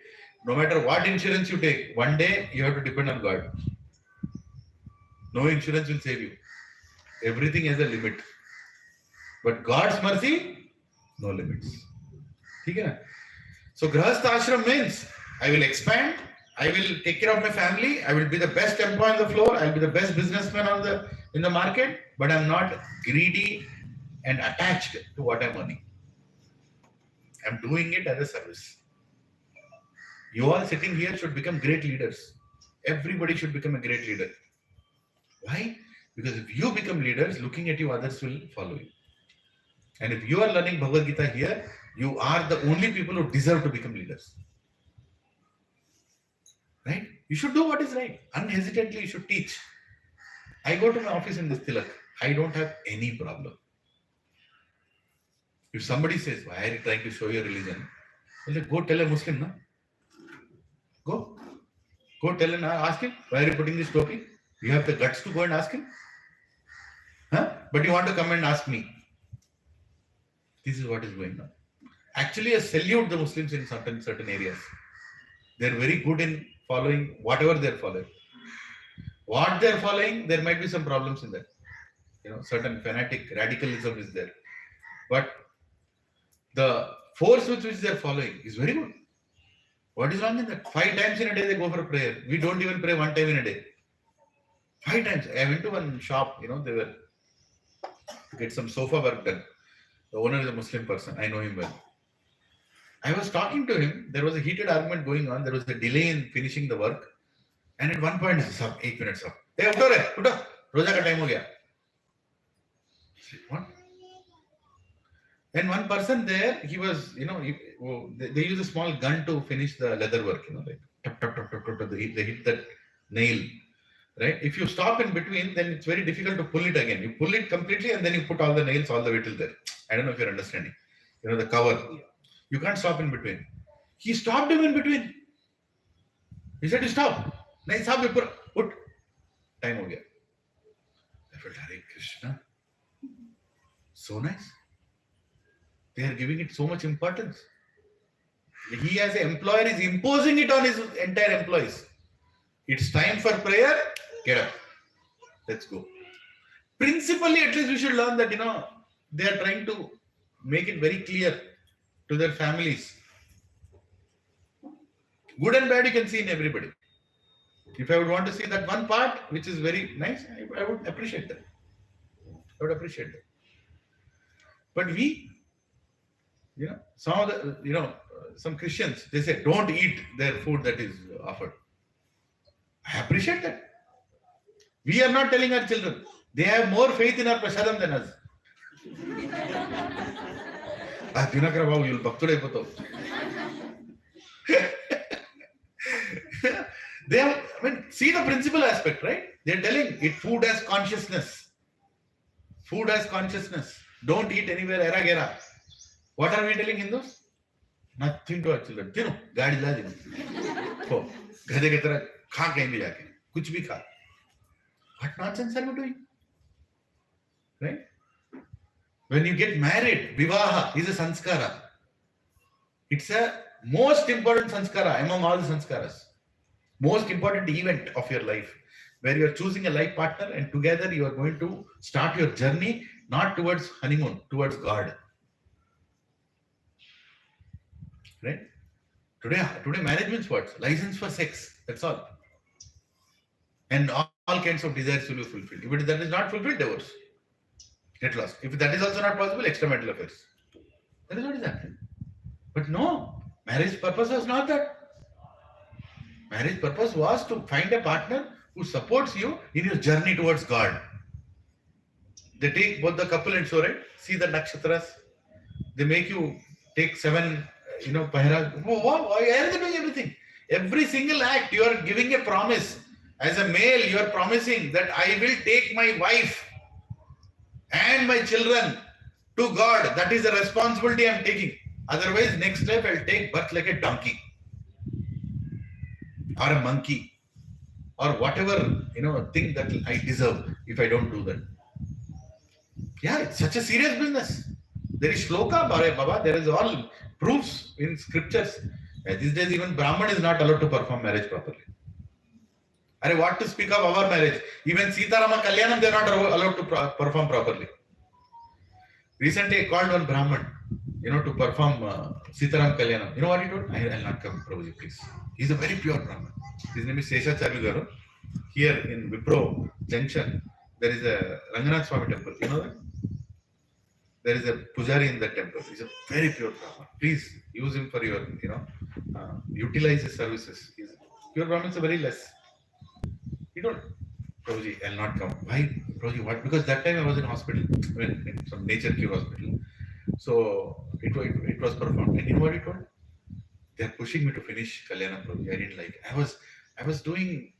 S3: No matter what insurance you take, one day you have to depend on God. No insurance will save you. Everything has a limit. But God's mercy, no limits. Okay? So Grahastha ashram means I will expand, I will take care of my family, I will be the best employee on the floor, I will be the best businessman in the market, but I'm not greedy and attached to what I'm earning. I'm doing it as a service. You all sitting here should become great leaders. Everybody should become a great leader. Why? Because if you become leaders, looking at you, others will follow you. And if you are learning Bhagavad Gita here, you are the only people who deserve to become leaders. Right? You should do what is right. Unhesitantly, you should teach. I go to my office in this Tilak. I don't have any problem. If somebody says, why are you trying to show your religion? I say, go tell a Muslim, no? Go tell him, ask him, why are you putting this topi? You have the guts to go and ask him? Huh? But you want to come and ask me. This is what is going on. Actually, I salute the Muslims in certain areas. They're very good in following whatever they're following. What they're following, there might be some problems in that. Certain fanatic radicalism is there. But the force with which they're following is very good. What is wrong in that? 5 times in a day they go for prayer. We don't even pray 1 time in a day. 5 times. I went to one shop, they were to get some sofa work done. The owner is a Muslim person. I know him well. I was talking to him. There was a heated argument going on. There was a delay in finishing the work. And at one point, sir, 8 minutes up. Hey, uto. Roja ka time ho gaya. What? And one person there, he was, they use a small gun to finish the leather work, like tap, tap, tap, tap, tap, they hit that nail, right? If you stop in between, then it's very difficult to pull it again. You pull it completely and then you put all the nails all the way till there. I don't know if you're understanding. The cover. You can't stop in between. He stopped him in between. He said, stop. Nahi, stop, put. Time ho gaya. I felt, Hare Krishna. So nice. They are giving it so much importance. He as an employer is imposing it on his entire employees. It's time for prayer. Get up. Let's go. Principally, at least we should learn that, they are trying to make it very clear to their families. Good and bad you can see in everybody. If I would want to see that one part, which is very nice, I would appreciate that. But we, some of the, some Christians, they say, don't eat their food that is offered. I appreciate that. We are not telling our children. They have more faith in our prasadam than us. You'll they have, see the principal aspect, right? They're telling it, food has consciousness. Food has consciousness. Don't eat anywhere, era gera. What are we telling Hindus? Nothing to our children. Tino, gaadi la dino. Oh, gade ke tarah kha kahin bhi jaake. Kuch bhi kha. What nonsense are we doing? Right? When you get married, vivaha is a sanskara. It's a most important sanskara among all the sanskaras. Most important event of your life, where you are choosing a life partner and together you are going to start your journey, not towards honeymoon, towards God. Right? Today marriage means what? License for sex. That's all. And all kinds of desires will be fulfilled. If that is not fulfilled, divorce. Get lost. If that is also not possible, extramarital affairs. That is what is happening. But no, marriage purpose was not that. Marriage purpose was to find a partner who supports you in your journey towards God. They take both the couple and so, right? See the nakshatras. They make you take 7, pahara. Why are they doing everything? Every single act, you are giving a promise. As a male, you are promising that I will take my wife and my children to God. That is the responsibility I am taking. Otherwise, next step, I will take birth like a donkey. Or a monkey, or whatever, thing that I deserve if I don't do that. Yeah, it's such a serious business. There is shloka, Baba, there is all proofs in scriptures. These days, even Brahman is not allowed to perform marriage properly. What to speak of our marriage? Even Sita Rama Kalyanam, they are not allowed to perform properly. Recently, I called one Brahman, to perform Sitaram Kalyanam. You know what he told? I'll not come, Prabhuji, please. He's a very pure Brahman. His name is Seshacharya Garu. Here in Wipro Junction, there is a Ranganath Swami temple. You know that? There is a pujari in that temple. He's a very pure Brahman. Please use him for your, utilize his services. Pure Brahmins are very less. He told, Prabhuji, I'll not come. Why? Prabhuji, what? Because that time I was in hospital, in some nature cure hospital. So it was performed. And you know what he told? They're pushing me to finish Kalyana, Prabhuji. I didn't like it. I was doing,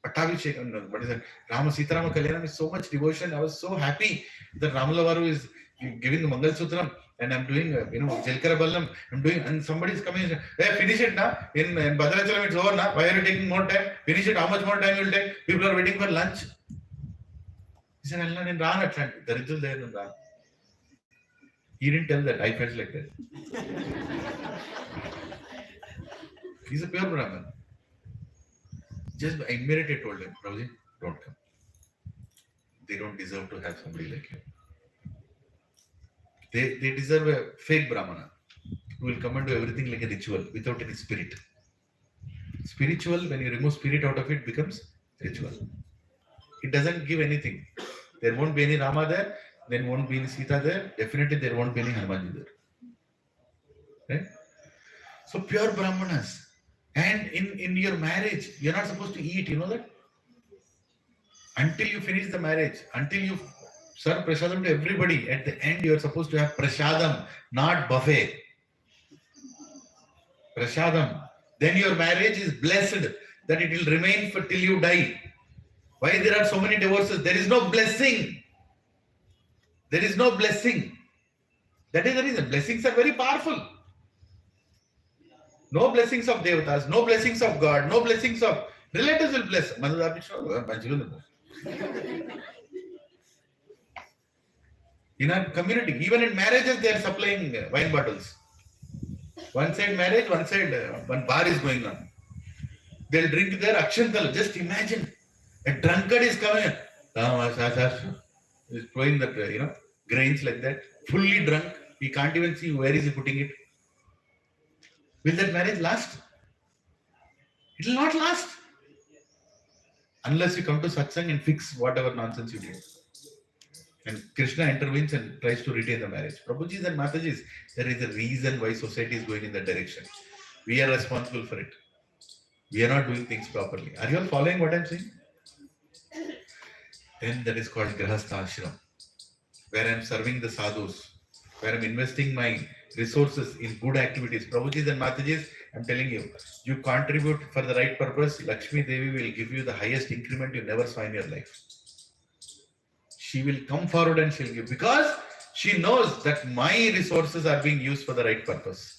S3: Pattabhishekam, what is that? Rama Sitarama Kalyanam is so much devotion. I was so happy that Ramalavaru is giving the Mangal Sutram and I'm doing, Jelkara Ballam. I'm doing, and somebody is coming and saying, hey, finish it now. In Bhadrachalam, it's over now. Why are you taking more time? Finish it. How much more time you will take? People are waiting for lunch. He said, I'll not in Ran Atlantic. There is there in Ran. He didn't tell that. I felt like that. He's a pure Brahman. Just immediately told him, Prabhuji, don't come. They don't deserve to have somebody like you. They deserve a fake Brahmana who will come and do everything like a ritual without any spirit. Spiritual, when you remove spirit out of it, becomes ritual. it doesn't give anything. There won't be any Rama there, there won't be any Sita there, definitely there won't be any Hanumanji there. Right? So pure Brahmanas. And in your marriage, you're not supposed to eat, you know that? Until you finish the marriage, until you serve prasadam to everybody, at the end you're supposed to have prasadam, not buffet. Prasadam. Then your marriage is blessed, that it will remain for till you die. Why there are so many divorces? There is no blessing. There is no blessing. That is the reason. Blessings are very powerful. No blessings of devatas, no blessings of God, no blessings of relatives will bless. In our community, even in marriages, they are supplying wine bottles. One side marriage, one side one bar is going on. They'll drink their akshantal. Just imagine a drunkard is coming. Is throwing that grains like that, fully drunk. He can't even see where is he putting it. Will that marriage last? It will not last. Unless you come to satsang and fix whatever nonsense you did. And Krishna intervenes and tries to retain the marriage. Prabhujis and Matajis, there is a reason why society is going in that direction. We are responsible for it. We are not doing things properly. Are you all following what I am saying? Then that is called Grahastha Ashram, where I am serving the sadhus, where I am investing my resources in good activities. Prabhujis and Matajis, I am telling you, you contribute for the right purpose, Lakshmi Devi will give you the highest increment you never saw in your life. She will come forward and she'll give, because she knows that my resources are being used for the right purpose.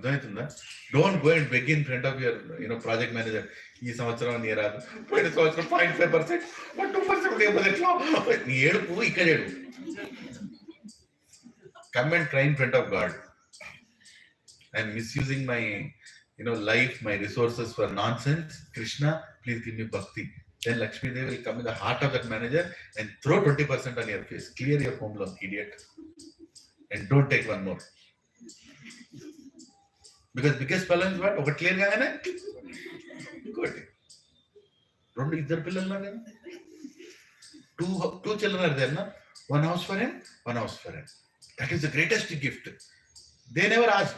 S3: Don't go and beg in front of your project manager. This samvatsaram near 0.5%, but 2% come and try in front of God. I'm misusing my life, my resources for nonsense. Krishna, please give me bhakti. Then Lakshmi Devi will come in the heart of that manager and throw 20% on your face. Clear your home loan, idiot. And don't take one more. Because biggest problem is what? Over clear gangane? Good. Don't either pillar. Two children are there, na? One house for him, one house for him. That is the greatest gift. They never asked.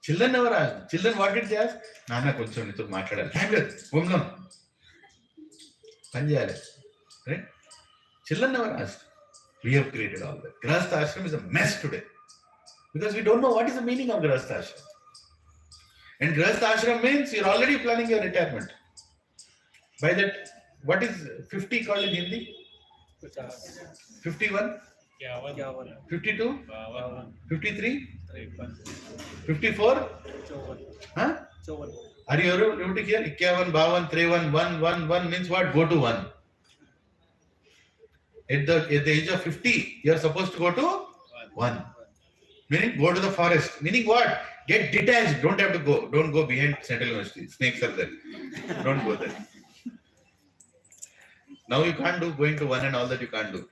S3: Children never asked. Children, what did they ask? Nana koncham nito maatladali. Home loan. Right? Children never asked. We have created all that. Grahastha Ashram is a mess today. Because we don't know what is the meaning of Grahastha Ashram. And Grahastha Ashram means you're already planning your retirement. By that, what is 50 called in Hindi? 51? 52? 53? 54? Huh? Are you able to hear? 51, 52, 31, 1 means what? Go to 1. At the age of 50, you are supposed to go to 1. Meaning, go to the forest. Meaning what? Get detached. Don't have to go. Don't go behind Central University. Snakes are there. Don't go there. Now you can't do going to 1 and all that you can't do.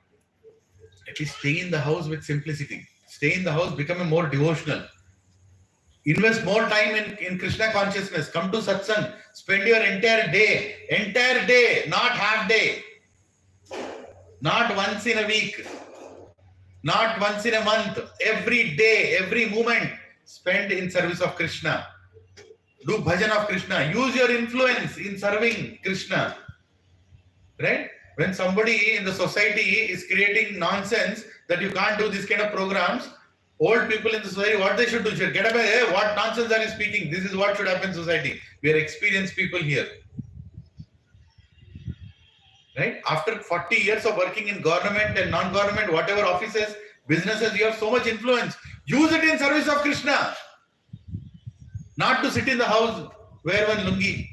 S3: At least stay in the house with simplicity. Stay in the house, become more devotional. Invest more time in Krishna consciousness. Come to satsang. Spend your entire day, not half day. Not once in a week. Not once in a month. Every day, every moment, spend in service of Krishna. Do bhajan of Krishna. Use your influence in serving Krishna. Right? When somebody in the society is creating nonsense that you can't do this kind of programs, old people in the society, what they should do? Should get up and, hey, what nonsense are you speaking? This is what should happen in society. We are experienced people here. Right? After 40 years of working in government and non-government, whatever offices, businesses, you have so much influence. Use it in service of Krishna. Not to sit in the house, wear one lungi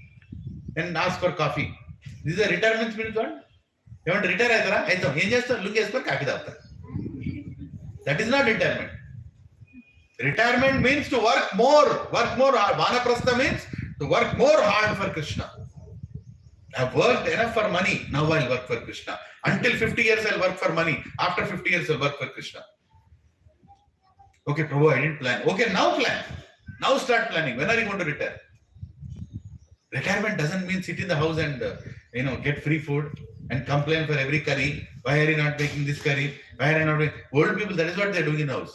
S3: and ask for coffee. This is a retirement spirit one. You want to retire? That is not retirement. Retirement means to work more hard. Vanaprastha means to work more hard for Krishna. I've worked enough for money. Now I'll work for Krishna. Until 50 years I'll work for money. After 50 years I'll work for Krishna. Okay, Prabhu, I didn't plan. Okay, now plan. Now start planning. When are you going to retire? Retirement doesn't mean sit in the house and get free food and complain for every curry. Why are you not making this curry? Why are you not making... Old people, that is what they're doing in the house.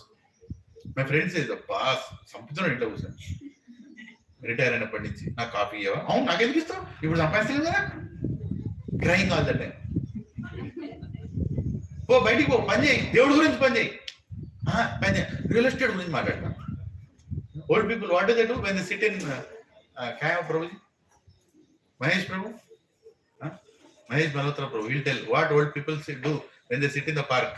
S3: My friend says, boss, something in the house. Retire and a na coffee. Oh, I get this. You was crying all the time. Oh, bhai, go, Panjay, they would go in Panjay. Real estate guరించి మాట్లాడతాం. Old people, what do they do when they sit in Kaya Prabhu? Mahesh Prabhu? Mahesh Malhotra Prabhu, he'll tell what old people do when they sit in the park.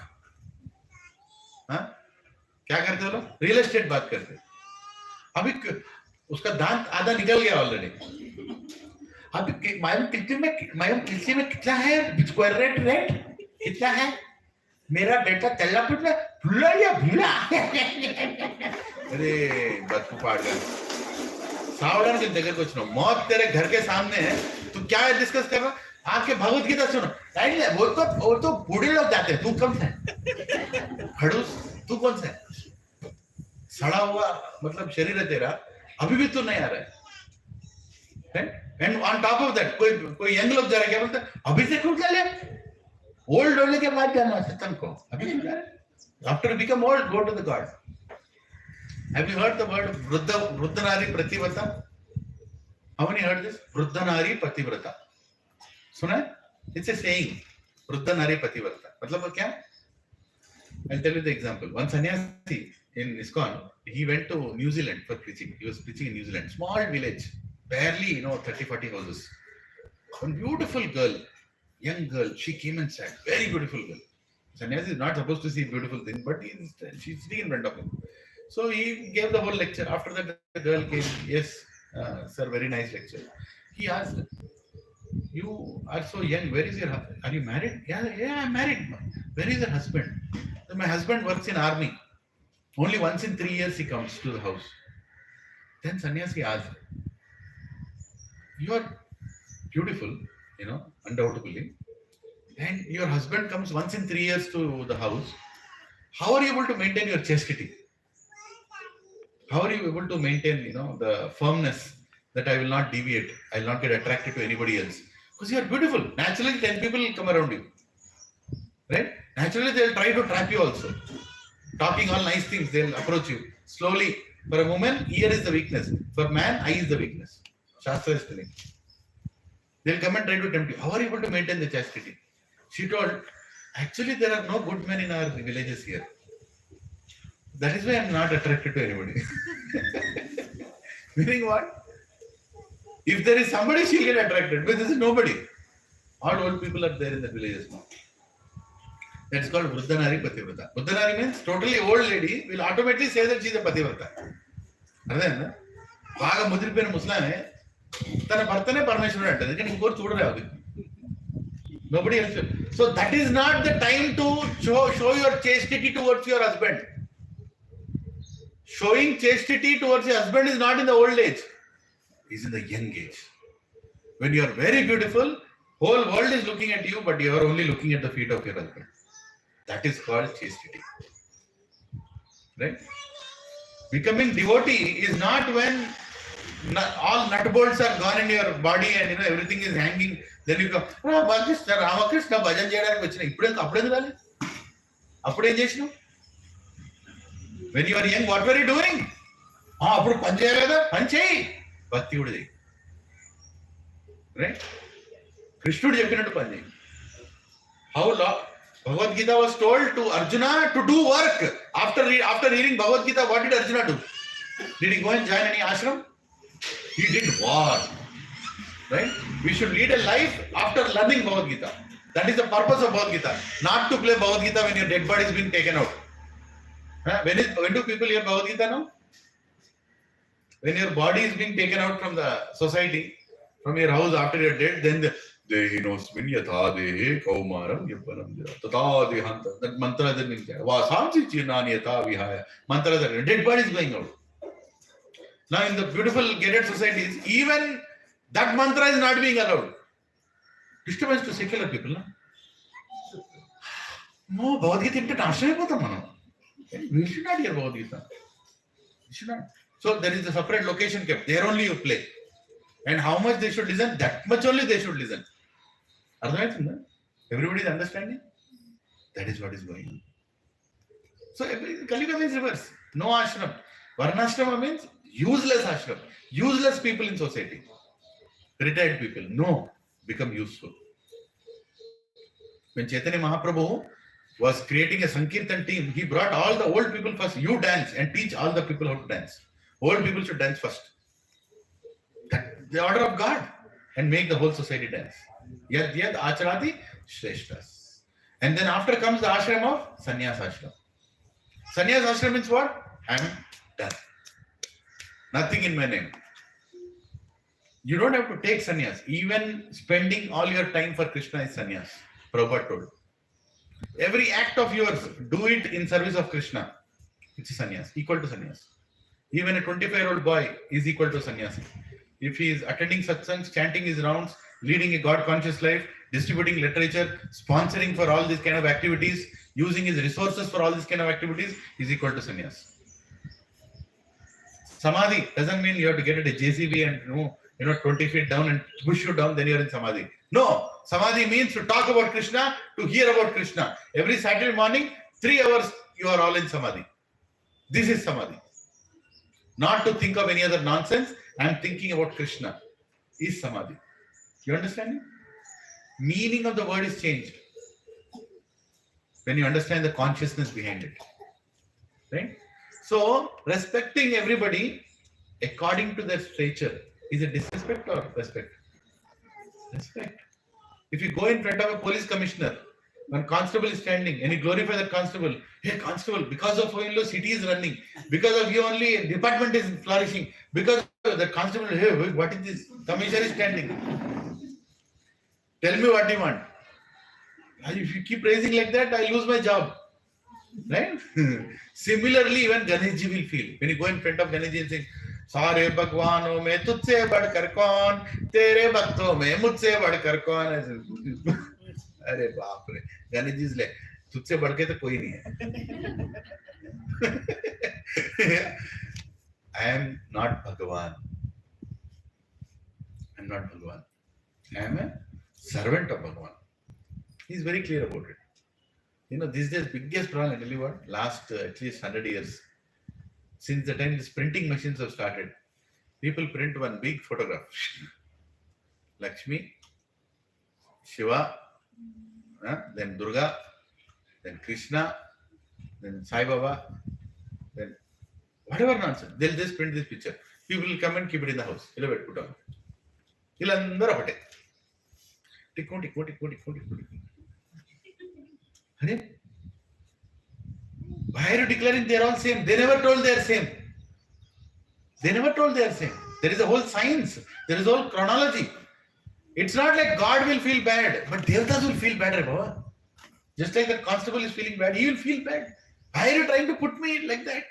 S3: क्या करते हो लोग? Real estate बात करते. अभी उसका दांत आधा निकल गया ऑलरेडी. अभी मायम किसी में कितना है? स्क्वायर रेट कितना है? मेरा बेटा तेला पुटला भूला या भूला? अरे बच्चों पाड़ गए. सावधान के जगह कुछ ना. मौत तेरे घर के सामने है. तू क्या डिस्कस कर रहा? आके भगवत गीता सुनो. नहीं वो तो बूढ़े लोग जाते हैं. तू कौन सा है? खड़ूस. तू कौन सा है? सड़ा हुआ मतलब शरीर है तेरा. अभी भी तू नहीं आ रहा है. And on top of that कोई यंग लोग जा रहे. क्या बोलते हैं? अभी से क्यों चले? ओल्ड होने के बाद जाना सत्संग को. अभी क्यों जा रहे? After become old go to the god. Have you heard the word Vruddha Nari Pativrata? How many heard this? Vruddha Nari Pativrata. सुना है? It's a saying. Vruddha Nari Pativrata. मतलब क्या? I'll tell you the example. One sannyasi in ISKCON, he went to New Zealand for preaching. He was preaching in New Zealand. Small village. Barely, 30-40 houses. One beautiful girl, young girl, she came and sat. Very beautiful girl. Sannyasi is not supposed to see beautiful things, but she's sitting in front of him. So he gave the whole lecture. After that, the girl came. Yes, sir, very nice lecture. He asked, you are so young. Where is your husband? Are you married? Yeah, I'm married. Where is your husband? So my husband works in army. Only once in 3 years he comes to the house. Then sannyasi asked, you are beautiful, undoubtedly. And your husband comes once in 3 years to the house. How are you able to maintain your chastity? How are you able to maintain, the firmness that I will not deviate, I will not get attracted to anybody else? Because you are beautiful. Naturally, 10 people will come around you. Right? Naturally, they will try to trap you also. Talking all nice things, they will approach you. Slowly, for a woman, ear is the weakness. For man, eye is the weakness. Shastra is telling. They will come and try to tempt you. How are you able to maintain the chastity? She told, actually, there are no good men in our villages here. That is why I am not attracted to anybody. Meaning what? If there is somebody, she'll get attracted. But this is nobody. All old people are there in the villages now. That's called Vruddha Nari Pativrata. Vruddha Nari means totally old lady will automatically say that she is a Pativrata. Understand? Baga mudripena Muslime, tana bhartane Parameshwara antadi. Lekin inkoru chudare avadi. Nobody else will. So that is not the time to show your chastity towards your husband. Showing chastity towards your husband is not in the old age. It's in the young age. When you are very beautiful, whole world is looking at you, but you are only looking at the feet of your husband. That is called chastity. Right? Becoming devotee is not when all nut bolts are gone in your body and everything is hanging. Then you go, Ramakrishna bhajan cheyadaniki vachina. Appude rale. Appude em chesinavu? When you are young, what were you doing? Appudu pani cheyaleda? Pani cheyi. Bhakti kuda cheyi. Right? Krishnudu cheppinattu pani cheyi. How long? Bhagavad Gita was told to Arjuna to do work. After hearing Bhagavad Gita, what did Arjuna do? Did he go and join any ashram? He did war. Right? We should lead a life after learning Bhagavad Gita. That is the purpose of Bhagavad Gita. Not to play Bhagavad Gita when your dead body is being taken out. When do people hear Bhagavad Gita now? When your body is being taken out from the society, from your house after you're dead, then Dehinosmin yatha dehe kaumaram yabbaram jara tata dehanta. That mantra that means vasamsi chinani yatha vihaya. Mantra that dead body is going out. Now in the beautiful gated societies, even that mantra is not being allowed. Disturbance to secular people, no? No, Bhagavad Gita inte ashrayipotam manam. We should not hear Bhagavad Gita. We should not. So there is a separate location kept. There only you play. And how much they should listen, that much only they should listen. Everybody is understanding? That is what is going on. So Kalika means reverse. No ashram. Varnashrama means useless ashram. Useless people in society. Retired people. No. Become useful. When Chaitanya Mahaprabhu was creating a Sankirtan team, he brought all the old people first. You dance and teach all the people how to dance. Old people should dance first. That's the order of God. And make the whole society dance. Yad yad acharati shreshtas. And then after comes the ashram of sannyas ashram. Sannyas ashram means what? I am done. Nothing in my name. You don't have to take sannyas. Even spending all your time for Krishna is sannyas. Prabhupada told. Every act of yours, do it in service of Krishna. It's a sannyas, equal to sannyas. Even a 25-year-old boy is equal to sannyasi. If he is attending satsangs, chanting his rounds, leading a God-conscious life, distributing literature, sponsoring for all these kind of activities, using his resources for all these kind of activities, is equal to sannyas. Samadhi doesn't mean you have to get at a JCB and 20 feet down and push you down, then you're in samadhi. No, samadhi means to talk about Krishna, to hear about Krishna. Every Saturday morning, 3 hours, you are all in samadhi. This is samadhi. Not to think of any other nonsense. I am thinking about Krishna. Is samadhi. You understand? Meaning of the word is changed when you understand the consciousness behind it. Right? So, respecting everybody according to their stature is a disrespect or respect? Respect. If you go in front of a police commissioner, when constable is standing and you glorify that constable, hey constable, because of you, city is running, because of you only department is flourishing, because of the constable, hey, what is this? Commissioner is standing. Tell me what you want. If you keep praising like that, I lose my job. Right? Similarly, even Ganeshji will feel. When you go in front of Ganeshji and say, सारे भगवानों में तुझसे बढ़कर कौन, तेरे भक्तों में मुझसे बढ़कर कौन. अरे बाप रे, गणेश जी ले तुझसे बढ़ के तो कोई नहीं है. I am not Bhagavan. I am not Bhagavan. I am a servant of Bhagavan. He is very clear about it. These days biggest problem, I tell you what, last at least 100 years, since the time these printing machines have started, people print one big photograph. Lakshmi, Shiva, then Durga, then Krishna, then Sai Baba, then whatever nonsense. They'll just print this picture. People will come and keep it in the house. Put on. Why are you declaring they are all same? They never told they are same. They never told they are same. There is a whole science. There is a whole chronology. It's not like God will feel bad, but Devatas will feel bad, Baba. Just like the constable is feeling bad, he will feel bad. Why are you trying to put me like that?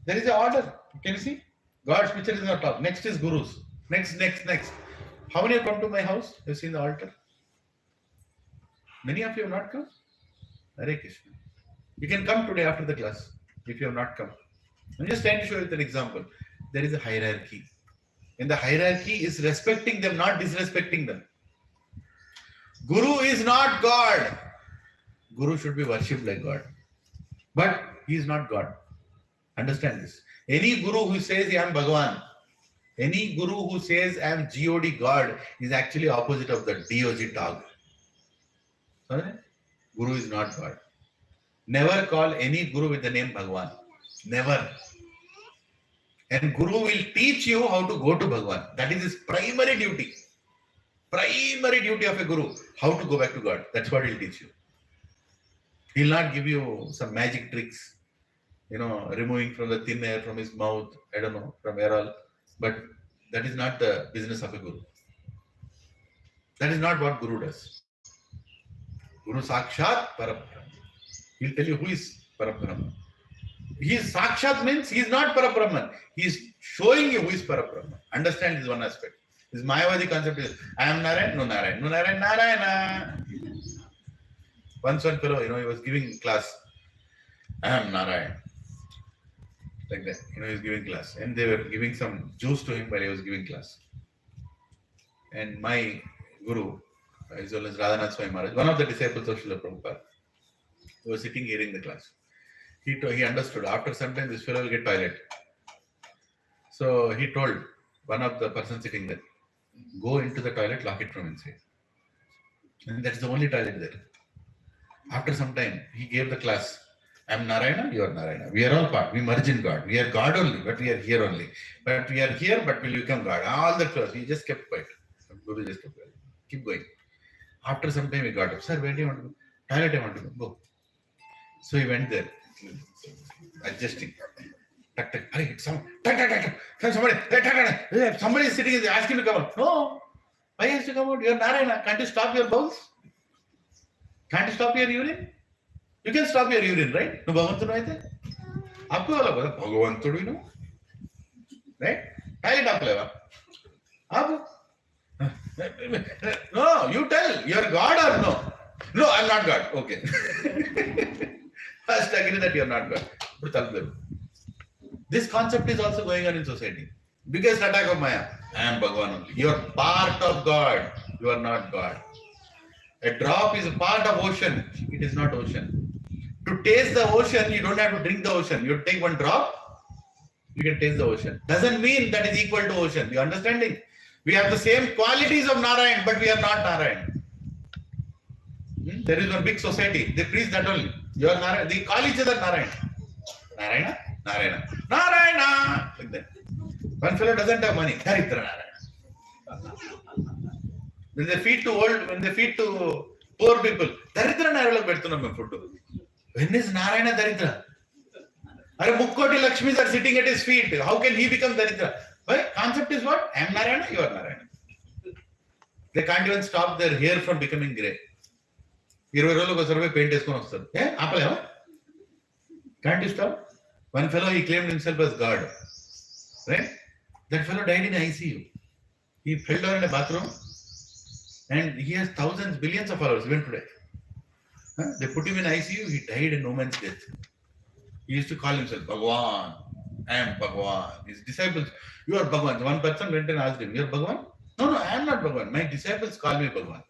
S3: There is an order. Can you see? God's picture is on top. Next is Guru's. Next. How many have come to my house? You've seen the altar? Many of you have not come? Hare Krishna. You can come today after the class if you have not come. I'm just trying to show you an example. There is a hierarchy. And the hierarchy is respecting them, not disrespecting them. Guru is not God. Guru should be worshipped like God. But he is not God. Understand this. Any Guru who says, I am Bhagavan, any Guru who says, I am God, God, is actually opposite of the DOG dog. Sorry? Guru is not God. Never call any Guru with the name Bhagavan. Never. And Guru will teach you how to go to Bhagavan. That is his primary duty. Primary duty of a Guru. How to go back to God. That's what he'll teach you. He'll not give you some magic tricks. Removing from the thin air from his mouth. I don't know, from air all. But that is not the business of a Guru. That is not what Guru does. Guru Sakshat Parabrahma. He'll tell you who is Parabrahma. He is Sakshat means he is not Parabrahman. He is showing you who is Parabrahman. Understand this one aspect. This Mayavadi concept is, I am Narayan, no Narayan, no Narayan, Narayana. Once one fellow, he was giving class, I am Narayan. like that. He's giving class, and they were giving some juice to him while he was giving class. And my guru, as well as Radhanath Swami Maharaj, one of the disciples of Srila Prabhupada, was sitting hearing the class. He understood. After some time, this fellow will get toilet. So he told one of the person sitting there, go into the toilet, lock it from inside. And that's the only toilet there. After some time, he gave the class. I'm Narayana, you are Narayana. We are all part. We merge in God. We are God only, but we are here only. But we are here, but will become God. All that class, he just kept quiet. Guru just kept quiet. Keep going. After some time, he got up. Sir, where do you want to go? Toilet, I want to go. So he went there, adjusting. Tak, tak. Hey, somebody is sitting, asking to come out. No. Why has to come out? You are Narayana. Can't you stop your bowels? Can't you stop your urine? You can stop your urine, right? No, Bhagavantudu aithe. Aapko wala bola Bhagavantudu, you know, right? Toilet aapko leva. No, you tell. You are God or no? No, I am not God. Okay. First agree that you are not God. This concept is also going on in society. Biggest attack of Maya. I am Bhagavan only. You are part of God. You are not God. A drop is a part of ocean. It is not ocean. To taste the ocean, you don't have to drink the ocean. You take one drop, you can taste the ocean. Doesn't mean that is equal to ocean. You understanding? We have the same qualities of Narayan, but we are not Narayan. There is one big society. They preach that only. You are Narayan. They call each other Narayan. Narayana, Narayana, Narayana. Like that. One fellow doesn't have money. Daritra Narayana. When they feed to poor people, Daritra Narayana Bertunam food. When is Narayana Daritra? Are Mukkoti Lakshmis are sitting at his feet. How can he become Daritra? Why? Concept is what? I am Narayana, you are Narayana. They can't even stop their hair from becoming grey. Paint can't you stop? One fellow, he claimed himself as God. Right? That fellow died in ICU. He fell down in a bathroom and he has thousands, billions of followers even today. They put him in ICU, he died in no man's death. He used to call himself Bhagavan. I am Bhagavan. His disciples, you are Bhagavan. One person went and asked him, you are Bhagavan? No, I am not Bhagavan. My disciples call me Bhagavan.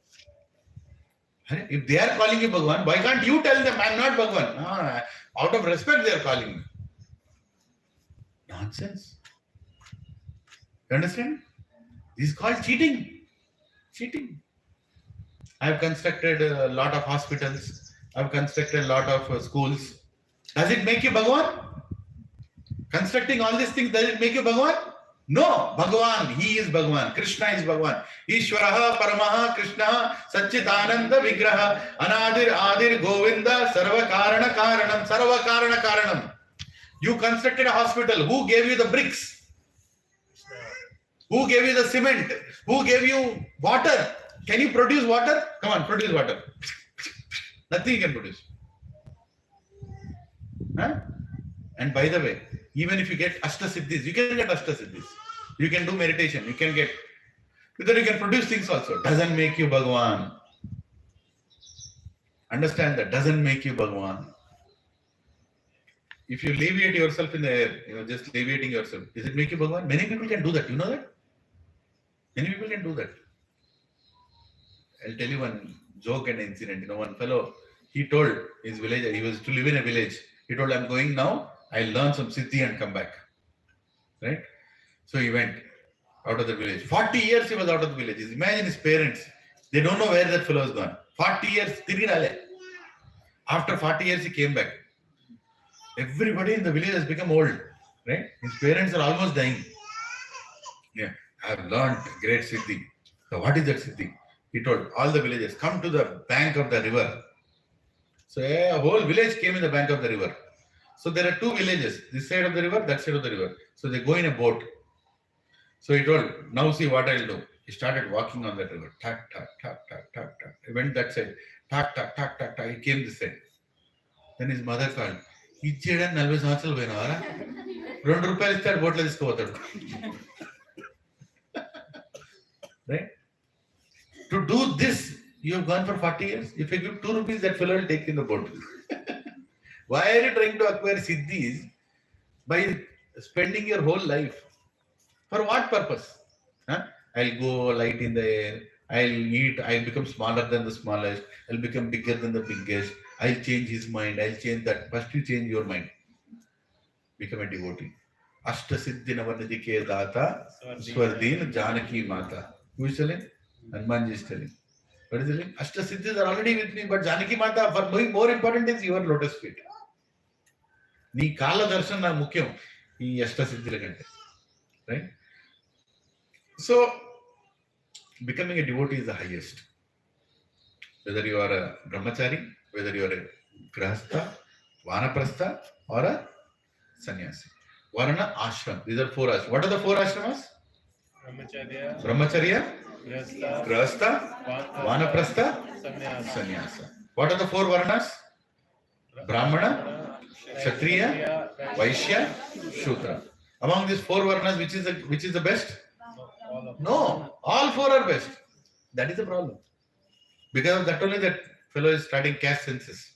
S3: If they are calling you Bhagavan, why can't you tell them I am not Bhagavan? Out of respect, they are calling me. Nonsense. You understand? This is called cheating. Cheating. I have constructed a lot of hospitals. I have constructed a lot of schools. Does it make you Bhagavan? Constructing all these things, does it make you Bhagavan? No. Bhagavan, he is Bhagavan. Krishna is Bhagavan. Ishwaraha Paramaha Krishna Satchitananda Vigraha Anadir Adir Govinda Sarva Karana Karanam. Sarva Karana Karanam. You constructed a hospital. Who gave you the bricks? Who gave you the cement? Who gave you water? Can you produce water? Come on, produce water. Nothing you can produce. And by the way, even if you get Ashtasiddhis, you can get Ashtasiddhis. You can do meditation. You can get, because you can produce things also. Doesn't make you Bhagavan. Understand that. Doesn't make you Bhagavan. If you leviate yourself in the air, just leviating yourself, does it make you Bhagavan? Many people can do that. You know that? Many people can do that. I'll tell you one joke and incident. One fellow, he told his villager, he was to live in a village. He told, I'm going now, I'll learn some Siddhi and come back. Right? So he went out of the village. 40 years he was out of the village. Imagine his parents. They don't know where that fellow has gone. 40 years. After 40 years he came back. Everybody in the village has become old. Right? His parents are almost dying. Yeah, I have learned great Siddhi. So what is that Siddhi? He told all the villagers, come to the bank of the river. So a whole village came in the bank of the river. So there are two villages, this side of the river, that side of the river. So they go in a boat. So he told, now see what I will do. He started walking on that river. Tak, tak, tak, tak, tak, tak. He went that side. Tak, tak, tak, tak, tak. He came this side. Then his mother called. Ichchedan 40 సంవత్సరాలు పోయినావరా 2 రూపాయలు ఇస్తాడు బోట్లో తీసుకుపోతాడు. Right? To do this, you have gone for 40 years. If you give 2 rupees, that fellow will take in the boat. Why are you trying to acquire siddhis by spending your whole life. For what purpose? Huh? I'll go light in the air. I'll eat. I'll become smaller than the smallest. I'll become bigger than the biggest. I'll change his mind. I'll change that. First, you change your mind. Become a devotee. Ashta Siddhi Navanidhi Ke Data Swardin Janaki Mata. Who is telling? Hanumanji is telling. What is telling? Ashta Siddhis are already with me, but Janaki Mata, for me, more important is your lotus feet. Nee Kala Darshan na mukyam. Ee Ashta Siddhi lagante. Right? So, becoming a devotee is the highest. Whether you are a brahmachari, whether you are a grahastha, vanaprastha, or a sannyasi. Varna, ashram. These are 4 ashrams. What are the 4 ashramas? Brahmacharya, grahastha, vanaprastha, sannyasa. What are the 4 varnas? Brahmana, kshatriya, vaishya, shudra. Among these 4 varnas, which is the best? No, all 4 are best. That is the problem. Because of that only that fellow is starting caste census.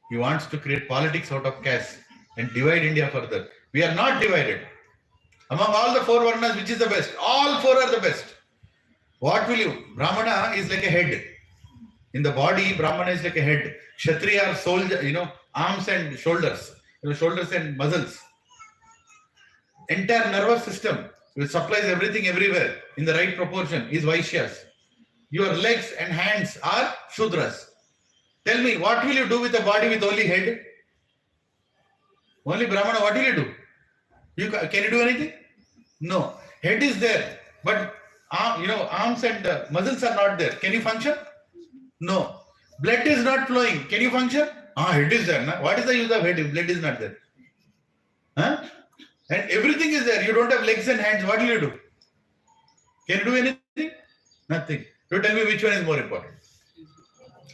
S3: He wants to create politics out of caste and divide India further. We are not divided. Among all the 4 varnas, which is the best? All 4 are the best. What will you? Brahmana is like a head. In the body, Brahmana is like a head. Kshatriya are soldier, arms and shoulders. Shoulders and muscles. Entire nervous system, which supplies everything everywhere in the right proportion, is Vaishyas. Your legs and hands are Shudras. Tell me, what will you do with a body with only head? Only Brahmana, what will you do? Can you do anything? No. Head is there, but arms and muscles are not there. Can you function? No. Blood is not flowing. Can you function? Head is there. What is the use of head if blood is not there? Huh? And everything is there. You don't have legs and hands. What will you do? Can you do anything? Nothing. You tell me which one is more important.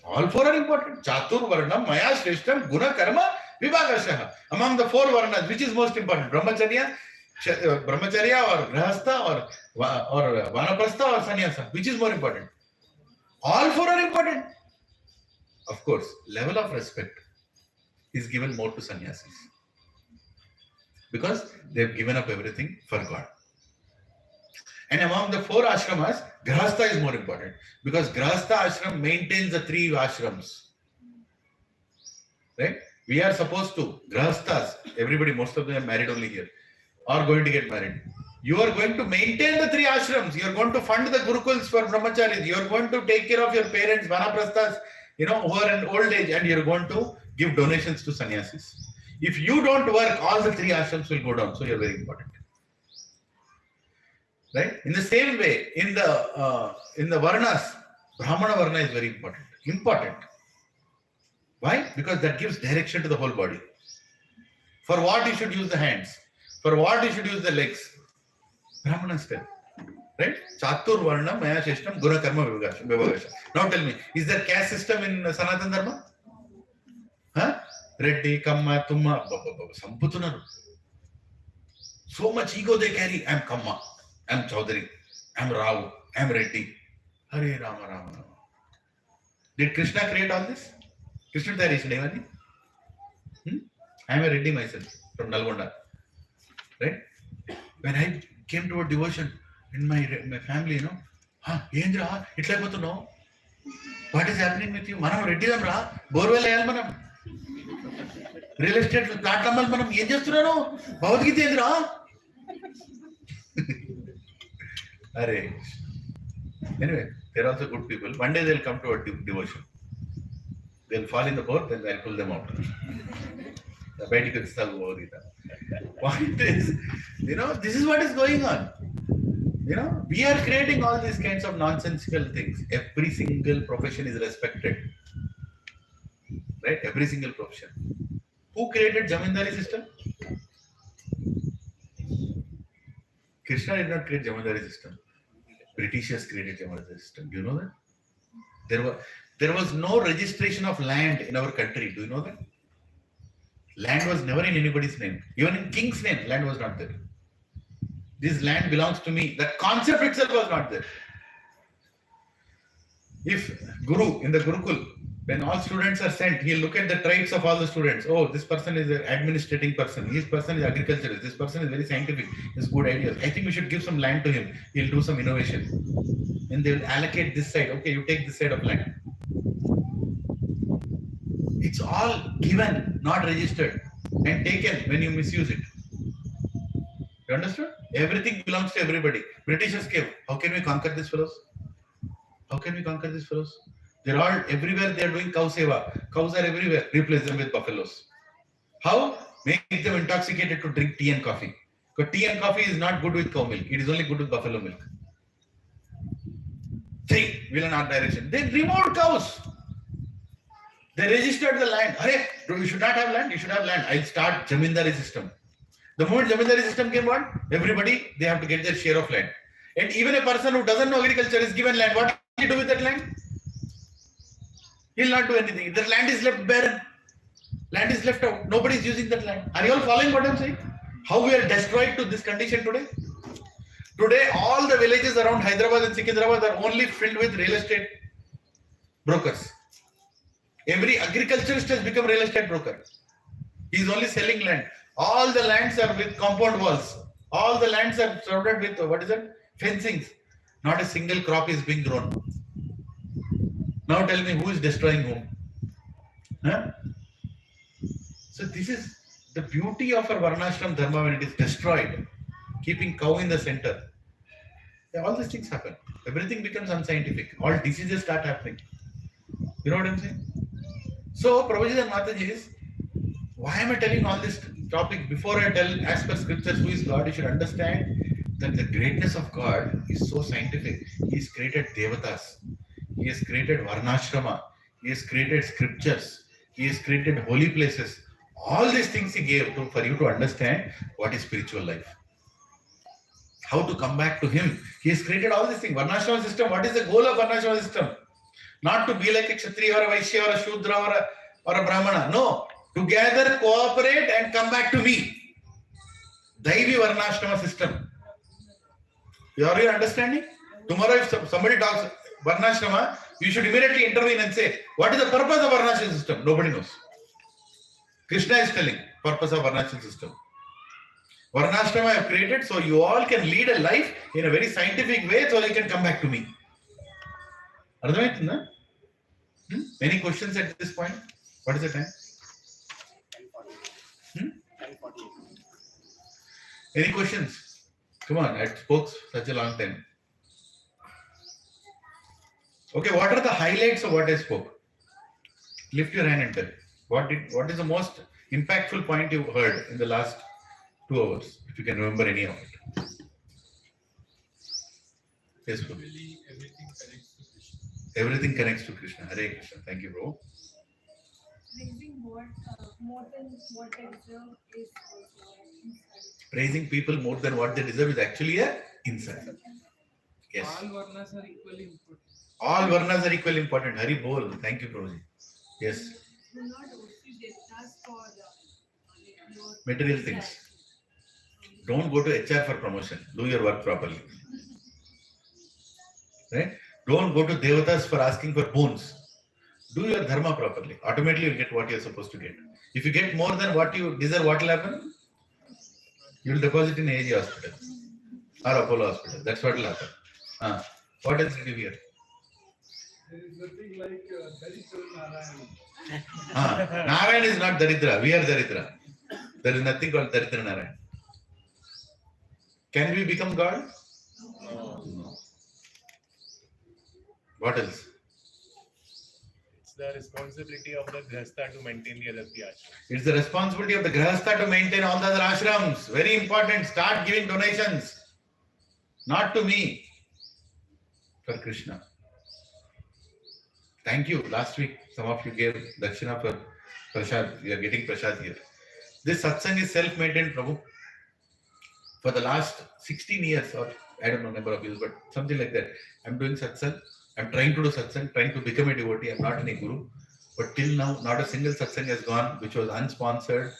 S3: All 4 are important. Chatur Varnam, Maya Shreshtam, Guna Karma, Vibhagashaha. Among the 4 Varnas, which is most important? Brahmacharya or Grahastha or Vanaprastha or Sannyasa? Which is more important? All 4 are important. Of course, level of respect is given more to sannyasis. Because they have given up everything for God. And among the 4 ashramas, Grahastha is more important. Because Grahastha ashram maintains the 3 ashrams. Right? We are supposed to, Grahasthas, everybody, most of them are married only here, are going to get married. You are going to maintain the 3 ashrams. You are going to fund the gurukuls for brahmacharis. You are going to take care of your parents, vanaprasthas, who are in old age, and you are going to give donations to sannyasis. If you don't work, all the 3 ashrams will go down. So you are very important. Right? In the same way, in the varnas, Brahmana varna is very important. Important. Why? Because that gives direction to the whole body. For what you should use the hands. For what you should use the legs. Brahmana step. Right? Chatur Varna, Maya Sheshtam, Guna Karma Vibhagasha. Now tell me, is there caste system in Sanatana Dharma? Huh? Reddy, Kamma, Tumma, Samputunaru. So much ego they carry. I'm Kamma, I'm Chaudhary, I'm Rao, I'm Reddy. Hare Rama, Rama, Rama. Did Krishna create all this? Krishna Tari Shnevani? I'm a Reddy myself from Nalgonda. Right? When I came toward devotion in my family, Yendra, it's like what to know. What is happening with you? Manam Reddy Ra, Borwell Ayal Manam. Real estate platform Manam Yenjastrano, Bhavagita Yendra. Anyway, they're also good people. One day they'll come to our devotion. They'll fall in the boat, then I'll pull them out. Point is, this is what is going on. We are creating all these kinds of nonsensical things. Every single profession is respected. Right? Every single profession. Who created Jamindari system? Krishna did not create Jamindari system. Britishers created Jamindari system. Do you know that? There was no registration of land in our country. Do you know that? Land was never in anybody's name. Even in king's name, land was not there. This land belongs to me. That concept itself was not there. If Guru, in the Gurukul, When all students are sent, he'll look at the traits of all the students. Oh, this person is an administrating person. This person is agriculturist. This person is very scientific. Has good ideas. I think we should give some land to him. He'll do some innovation. And they will allocate this side. Okay, you take this side of land. It's all given, not registered, and taken when you misuse it. You understood? Everything belongs to everybody. Britishers came. How can we conquer these fellows? How can we conquer these fellows? They're all everywhere. They're doing cow seva. Cows are everywhere. Replace them with buffaloes. How? Make them intoxicated to drink tea and coffee. Because tea and coffee is not good with cow milk. It is only good with buffalo milk. Think, will in our direction. They removed cows. They registered the land. Arey, you should not have land. You should have land. I'll start Jamindari system. The moment Jamindari system came on, everybody, they have to get their share of land. And even a person who doesn't know agriculture is given land. What will he do with that land? He'll not do anything. The land is left barren. Land is left out. Nobody is using that land. Are you all following what I'm saying? How we are destroyed to this condition today? Today, all the villages around Hyderabad and Secunderabad are only filled with real estate brokers. Every agriculturist has become real estate broker. He is only selling land. All the lands are with compound walls. All the lands are surrounded with, what is it? Fencings. Not a single crop is being grown. Now tell me, who is destroying whom? Huh? So this is the beauty of our Varnashram Dharma when it is destroyed. Keeping cow in the center. Yeah, all these things happen. Everything becomes unscientific. All diseases start happening. You know what I'm saying? So, Prabhuji and Mataji, why am I telling all this topic? Before I tell, as per scriptures, who is God, you should understand that the greatness of God is so scientific. He has created Devatas. He has created Varnashrama. He has created scriptures. He has created holy places. All these things He gave for you to understand what is spiritual life. How to come back to Him. He has created all these things. Varnashrama system, what is the goal of Varnashrama system? Not to be like a Kshatriya or a Vaishya or a Shudra or a Brahmana. No. Together cooperate and come back to me. Daivi Varnashrama system. Are you understanding? Tomorrow if somebody talks Varnashrama, you should immediately intervene and say, what is the purpose of Varnashrama system? Nobody knows. Krishna is telling purpose of Varnashrama system. Varnashrama I have created so you all can lead a life in a very scientific way so you can come back to me. Any questions at this point? What is the time?
S2: 10:48.
S3: Any questions? Come on, I spoke such a long time. Okay, what are the highlights of what I spoke? Lift your hand and tell. What is the most impactful point you heard in the last 2 hours, if you can remember any of it? Yes, bro.
S4: Really, everything connects to Krishna.
S3: Everything connects to Krishna. Hare Krishna. Thank you, bro.
S5: Praising more than what they deserve is also insight.
S3: Praising people more than what they deserve is actually a insight. Yes.
S4: All varnas are equally important.
S3: All varnas are equally important. Hari bol. Thank you, Prabhuji. Yes.
S5: Do not only get us for your
S3: Material things. Don't go to HR for promotion. Do your work properly. Right? Don't go to Devatas for asking for boons. Do your dharma properly. Automatically you'll get what you're supposed to get. If you get more than what you deserve, what will happen? You'll deposit in AG hospital or Apollo hospital. That's what will happen. What else did you hear?
S4: There is nothing like Daritra Narayan.
S3: Narayan is not Daridra. We are Daridra. There is nothing called Daridra Narayan. Can we become God? No. What else?
S2: It's the responsibility of the Grihastha to maintain the other three ashrams.
S3: It's the responsibility of the Grihastha to maintain all the other ashrams. Very important. Start giving donations. Not to me. For Krishna. Thank you. Last week, some of you gave Dakshina for Prasad. You are getting Prasad here. This satsang is self-maintained, Prabhu. For the last 16 years, or I don't know number of years, but something like that. I'm doing satsang. I'm trying to do satsang, trying to become a devotee. I'm not any guru. But till now, not a single satsang has gone which was unsponsored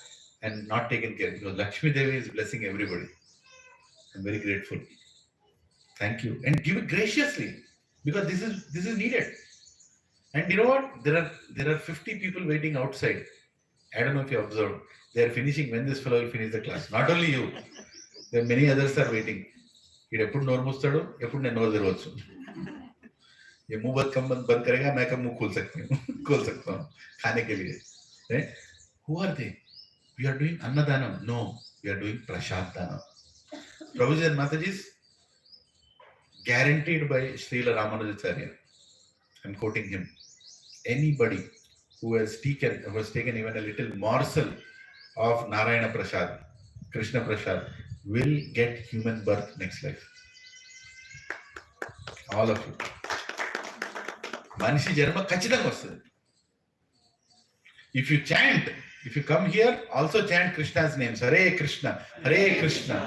S3: and not taken care. Because Lakshmi Devi is blessing everybody. I'm very grateful. Thank you. And give it graciously. Because this is needed. And you know what? There are 50 people waiting outside. I don't know if you observed. They are finishing when this fellow will finish the class. Not only you, there are many others are waiting. వీడు ఎప్పుడు నోరు మూస్తాడు, ఎప్పుడు నేను నోరు తెరవచ్చు. ये मुंह बंद करेगा, मैं कब मुंह खोल सकता हूँ खाने के लिए. Who are they? We are doing Annadanam. No, we are doing Prashad Danam. Prabhuji and Mataji's guaranteed by Srila Ramanujacharya. I'm quoting him. Anybody who has taken even a little morsel of Narayana Prasad, Krishna Prasad, will get human birth next life. All of you. Manishi Jarma Kachidanga vastadi. If you chant, if you come here, also chant Krishna's names. Hare Krishna, Krishna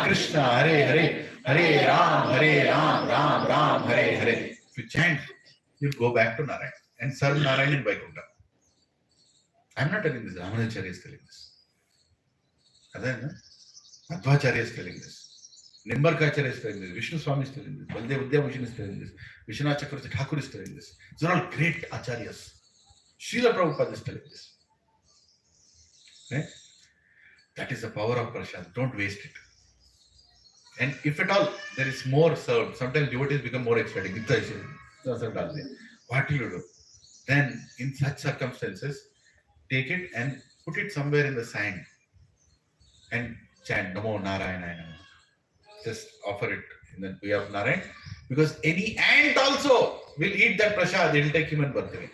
S3: Krishna, Hare Hare, Hare Ram, Ram Ram, Hare Hare. If you chant, you'll go back to Narayan and serve Narayan in Vaikuntha. I'm not telling this. Ramanujacharya is telling this. Madhvacharya is telling this. Nimbarkacharya is telling this. Vishnu Swami is telling this. Baldev Vidyabhushan is telling this. Vishwanath Chakravarti Thakur is telling this. These are all great acharyas. Srila Prabhupada is telling this. Right? That is the power of prasad. Don't waste it. And if at all there is more served, sometimes devotees become more ecstatic. What will you do? Then, in such circumstances, take it and put it somewhere in the sand and chant Namo Narayana. Just offer it in the way of Narayan, because any ant also will eat that prasad. It will take human birth away.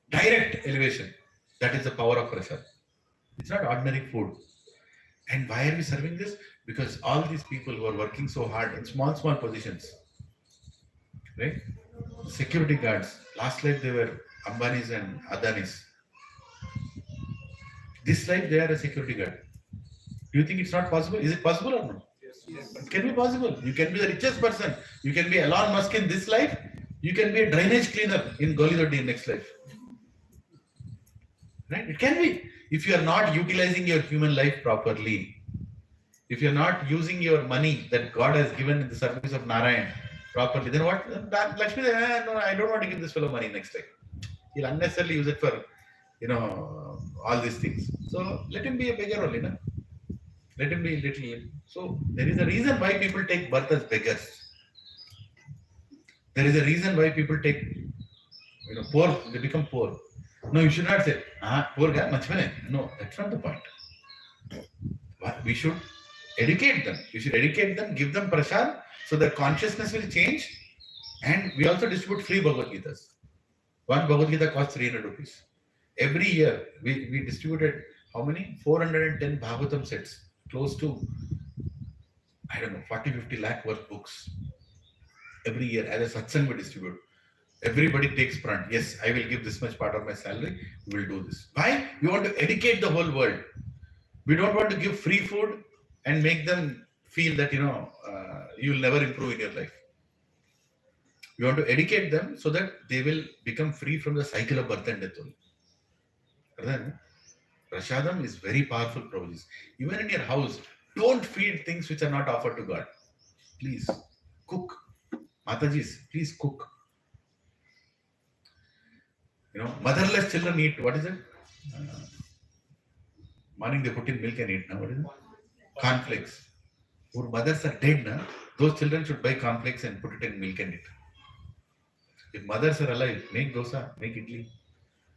S3: Direct elevation. That is the power of prasad. It's not ordinary food. And why are we serving this? Because all these people who are working so hard in small positions, right? Security guards. Last life they were Ambanis and Adanis. This life they are a security guard. Do you think it's not possible? Is it possible or not?
S2: Yes.
S3: It can be possible. You can be the richest person. You can be Elon Musk in this life. You can be a drainage cleaner in Golidoddi in next life. Right? It can be. If you are not utilizing your human life properly, if you are not using your money that God has given in the service of Narayan properly, then what? Lakshmi, no, I don't want to give this fellow money next time. He'll unnecessarily use it for, all these things. So let him be a beggar only, no? Let him be little. So there is a reason why people take birth as beggars. There is a reason why people take, poor, they become poor. No, you should not say, poor guy, much money. No, that's not the point. We should educate them. We should educate them, give them prasad, so their consciousness will change. And we also distribute free Bhagavad Gitas. One Bhagavad Gita costs 300 rupees. Every year, we distributed how many? 410 Bhagavatam sets. Close to, 40-50 lakh worth books. Every year, as a satsang we distribute. Everybody takes front. Yes, I will give this much part of my salary. We will do this. Why? We want to educate the whole world. We don't want to give free food and make them feel that, you will never improve in your life. We want to educate them so that they will become free from the cycle of birth and death only. Prasadam is very powerful, Prabhuji. Even in your house, don't feed things which are not offered to God. Please, cook. Matajis, please cook. Motherless children eat, what is it? Morning they put in milk and eat. Now, what is it? Cornflakes. When mothers are dead, those children should buy cornflakes and put it in milk and eat. If mothers are alive, make dosa, make idli,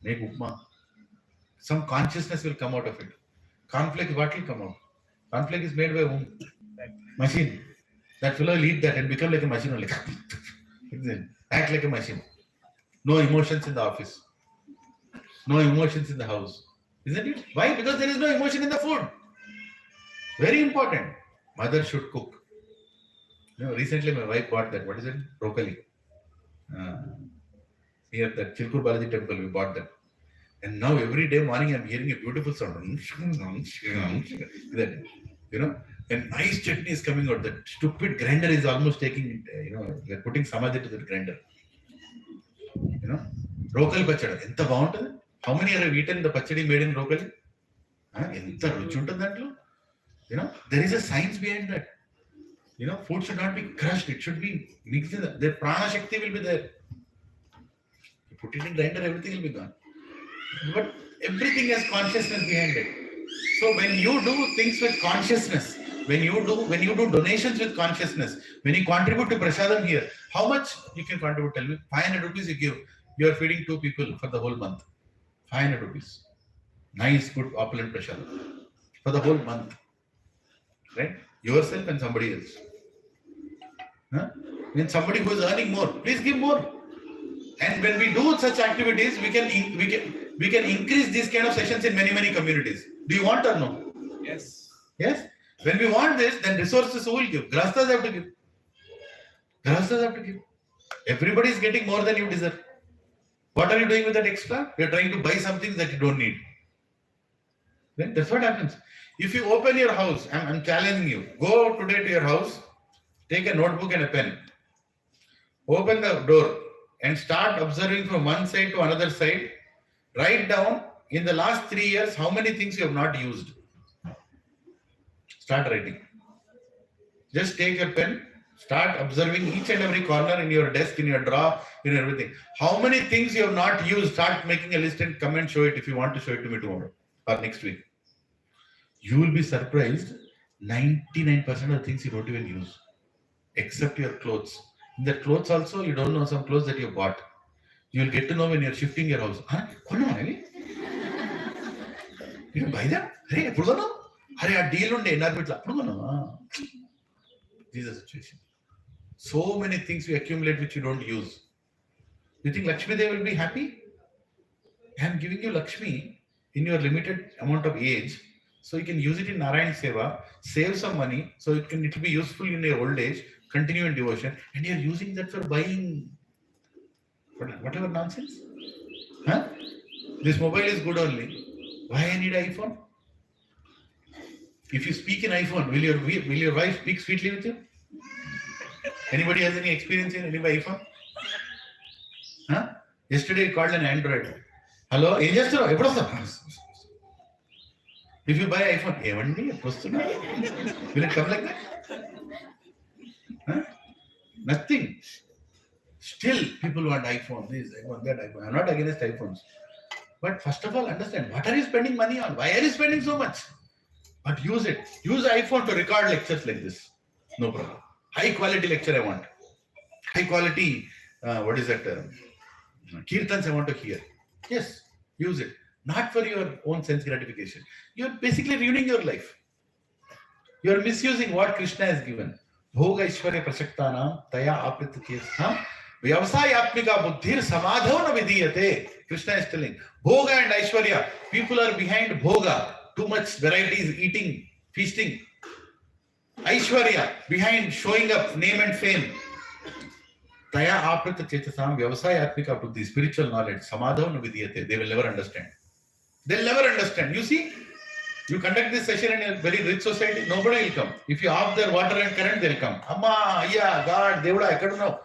S3: make upma. Some consciousness will come out of it. Cornflakes, what will come out? Cornflake is made by whom? Machine. That fellow will eat that and become like a machine only. Act like a machine. No emotions in the office. No emotions in the house. Isn't it? Why? Because there is no emotion in the food. Very important. Mother should cook. Recently my wife bought that. What is it? Broccoli. Near that Chilkur Balaji temple, we bought that. And now every day morning I'm hearing a beautiful sound. And nice chutney is coming out. That stupid grinder is almost taking, they're putting samadhi to that grinder. Broccoli pachadi. Enta baaguntadi. How many have eaten the pachadi made in broccoli? Enta ruchi untadi dantlo. There is a science behind that. Food should not be crushed. It should be mixed in. The prana shakti will be there. put it in grinder, everything will be gone. But everything has consciousness behind it. So when you do things with consciousness, when you do donations with consciousness, when you contribute to prasadam here, how much you can contribute? Tell me. 500 rupees you give. You are feeding 2 people for the whole month. 500 rupees. Nice, good, opulent prasadam for the whole month. Right? Yourself and somebody else. Huh? When somebody who is earning more, please give more. And when we do such activities, we can increase these kind of sessions in many communities. Do you want or no?
S2: Yes.
S3: Yes. When we want this, then resources who will give? Grahasthas have to give. Grahasthas have to give. Everybody is getting more than you deserve. What are you doing with that extra? You are trying to buy something that you don't need. Then that's what happens. If you open your house, I'm challenging you. Go today to your house, take a notebook and a pen. Open the door and start observing from one side to another side. Write down in the last 3 years how many things you have not used. Start writing. Just take your pen, start observing each and every corner in your desk, in your drawer, in everything. How many things you have not used? Start making a list and come and show it if you want to show it to me tomorrow or next week. You will be surprised. 99% of the things you don't even use, except your clothes. In the clothes also, you don't know some clothes that you bought. You will get to know when you're shifting your house. Huh? You buy them? Hey, put on. Are deal on day? This is the situation. So many things we accumulate which you don't use. You think Lakshmi Devi will be happy? I am giving you Lakshmi in your limited amount of age, so you can use it in Narayan Seva, save some money, so it will be useful in your old age, continue in devotion, and you are using that for buying whatever nonsense. Huh? This mobile is good only. Why I need iPhone? If you speak in iPhone, will your wife speak sweetly with you? Anybody has any experience in any iPhone? Huh? Yesterday I called an Android. Hello, ఏం చేస్తున్నావు? ఎప్పుడు వస్తావు? If you buy iPhone, ఏమండి ఎప్పుడు వస్తున్నావు? Will it come like that? Huh? Nothing. Still, people want iPhone, this, iPhone, that, iPhone. I'm not against iPhones. But first of all, understand, what are you spending money on? Why are you spending so much? But use it. Use iPhone to record lectures like this. No problem. High quality lecture I want. High quality, Kirtans I want to hear. Yes, use it. Not for your own sense gratification. You're basically ruining your life. You're misusing what Krishna has given. Bhoga Ishwarya Prashaktanam Taya Aprita Chesam Vyavasayatmika Buddhir Samadho na Vidiyate. Krishna is telling. Bhoga and Aishwarya. People are behind Bhoga. Too much varieties, eating, feasting. Aishwarya, behind showing up, name and fame. Taya Aprita Chesam Vyavasayatmika Buddhi. Spiritual knowledge. Samadho na Vidiyate. They will never understand. They'll never understand. You see? You conduct this session in a very rich society, nobody will come. If you off their water and current, they'll come. Amma, yeah, God, Devada, I don't know.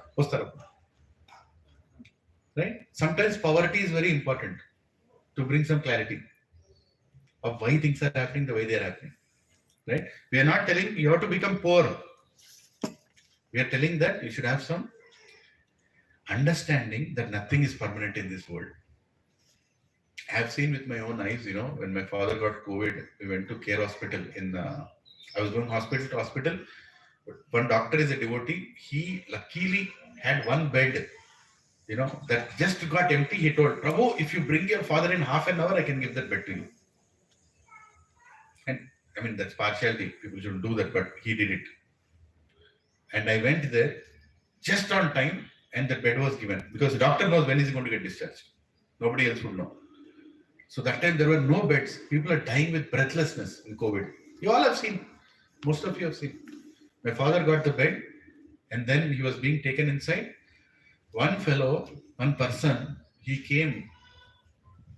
S3: Right? Sometimes poverty is very important to bring some clarity of why things are happening the way they are happening. Right? We are not telling you have to become poor. We are telling that you should have some understanding that nothing is permanent in this world. I have seen with my own eyes, when my father got COVID, we went to Care Hospital I was going hospital to hospital. One doctor is a devotee. He luckily had one bed, that just got empty. He told, Prabhu, if you bring your father in half an hour, I can give that bed to you. And I mean, that's partiality. People shouldn't do that, but he did it. And I went there just on time and the bed was given because the doctor knows when he's going to get discharged. Nobody else would know. So that time there were no beds. People are dying with breathlessness in COVID. You all have seen. Most of you have seen. My father got the bed and then he was being taken inside. One person, he came,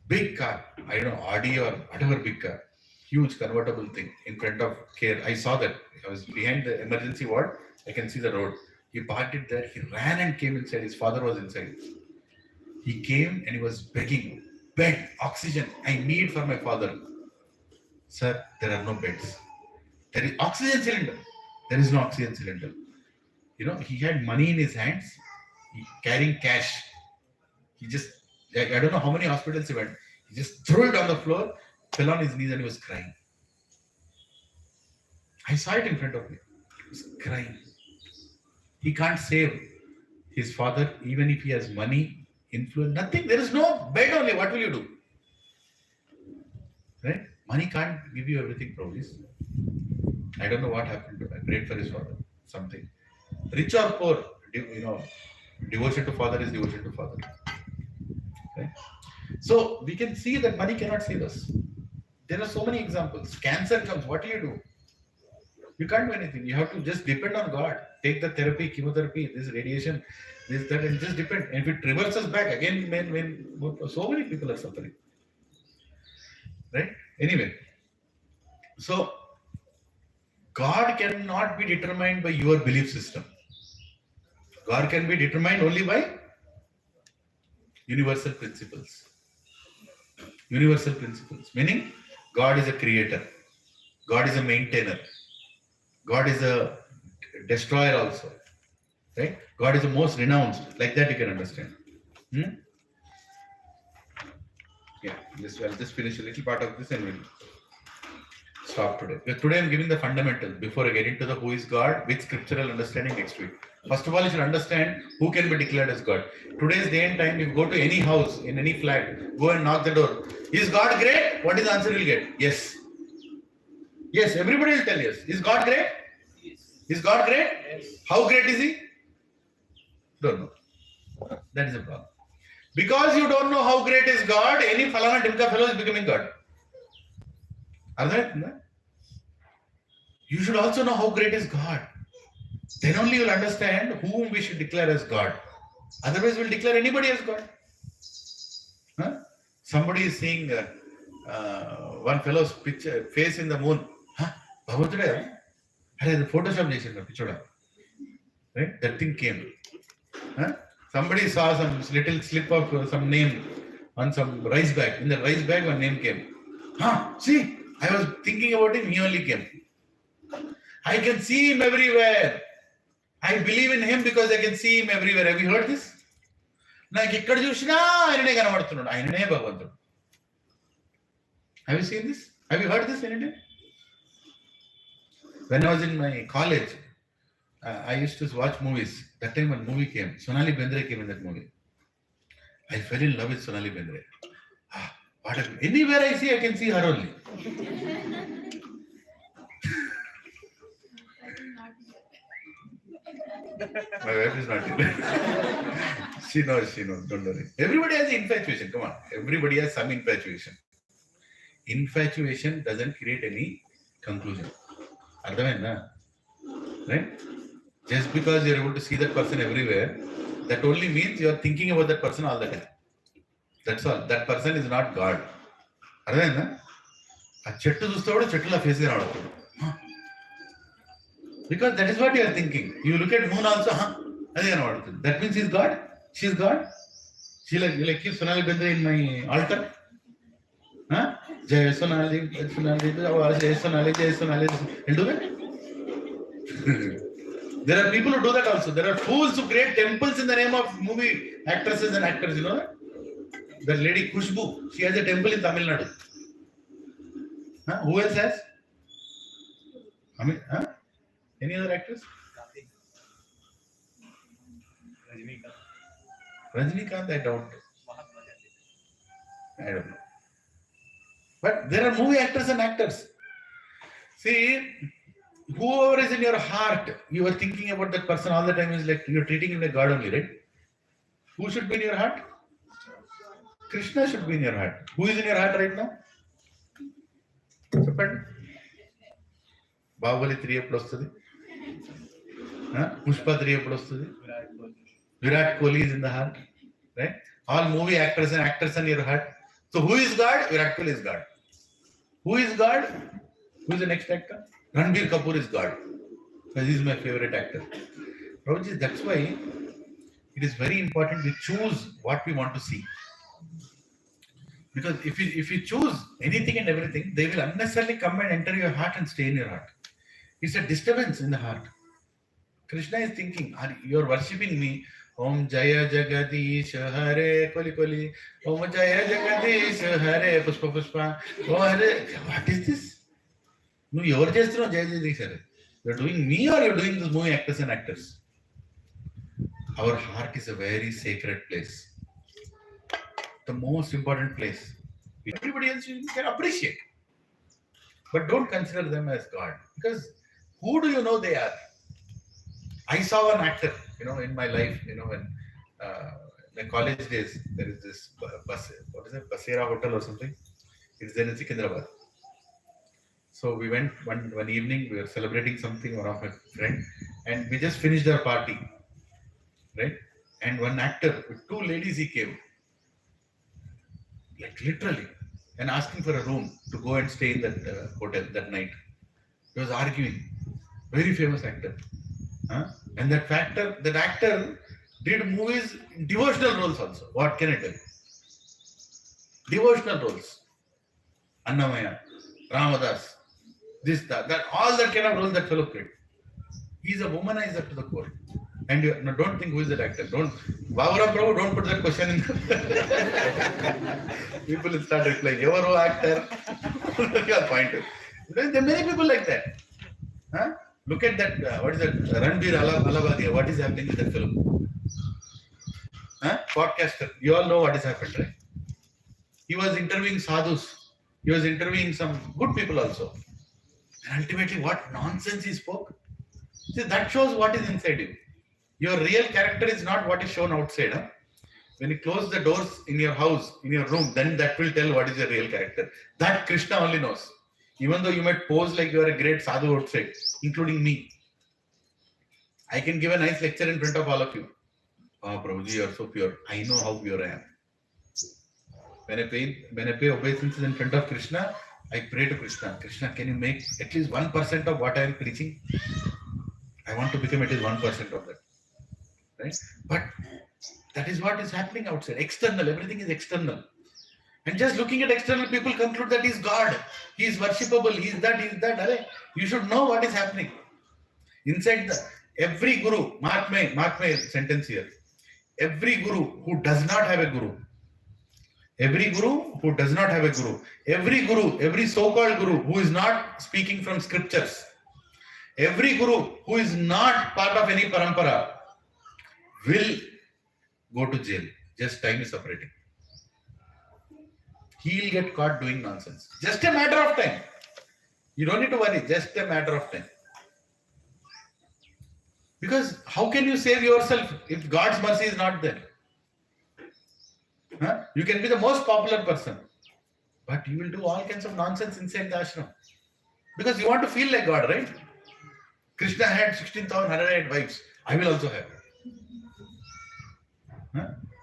S3: big car, I don't know, Audi or whatever big car, huge convertible thing in front of Care. I saw that. I was behind the emergency ward. I can see the road. He parked it there. He ran and came inside. His father was inside. He came and he was begging, bed, oxygen, I need for my father. Sir, there are no beds. There is oxygen cylinder. There is no oxygen cylinder. He had money in his hands, carrying cash. He just I don't know how many hospitals he went. He just threw it on the floor, fell on his knees, and he was crying. I saw it in front of me. He was crying. He can't save his father, even if he has money, influence, nothing. There is no bed only. What will you do? Right? Money can't give you everything, probably. I don't know what happened to him. I prayed for his father. Something. Rich or poor, devotion to father is devotion to father. Right? So we can see that money cannot save us. There are so many examples. Cancer comes, what do? You can't do anything. You have to just depend on God. Take the therapy, chemotherapy, this radiation, this, that, and just depend. And if it reverses back, again, when so many people are suffering. Right? Anyway, so God cannot be determined by your belief system. God can be determined only by universal principles. Universal principles, meaning God is a creator, God is a maintainer, God is a destroyer also, right? God is the most renounced. Like that you can understand. Yeah, I'll just finish a little part of this and we'll stop today. Today I'm giving the fundamentals before I get into the who is God with scriptural understanding next week. First of all, you should understand who can be declared as God. Today's day and time, if you go to any house, in any flat, go and knock the door. Is God great? What is the answer you'll get? Yes. Yes, everybody will tell yes. Is God great?
S2: Yes.
S3: Is God great?
S2: Yes.
S3: How great is He? Don't know. That is a problem. Because you don't know how great is God, any Falana Dimka fellow is becoming God. Are there? You should also know how great is God. Then only you'll understand whom we should declare as God. Otherwise, we'll declare anybody as God. Huh? Somebody is seeing one fellow's picture, face in the moon. Huh? Bhagavatada? The Photoshop picture. Right? That thing came. Huh? Somebody saw some little slip of some name on some rice bag. In the rice bag, one name came. Huh? See, I was thinking about him, he only came. I can see him everywhere. I believe in him because I can see him everywhere. Have you heard this? Have you seen this? Have you heard this anytime? When I was in my college, I used to watch movies. That time when movie came, Sonali Bendre came in that movie. I fell in love with Sonali Bendre. Anywhere I see, I can see her only. My wife is not here. She knows, don't worry. Everybody has infatuation, come on. Everybody has some infatuation. Infatuation doesn't create any conclusion. Right? Just because you're able to see that person everywhere, that only means you're thinking about that person all the time. That's all. That person is not God. Because that is what you are thinking. You look at moon also, that means he's God. She's God. She like keep Sonali Bendre in my altar. Jai Sonali, Jai Sonali, Jai Sonali, Jai Sonali. He'll do that. There are people who do that also. There are fools who create temples in the name of movie actresses and actors. You know that? The lady Khushbu, she has a temple in Tamil Nadu. Who else has? Any other actress? Rajinikanth, I don't know. But there are movie actors and actors. See, whoever is in your heart, you are thinking about that person all the time, is like you're treating him like God only, right? Who should be in your heart? Krishna should be in your heart. Who is in your heart right now? Support. Bahubali 3 ఎప్పుడు వస్తుంది? Pushpa 3 ఎప్పుడు వస్తుంది? Virat Kohli is in the heart, right? All movie actors and actors in your heart. So who is God? Virat Kohli is God. Who is God? Who is the next actor? Ranbir Kapoor is God. Because he is my favorite actor. Prabhuji, that's why it is very important we choose what we want to see. Because if you choose anything and everything, they will unnecessarily come and enter your heart and stay in your heart. It's a disturbance in the heart. Krishna is thinking, you're worshipping me, Om Jaya Jagadish Hare Koli Koli. Om Jaya Jagadish Hare Pushpa Pushpa. Oh Hare. What is this? No, you're just no Jaya Jagadish Hare. You're doing me or you're doing this movie actors and actors? Our heart is a very sacred place. The most important place. Everybody else you can appreciate. But don't consider them as God. Because who do you know they are? I saw an actor, in my life, when my college days, there is this Basera Hotel or something. It's there in Secunderabad. So we went one evening, we were celebrating something, one of my friend, and we just finished our party, right? And one actor with two ladies, he came, like literally, and asking for a room to go and stay in that hotel that night. He was arguing. Very famous actor. And that actor did movies, devotional roles also. What can I tell you? Devotional roles. Annamaya, Ramadas, this, that, all that kind of roles that fellow played. He's a womanizer to the core. And don't think who is that actor. Bhavara Prabhu, don't put that question in. People will start replying, you're an actor. Yeah, point. There are many people like that. Look at that, what is that, Ranbir Alabadia, what is happening with that film? Podcaster, you all know what has happened, right? He was interviewing sadhus, he was interviewing some good people also. And ultimately, what nonsense he spoke. See, that shows what is inside you. Your real character is not what is shown outside. When you close the doors in your house, in your room, then that will tell what is your real character. That Krishna only knows. Even though you might pose like you are a great sadhu outside, including me. I can give a nice lecture in front of all of you. Oh, Prabhuji, you are so pure. I know how pure I am. When I pay obeisances in front of Krishna, I pray to Krishna. Krishna, can you make at least 1% of what I am preaching? I want to become at least 1% of that. Right? But that is what is happening outside. External, everything is external. And just looking at external, people conclude that he is God. He is worshipable. He is that. You should know what is happening. Inside every guru, mark my sentence here. Every guru who does not have a guru, every so-called guru who is not speaking from scriptures, every guru who is not part of any parampara will go to jail. Just time is separating. He'll get caught doing nonsense. Just a matter of time. You don't need to worry. Just a matter of time. Because how can you save yourself if God's mercy is not there? You can be the most popular person, but you will do all kinds of nonsense inside the ashram. Because you want to feel like God, right? Krishna had 16,108 wives. I will also have.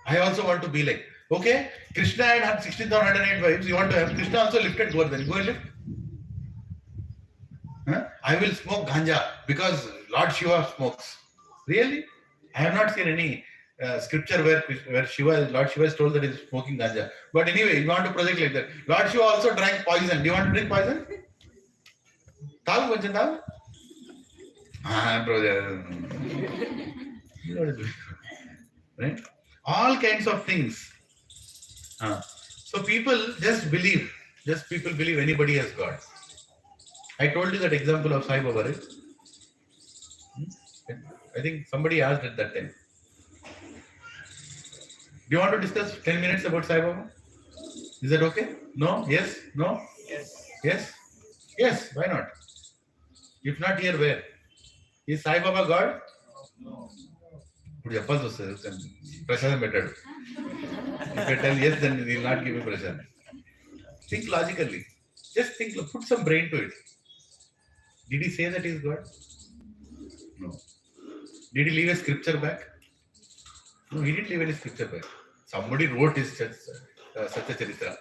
S3: I also want to be like. Okay, Krishna had 16,108 wives. You want to have Krishna also lifted Govardhan. Go and lift. I will smoke ganja because Lord Shiva smokes. Really? I have not seen any scripture where Lord Shiva is told that he is smoking ganja. But anyway, you want to project like that. Lord Shiva also drank poison. Do you want to drink poison? Right? All kinds of things. So people just believe. People believe anybody has God. I told you that example of Sai Baba, right? I think somebody asked at that time. Do you want to discuss 10 minutes about Sai Baba? Is that okay? No? Yes? No?
S2: Yes.
S3: Yes? Yes, why not? If not here, where? Is Sai Baba God?
S2: No.
S3: Prashadam better. If you tell yes, then he will not give me prashadam. Think logically. Just think, put some brain to it. Did he say that he is God? No. Did he leave a scripture back? No, he didn't leave any scripture back. Somebody wrote his Satya Charitra.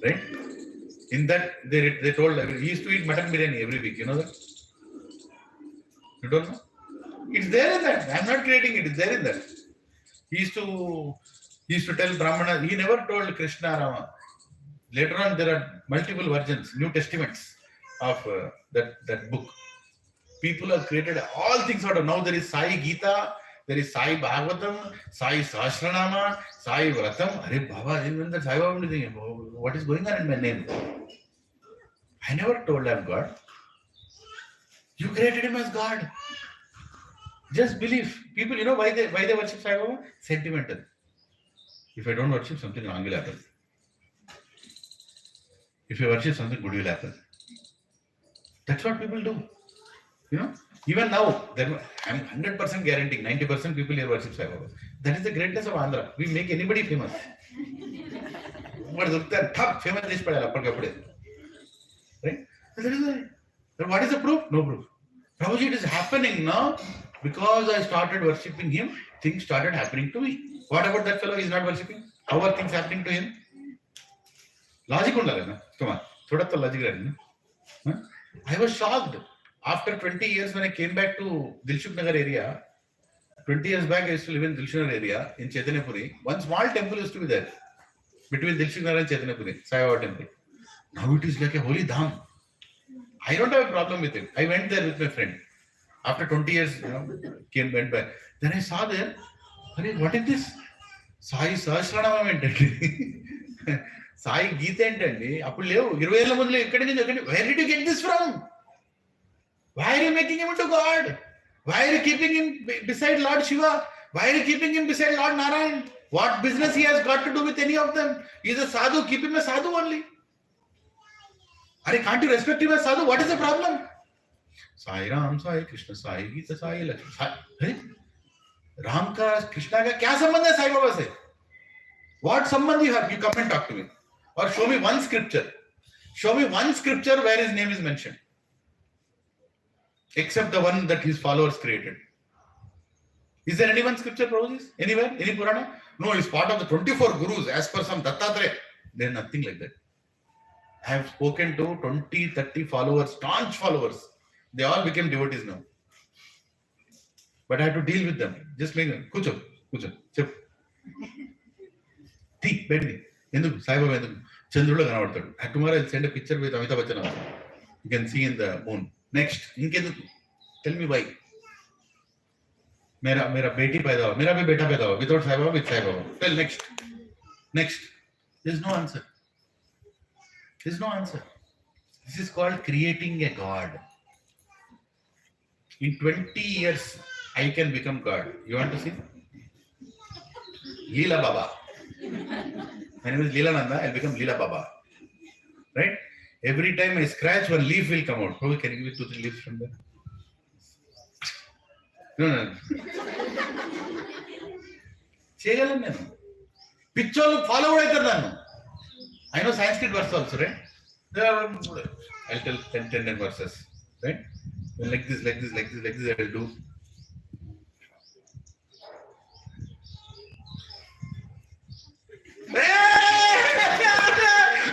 S3: Right? In that, they told, he used to eat mutton biryani every week. You know that? You don't know? It's there in that. I'm not creating it. It's there in that. He used to tell Brahmana. He never told Krishna Rama. Later on, there are multiple versions, New Testaments of that book. People have created all things out of. Now there is Sai Gita. There is Sai Bhagavatam, Sai Sahasranama, Sai Vratam. Are Baba, even the Sai Baba is thinking, what is going on in my name? I never told I'm God. You created him as God. Just believe. People, you know why they worship Sai Baba? Sentimental. If I don't worship, something wrong will happen. If I worship, something good will happen. That's what people do. You know, even now, I'm 100% guaranteeing 90% people here worship Sai Baba. That is the greatness of Andhra. We make anybody famous. What is that? Top famous dish padala appadikappude. Right? That is why. Then what is the proof? No proof. Prabhuji, it is happening now because I started worshipping him. Things started happening to me. What about that fellow? He is not worshipping. How are things happening to him? Logic undala na. Come on. Thoda to logic rani. I was shocked. After 20 years, when I came back to Dilshuk Nagar area, 20 years back, I used to live in Dilshuk Nagar area in Chaitanyapuri. One small temple used to be there between Dilshuk Nagar and Chaitanyapuri, Sai Baba temple. Now it is like a holy dham. I don't have a problem with it. I went there with my friend. After 20 years, went back. Then I saw there, what is this? Sai Sahasranama entandi. Sai Geeta entandi. Appudu levu. 20 ఏళ్ల ముందులో ఎక్కడి నుంచి ఎక్కడి. Where did you get this from? Why are you making him into God? Why are you keeping him beside Lord Shiva? Why are you keeping him beside Lord Narayan? What business he has got to do with any of them? He is a sadhu. Keep him a sadhu only. Are can't you respect him as sadhu? What is the problem? Sai Ram, Sai Krishna, Sai Geeta, Sai Lakshmi. Ram ka Krishna ka kya sambandh hai Sai Baba se? What sambandh you have? You come and talk to me. Or show me one scripture. Show me one scripture where his name is mentioned. Except the one that his followers created. Is there any one scripture, Prabhuji? Anywhere? Any Purana? No, it's part of the 24 Gurus as per some Dattatreya. There is nothing like that. I have spoken to 20, 30 followers, staunch followers. They all became devotees now. But I had to deal with them. Just make them. Kucho. Chip. Tea, bed. Enduku, Sai Baba enduku. Chandrulo kanavadtadu. Tomorrow I'll send a picture with Amitabh Bachchan also. You can see in the moon. Next, tell me why. Mera beti paida hua, mera bhi beta paida hua. Without Sai Baba, with Sai Baba. Tell next. There's no answer. There's no answer. This is called creating a God. In 20 years, I can become God. You want to see? Leela Baba. My name is Leela Nanda. I'll become Leela Baba. Right? Every time I scratch, one leaf will come out. Probably can you give me 2-3 leaves from there? No. Cheyalan nenu. Picholu follow aitadanu. I know Sanskrit verse also, right? I'll tell 10 verses, right? Like this, I will do.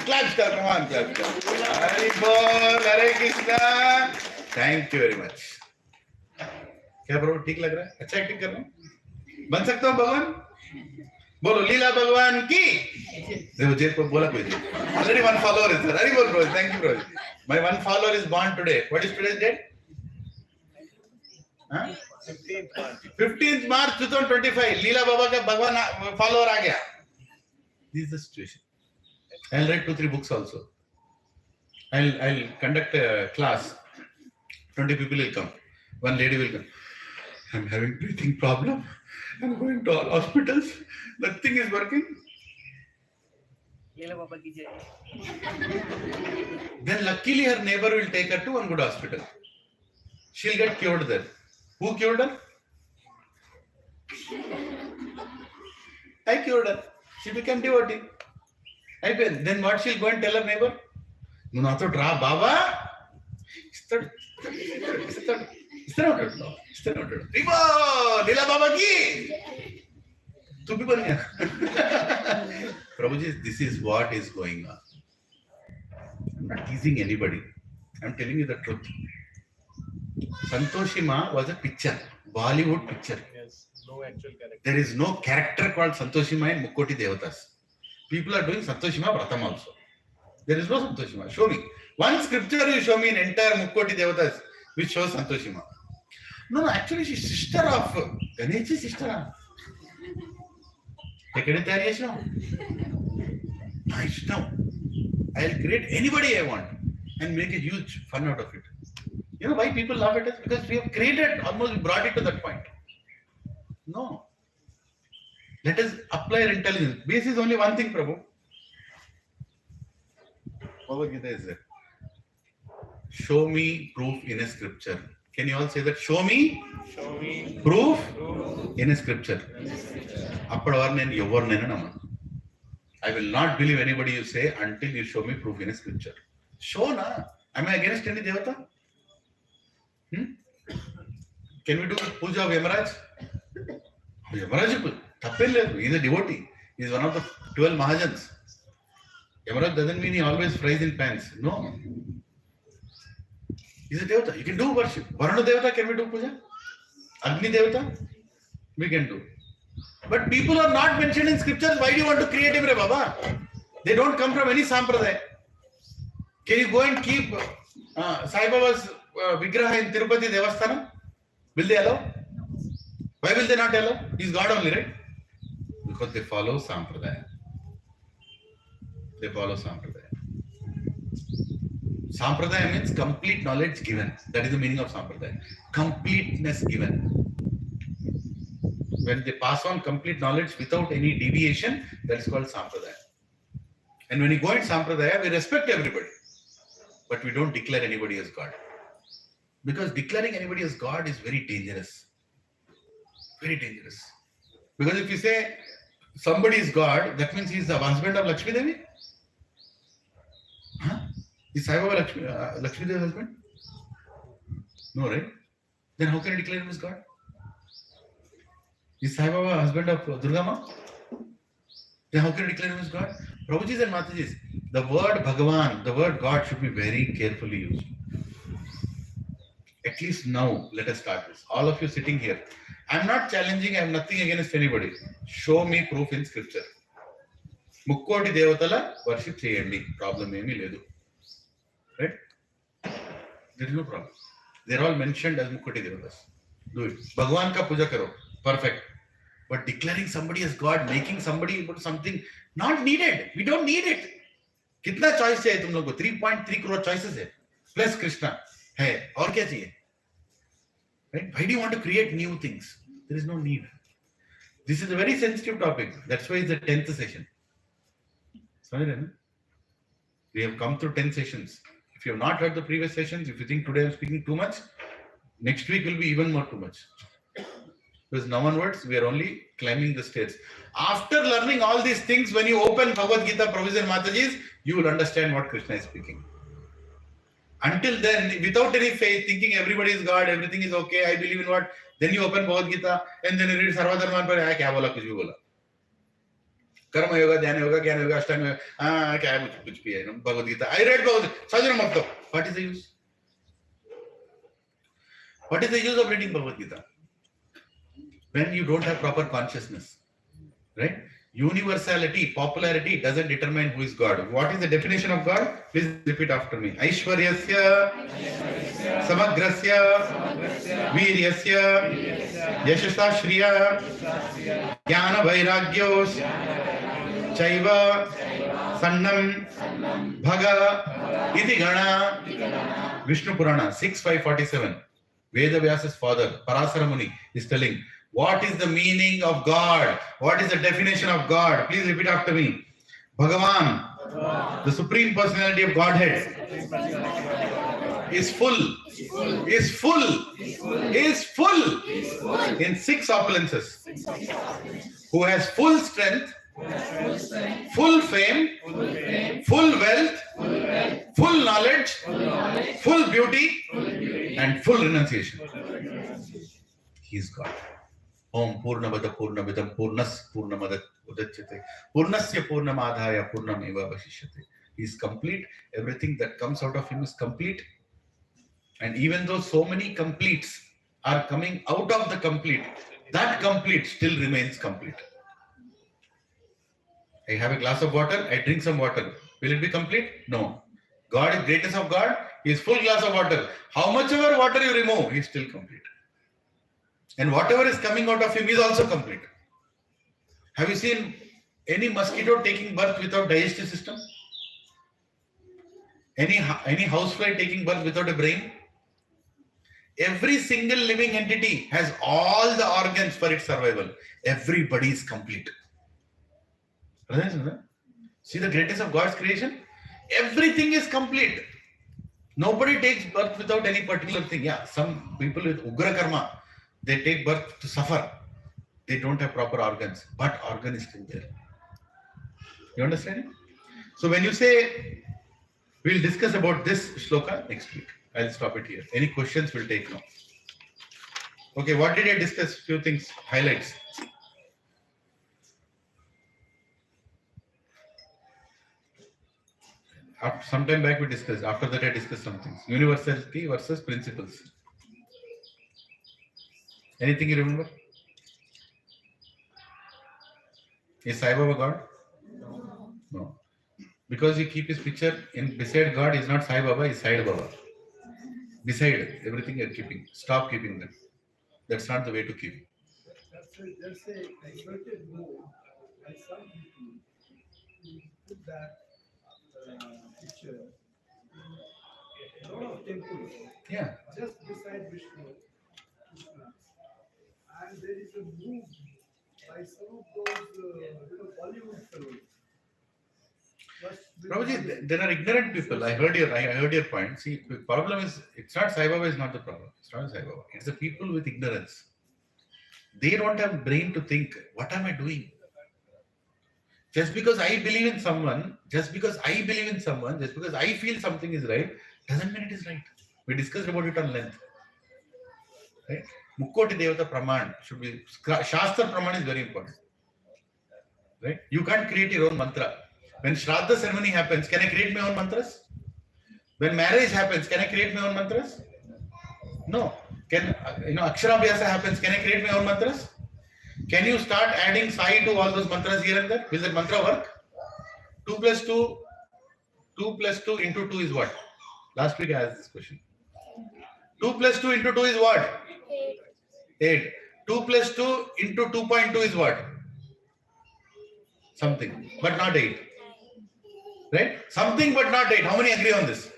S3: Clap, come on, clap. Hari Bol, Hare Krishna. Thank you very much. क्या bro ठीक लग रहा है? अच्छा acting कर रहा हूँ? बन सकता हूँ भगवान? बोलो लीला भगवान की. देखो जेब पर बोला कोई. Already one follower is there. Hari Bol bro, thank you bro. My one follower is born today. What is today's date? 15th March 2025. लीला बाबा का भगवान follower आ गया. This is the situation. I'll write 2-3 books also. I'll conduct a class. 20 people will come. One lady will come. I'm having breathing problem. I'm going to all hospitals. Nothing is working. Then luckily her neighbor will take her to one good hospital. She'll get cured there. Who cured her? I cured her. She became devotee. Then what she'll go and tell her neighbor? No, not to draw Baba. Ribo, Lila Baba ki. Two people here. Prabhuji, this is what is going on. I'm not teasing anybody. I'm telling you the truth. Santoshi Ma was a picture, Bollywood picture.
S2: Yes, no actual character.
S3: There is no character called Santoshi Ma in Mukkoti Devatas. People are doing Santoshi Ma Vratam also. There is no Santoshi Ma. Show me. One scripture you show me in entire Mukkoti Devatas which shows Santoshi Ma. No, actually she's sister of Ganesh's sister. ఎక్కడ తయారు చేసినావు? నా ఇష్టం. I'll create anybody I want and make a huge fun out of it. You know why people laugh at us? Because we have created, almost brought it to that point. No. Let us apply our intelligence. Base is only one thing, Prabhu. Bhagavad Gita is there. Show me proof in a scripture. Can you all say that? Show me proof in a scripture. అప్పటి వారు నేను ఎవరినైనా నమ్మను. I will not believe anybody you say until you show me proof in a scripture. Show na. Am I against any devata? Can we do puja of Yamaraj? Yamaraj, tappel ledu. He is a devotee. He is one of the 12 Mahajans. Yamaraj doesn't mean he always fries in pants. No. He is a devata. You can do worship. Varuna devata, can we do puja? Agni devata? We can do. But people are not mentioned in scriptures. Why do you want to create him, Baba? They don't come from any sampradaya. Can you go and keep Sai Baba's Vigraha in Tirupati Devasthanam? Will they allow? Why will they not allow? He's God only, right? Because they follow sampradaya. They follow sampradaya. Sampradaya means complete knowledge given. That is the meaning of sampradaya. Completeness given. When they pass on complete knowledge without any deviation, that is called sampradaya. And when you go in sampradaya, we respect everybody. But we don't declare anybody as God. Because declaring anybody as God is very dangerous. Very dangerous. Because if you say somebody is God, that means he is the husband of Lakshmi Devi? Huh? Is Sai Baba Lakshmi Devi's husband? No, right? Then how can you declare him as God? Is Sai Baba husband of Durga Ma? Then how can you declare him as God? Prabhujis and Matajis, the word Bhagavan, the word God should be very carefully used. At least now, let us start this. All of you sitting here, I am not challenging, I have nothing against anybody. Show me proof in scripture. Mukkoti Devatala worship cheyandi. Problem emi ledu. Right? There is no problem. They are all mentioned as Mukkoti Devatas. Do it. Bhagavan ka puja karo. Perfect. But declaring somebody as God, making somebody into something, not needed. We don't need it. कितना choice चाहिए तुम लोगों को? 3.3 crore choices है. Plus Krishna है. और क्या चाहिए? Right? Why do you want to create new things? There is no need. This is a very sensitive topic. That's why it's the 10th session. Sorry, then. We have come through 10 sessions. If you have not heard the previous sessions, if you think today I'm speaking too much, next week will be even more too much. Because now onwards, we are only climbing the stairs. After learning all these things, when you open Bhagavad Gita, Prabhuji and Matajis, you will understand what Krishna is speaking. Until then, without any faith, thinking everybody is God, everything is okay, I believe in what, then you open Bhagavad Gita, and then you read Sarvadharman, par kya bola, kuch bhi bola. Karma yoga, dhyana yoga, jnana yoga, ashtanga yoga, kya kuch bhi hai, Bhagavad Gita. I read Bhagavad Gita, Sajana Makto. What is the use? What is the use of reading Bhagavad Gita? When you don't have proper consciousness, right? Universality, popularity doesn't determine who is God. What is the definition of God? Please repeat after me. Aishwaryasya, Samagrasya, Viryasya, Yashasa Shriya, Jnana Vairagyos, Chaiva, Sannam, Bhaga, Iti Gana, Vishnu Purana, 6:547. Veda Vyasa's father, Parasara Muni, is telling, what is the meaning of God? What is the definition of God? Please repeat after me. Bhagavan, the Supreme Personality of Godhead, is full in 6 opulences. Who has full strength, full fame, full wealth, full knowledge, full beauty, and full renunciation. He is God. Om Purnamada Purnamidam Purnas Purnamada Udachyate Purnasya Purnamadhaya Purnameva Vashishyate. He is complete. Everything that comes out of him is complete. And even though so many completes are coming out of the complete, that complete still remains complete. I have a glass of water, I drink some water. Will it be complete? No. God is greatness of God. He is full glass of water. How much ever water you remove, he is still complete. And whatever is coming out of him is also complete. Have you seen any mosquito taking birth without digestive system? Any housefly taking birth without a brain? Every single living entity has all the organs for its survival. Everybody is complete. See the greatness of God's creation? Everything is complete. Nobody takes birth without any particular thing. Yeah, some people with Ugra Karma, they take birth to suffer. They don't have proper organs, but organ is still there. You understand? So when you say, we'll discuss about this shloka next week. I'll stop it here. Any questions we'll take now. Okay, what did I discuss? Few things, highlights. Some time back we discussed. After that I discussed some things. Universality versus principles. Anything you remember? Is Sai Baba God? No. Because you keep his picture in beside God is not Sai Baba, is Side Baba. Beside everything you're keeping. Stop keeping them. That's not the way to keep.
S4: That's a diverted move by some people to put that picture in a lot of temples.
S3: Yeah.
S4: Just beside Vishnu, Krishna. And there is a move by some of those Bollywood fellows.
S3: Prabhuji, there are ignorant people. I heard your point. See, the problem is, it's not Sai Baba is not the problem. It's not Sai Baba. It's the people with ignorance. They don't have brain to think, what am I doing? Just because I believe in someone, just because I feel something is right, doesn't mean it is right. We discussed about it on length. Right? Mukkoti Devata Praman should be, Shastra Praman is very important. Right? You can't create your own mantra. When Shraddha ceremony happens, can I create my own mantras? When marriage happens, can I create my own mantras? No. Can Aksharabhyasa happens, can I create my own mantras? Can you start adding Sai to all those mantras here and there? Will that mantra work? 2 plus 2 into 2 is what? Last week I asked this question. 2 plus 2 into 2 is what? 8. 2 plus 2 into 2.2 is what? Something, but not 8. Right? Something but not 8. How many agree on this?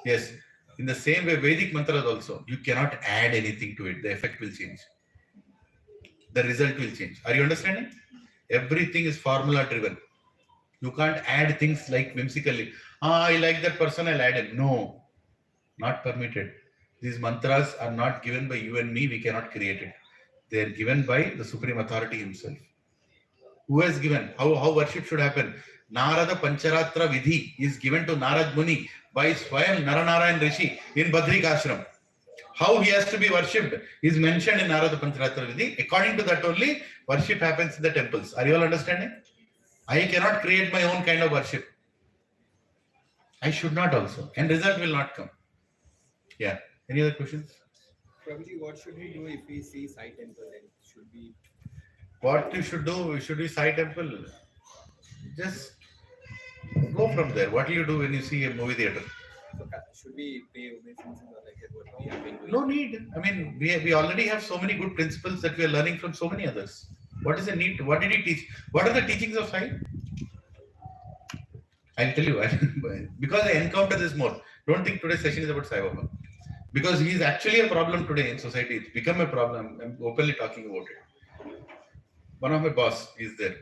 S3: Yes. In the same way, Vedic mantras also, you cannot add anything to it. The effect will change. The result will change. Are you understanding? Everything is formula driven. You can't add things like whimsically. I like that person, I'll add him. No, not permitted. These mantras are not given by you and me. We cannot create it. They are given by the Supreme Authority himself. Who has given? How worship should happen? Narada Pancharatra Vidhi is given to Narad Muni by Swayam Naranarayan Rishi in Badrik Ashram. How he has to be worshipped is mentioned in Narada Pancharatra Vidhi. According to that only, worship happens in the temples. Are you all understanding? I cannot create my own kind of worship. I should not also. And result will not come. Yeah. Any other questions?
S6: Prabhuji, what should we do if we see Sai temple then? Should we?
S3: What you should do, should we Sai temple? Just go from there. What do you do when you see a movie theater?
S6: So, should we pay obeisances or like that? What we have been doing?
S3: No need. I mean, we already have so many good principles that we are learning from so many others. What is the need? What did he teach? What are the teachings of Sai? I'll tell you. Because I encounter this more. Don't think today's session is about Sai Baba. Because he is actually a problem today in society. It's become a problem. I'm openly talking about it. One of my boss is there.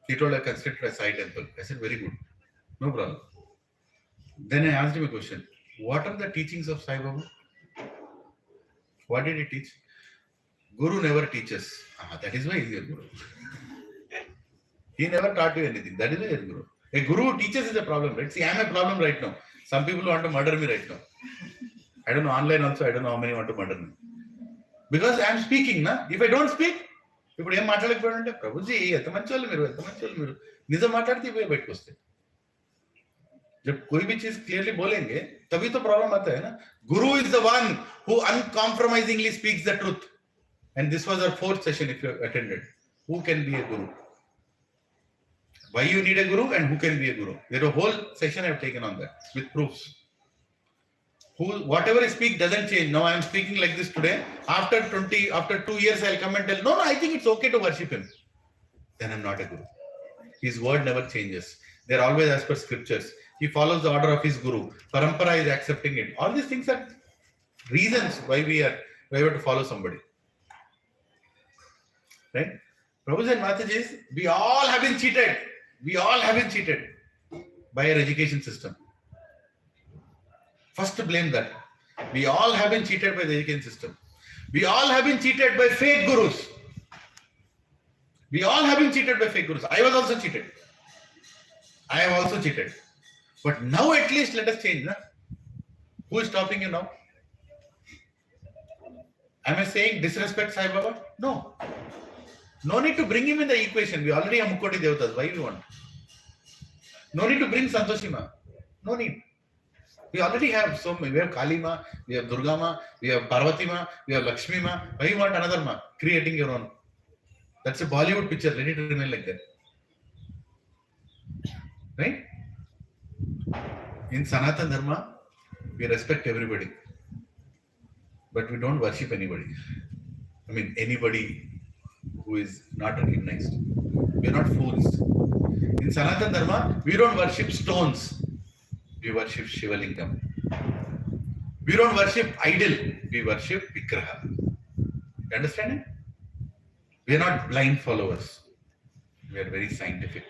S3: He told I constructed a Sai temple. I said, very good. No problem. Then I asked him a question. What are the teachings of Sai Baba? What did he teach? Guru never teaches. That is why he is a guru. He never taught you anything. That is why he is a guru. A guru who teaches is a problem, right? See, I am a problem right now. Some people want to murder me right now. I don't know, online also, I don't know how many want to murder me. Because I am speaking, na? If I don't speak, ఇప్పుడు ఏం మాట్లాడకపోయాడంటే ప్రభుజీ ఎంత మంచి వాళ్ళు మీరు నిజం మాట్లాడితే ఇవే బయటకు వస్తాయి. जब कोई भी चीज क्लियरली बोलेंगे तभी तो प्रॉब्लम आता है ना. Guru is the one who uncompromisingly speaks the truth. And this was our 4th session if you attended. Who can be a guru? Why you need a guru and who can be a guru? There is a whole session I have taken on that with proofs. Whatever I speak doesn't change. Now I am speaking like this today. After 2 years, I'll come and tell, no, I think it's okay to worship him. Then I'm not a guru. His word never changes. They're always as per scriptures. He follows the order of his guru. Parampara is accepting it. All these things are reasons why we have to follow somebody. Right? Prabhuji and Mataji, we all have been cheated. We all have been cheated by our education system. First to blame that. We all have been cheated by the education system. We all have been cheated by fake gurus. We all have been cheated by fake gurus. I was also cheated. I have also cheated. But now at least let us change. Na? Who is stopping you now? Am I saying disrespect Sai Baba? No. No need to bring him in the equation. We already have Mukoti Devatas. Why do you want? No need to bring Santoshima. No need. We already have so many. We have Kali Ma, we have Durga Ma, we have Parvati Ma, we have Lakshmi Ma. Why you want another Ma? Creating your own. That's a Bollywood picture. Let it remain like that. Right? In Sanatana Dharma, we respect everybody. But we don't worship anybody. I mean, anybody who is not recognized. We are not fools. In Sanatana Dharma, we don't worship stones. We worship Shivalingam. We don't worship idol. We worship Vigraha. You understand it? We are not blind followers. We are very scientific.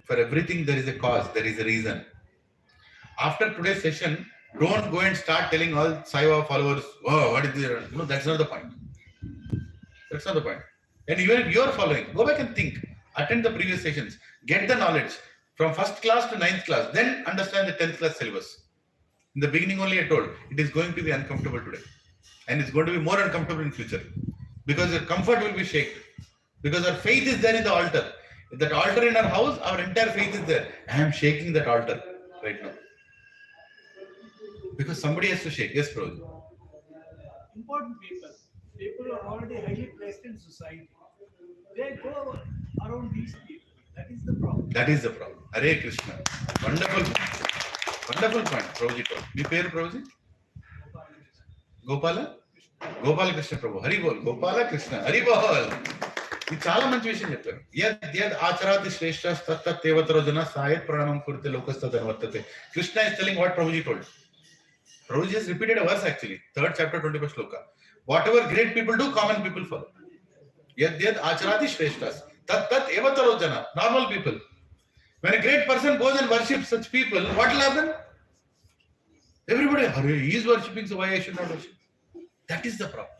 S3: For everything there is a cause, there is a reason. After today's session, don't go and start telling all Sai Baba followers, oh, what is this? No, that's not the point. That's not the point. And even if you are following, go back and think. Attend the previous sessions. Get the knowledge from 1st class to 9th class. Then understand the 10th class syllabus. In the beginning only I told, it is going to be uncomfortable today. And it's going to be more uncomfortable in future. Because your comfort will be shaken. Because our faith is there in the altar. If that altar in our house, our entire faith is there. I am shaking that altar right now. Because somebody has to shake. Yes, Prabhuji.
S4: Important people. People are already highly placed in society. They go around these people. That is the problem.
S3: That is the problem. Hare Krishna. Wonderful point. Wonderful point. Prabhuji told. Me pair Prabhuji? Gopala? Gopala Krishna Prabhu. Hari Bol. Gopala Krishna. Hari Bol. ఇది చాలా మంచి విషయం చెప్పారు. యద్ ఆచరాతి శ్రేష్ఠ తత్తేవతరో జన సాయత్ ప్రణామం కురుతే లోకస్తదనువర్తతే. Krishna is telling what Prabhuji told. Prabhuji has repeated a verse actually. 3rd chapter 21st sloka. Whatever great people do, common people follow. Yad acharati shreshtas. Tat evataro jana. Normal people. When a great person goes and worships such people, what will happen? Everybody, he is worshipping, so why I should not worship? That is the problem.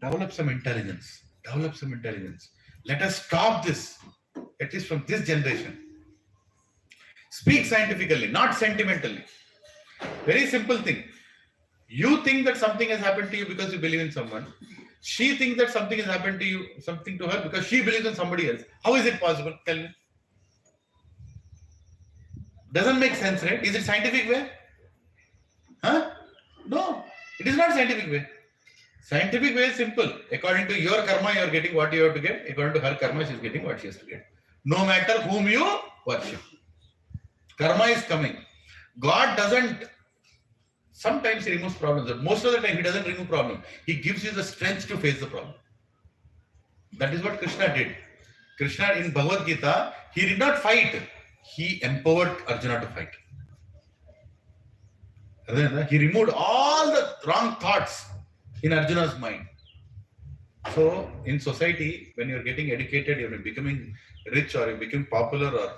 S3: Develop some intelligence. Develop some intelligence. Let us stop this, at least from this generation. Speak scientifically, not sentimentally. Very simple thing. You think that something has happened to you because you believe in someone. She thinks that something has happened to you, something to her because she believes in somebody else. How is it possible? Tell me. Doesn't make sense, right? Is it scientific way? Huh? No, it is not scientific way. Scientific way is simple. According to your karma, you are getting what you have to get. According to her karma, she is getting what she has to get. No matter whom you worship. Karma is coming. God doesn't, sometimes he removes problems. Most of the time, he doesn't remove problem. He gives you the strength to face the problem. That is what Krishna did. Krishna in Bhagavad Gita, he did not fight. He empowered Arjuna to fight. He removed all the wrong thoughts in Arjuna's mind. So, in society, when you are getting educated, you are becoming rich or you become popular, or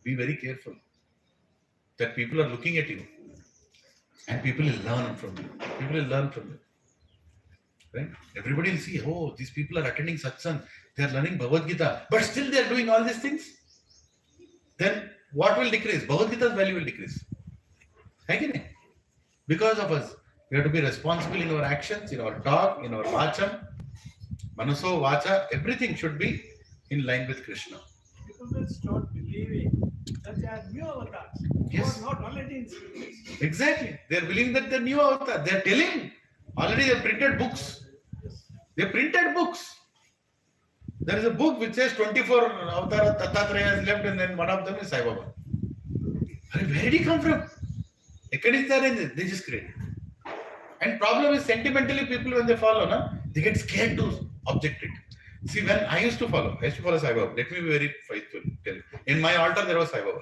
S3: be very careful that people are looking at you and people will learn from you. People will learn from you. Right? Everybody will see, oh, these people are attending satsang, they are learning Bhagavad Gita, but still they are doing all these things. Then what will decrease? Bhagavad Gita's value will decrease. Again, because of us. We have to be responsible in our actions, in our talk, in our vacha, manaso, vacha, everything should be in line with Krishna.
S4: People will start believing that they are new avatars.
S3: Yes.
S4: Who are not already in cities.
S3: Exactly. They are believing that they are new avatar. They are telling. Already they have printed books. They printed books. There is a book which says 24 avatar Tattatreya is left and then one of them is Sai Baba. Where did he come from? They just create. And problem is sentimentally people when they follow, they get scared to object it. See, when I used to follow Sai Baba. Let me be very faithful. In my altar there was Sai Baba.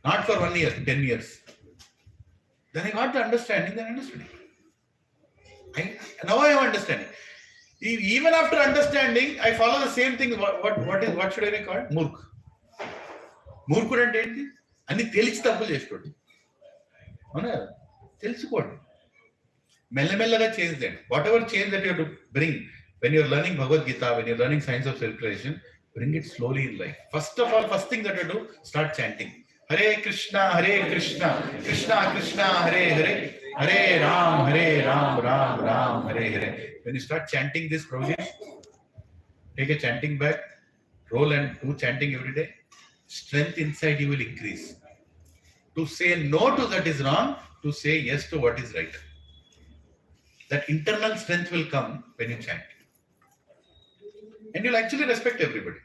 S3: Not for 1 year, 10 years. Then I got the understanding, then understanding. Now I am understanding. Even after understanding, I follow the same thing. What should I be called? Murk. Murkudu అంటే ఏంటి? అన్ని తెలిసి తప్పులు చేసుకోండి. అవునా? తెలుసుకోండి. మెల్లమెల్లగా change చేయండి. Whatever change that you have to bring when you are learning Bhagavad Gita, when you are learning science of self-realization, bring it slowly in life. First of all, first thing that you do, start chanting. Hare Krishna, Krishna Krishna, Hare Hare, Hare Ram, Ram Ram, Hare Hare. When you start chanting this, Prabhuji, take a chanting bag, roll and do chanting every day. Strength inside you will increase. To say no to that is wrong, to say yes to what is right. That internal strength will come when you chant. And you'll actually respect everybody.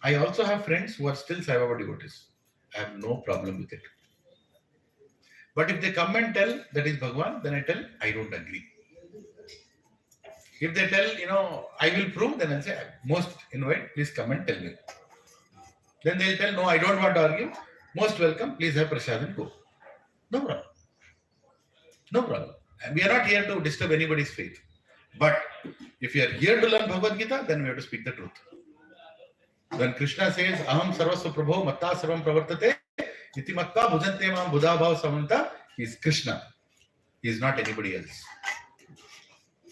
S3: I also have friends who are still Sai Baba devotees. I have no problem with it. But if they come and tell that is Bhagwan, then I tell I don't agree. If they tell, I will prove, then I'll say, most invite, please come and tell me. Then they'll tell, no, I don't want to argue. Most welcome, please have prasad and go. No problem. No problem. And we are not here to disturb anybody's faith. But if you are here to learn Bhagavad Gita, then we have to speak the truth. When Krishna says, Aham sarvasva prabho matta sarvam pravartate, iti matta bhujante mam buddha bhav samanta, he is Krishna. He is not anybody else.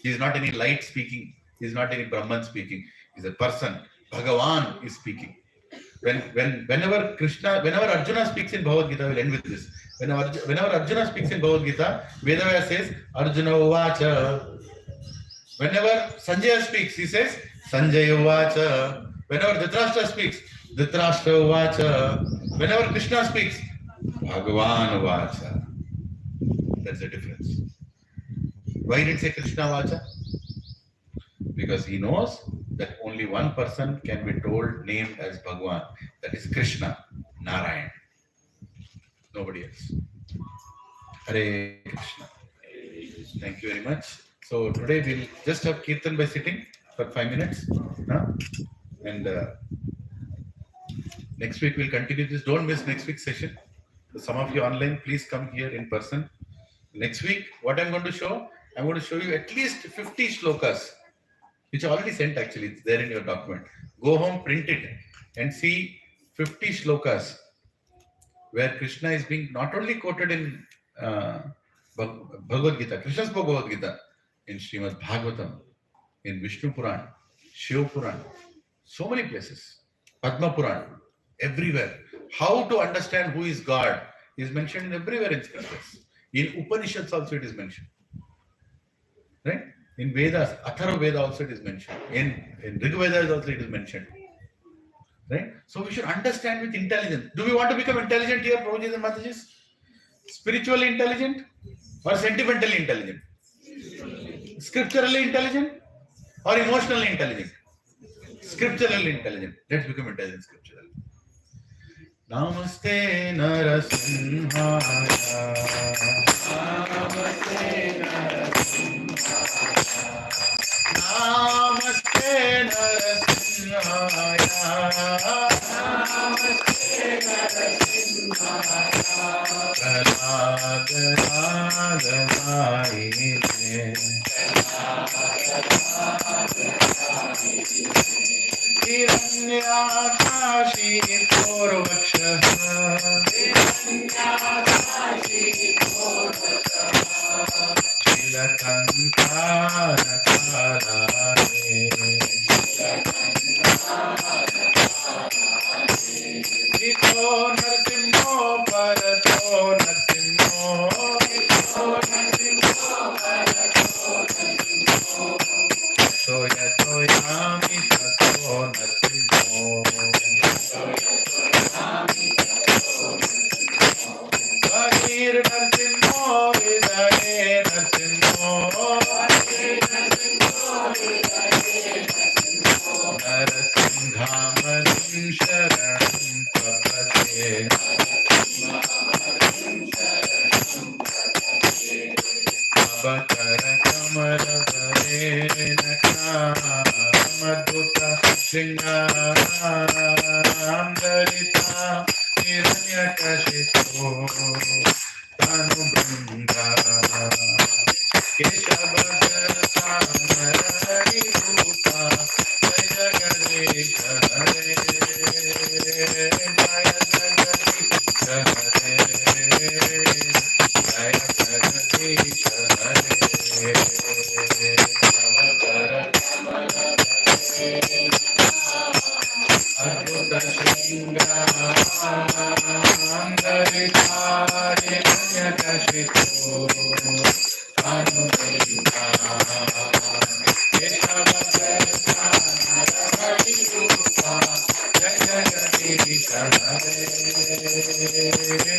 S3: He is not any light speaking. He is not any Brahman speaking. He is a person. Bhagavan is speaking. Whenever Arjuna speaks in Bhagavad Gita, I will end with this. Whenever Arjuna speaks in Bhagavad Gita, Vedavaya says, Arjuna uvacha. Whenever Sanjaya speaks, he says, Sanjaya uvacha. Whenever Dhritarashtra speaks, Dhritarashtra uvacha. Whenever Krishna speaks, Bhagavan uvacha. That's the difference. Why did he say Krishna uvacha? Because he knows that only one person can be told, named as Bhagwan. That is Krishna, Narayan. Nobody else. Hare Krishna. Thank you very much. So today we'll just have Kirtan by sitting for 5 minutes. And next week we'll continue this. Don't miss next week's session. So some of you online, please come here in person. Next week, what I'm going to show? I'm going to show you at least 50 shlokas, which I already sent actually. It's there in your document. Go home, print it, and see 50 shlokas where Krishna is being not only quoted in Bhagavad Gita, Krishna's Bhagavad Gita, in Srimad Bhagavatam, in Vishnu Puran, Shiva Puran, so many places, Padma Puran, everywhere. How to understand who is God is mentioned everywhere in scriptures. In Upanishads also it is mentioned. Right? In Vedas, Atharva Veda also it is mentioned. In Rig Veda also it is mentioned. Right? So we should understand with intelligence. Do we want to become intelligent here, Prabhujis and Matajis? Spiritually intelligent or sentimentally intelligent? Scripturally intelligent or emotionally intelligent? Scripturally intelligent. Let's become intelligent scripturally. Namaste Narasimhaya. Namaste Narasimhaya. Namaste Narasimhaya. Namaste Narasimhaya. Hiranyakashi Purvakshah. Ito Narsimho Parato Narsimho. Toya Toyami Tato Narsimho. Vakir Narsimho Vidare Narsimho. Narasimhamalim Sharanam Prapate. Shringam Darita Hiranyakashipo Tanu Branda Keshavadhasamari Rupa Jaya Jagadisha Hare Jaya Jagadisha Hare Jaya Jagadisha Adbhuta Shringam Darita Hiranyakashipo Tanu Branda Keshavadhasamari Rupa Jaya Jagadisha Hare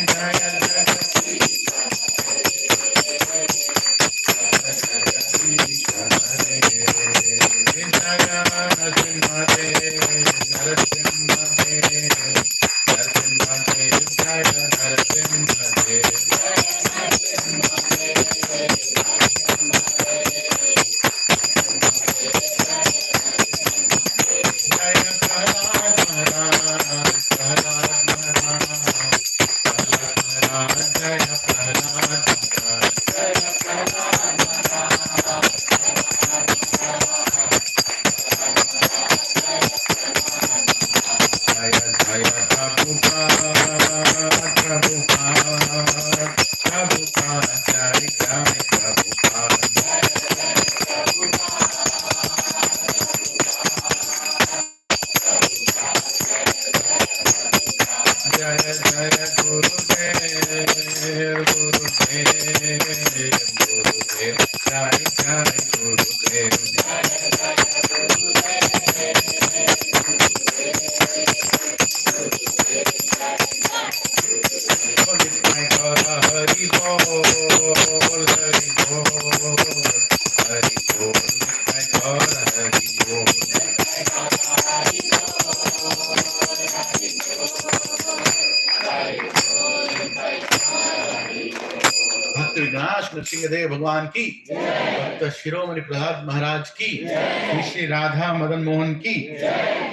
S3: Jaya Jagadisha भक्त विनाश नरसिंहदेव भगवान की, भक्त शिरोमणि प्रहलाद महाराज की, श्री श्री राधा मदन मोहन की,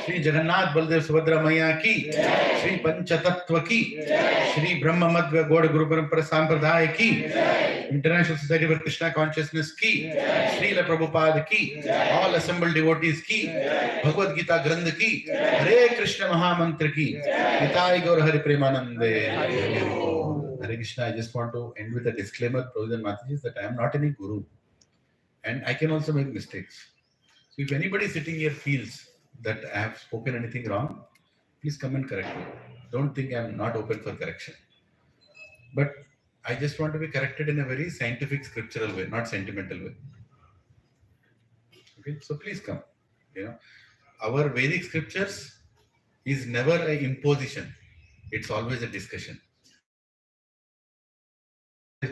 S3: श्री जगन्नाथ बलदेव सुभद्रा मैया की, श्री पंचतत्व की, श्री ब्रह्म मध्य गौड़ गुरु परंपरा संप्रदाय की, international society for Krishna consciousness की, श्रील प्रभुपाद की, ऑल असेंबल्ड डिवोटीज की, भगवद गीता ग्रंथ की, हरे कृष्ण महामंत्र की, निताय गौर हरि प्रेमानंदे। Hare Krishna, I just want to end with a disclaimer, Prabhupada and Mataji, that I am not any guru and I can also make mistakes. So if anybody sitting here feels that I have spoken anything wrong, please come and correct me. Don't think I am not open for correction. But I just want to be corrected in a very scientific, scriptural way, not sentimental way. Okay, so please come. You know, our Vedic scriptures is never an imposition. It's always a discussion.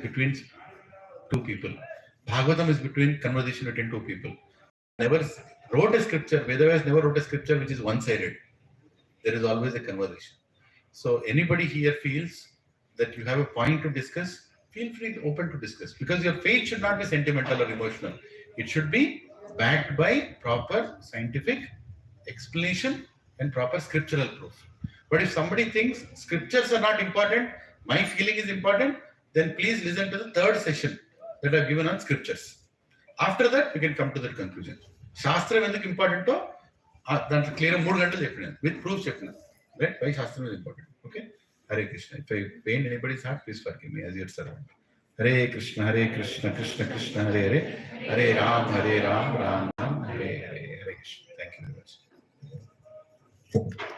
S3: Between two people. Bhagavatam is between conversation between two people. Never wrote a scripture, Vedavyas never wrote a scripture which is one-sided. There is always a conversation. So anybody here feels that you have a point to discuss, feel free, open to discuss. Because your faith should not be sentimental or emotional. It should be backed by proper scientific explanation and proper scriptural proof. But if somebody thinks scriptures are not important, my feeling is important, then please listen to the third session that I've given on scriptures. After that, we can come to that conclusion. Shastra is important to that's clear 3 gantalu cheppina with proof cheppina. Right? Why Shastra is important. Okay? Hare Krishna. If I pain anybody's heart, please forgive me as your servant. Hare Krishna, Krishna Krishna, Hare Hare, Hare Ram, Ram Ram, Hare Hare, Hare Krishna. Thank you very much.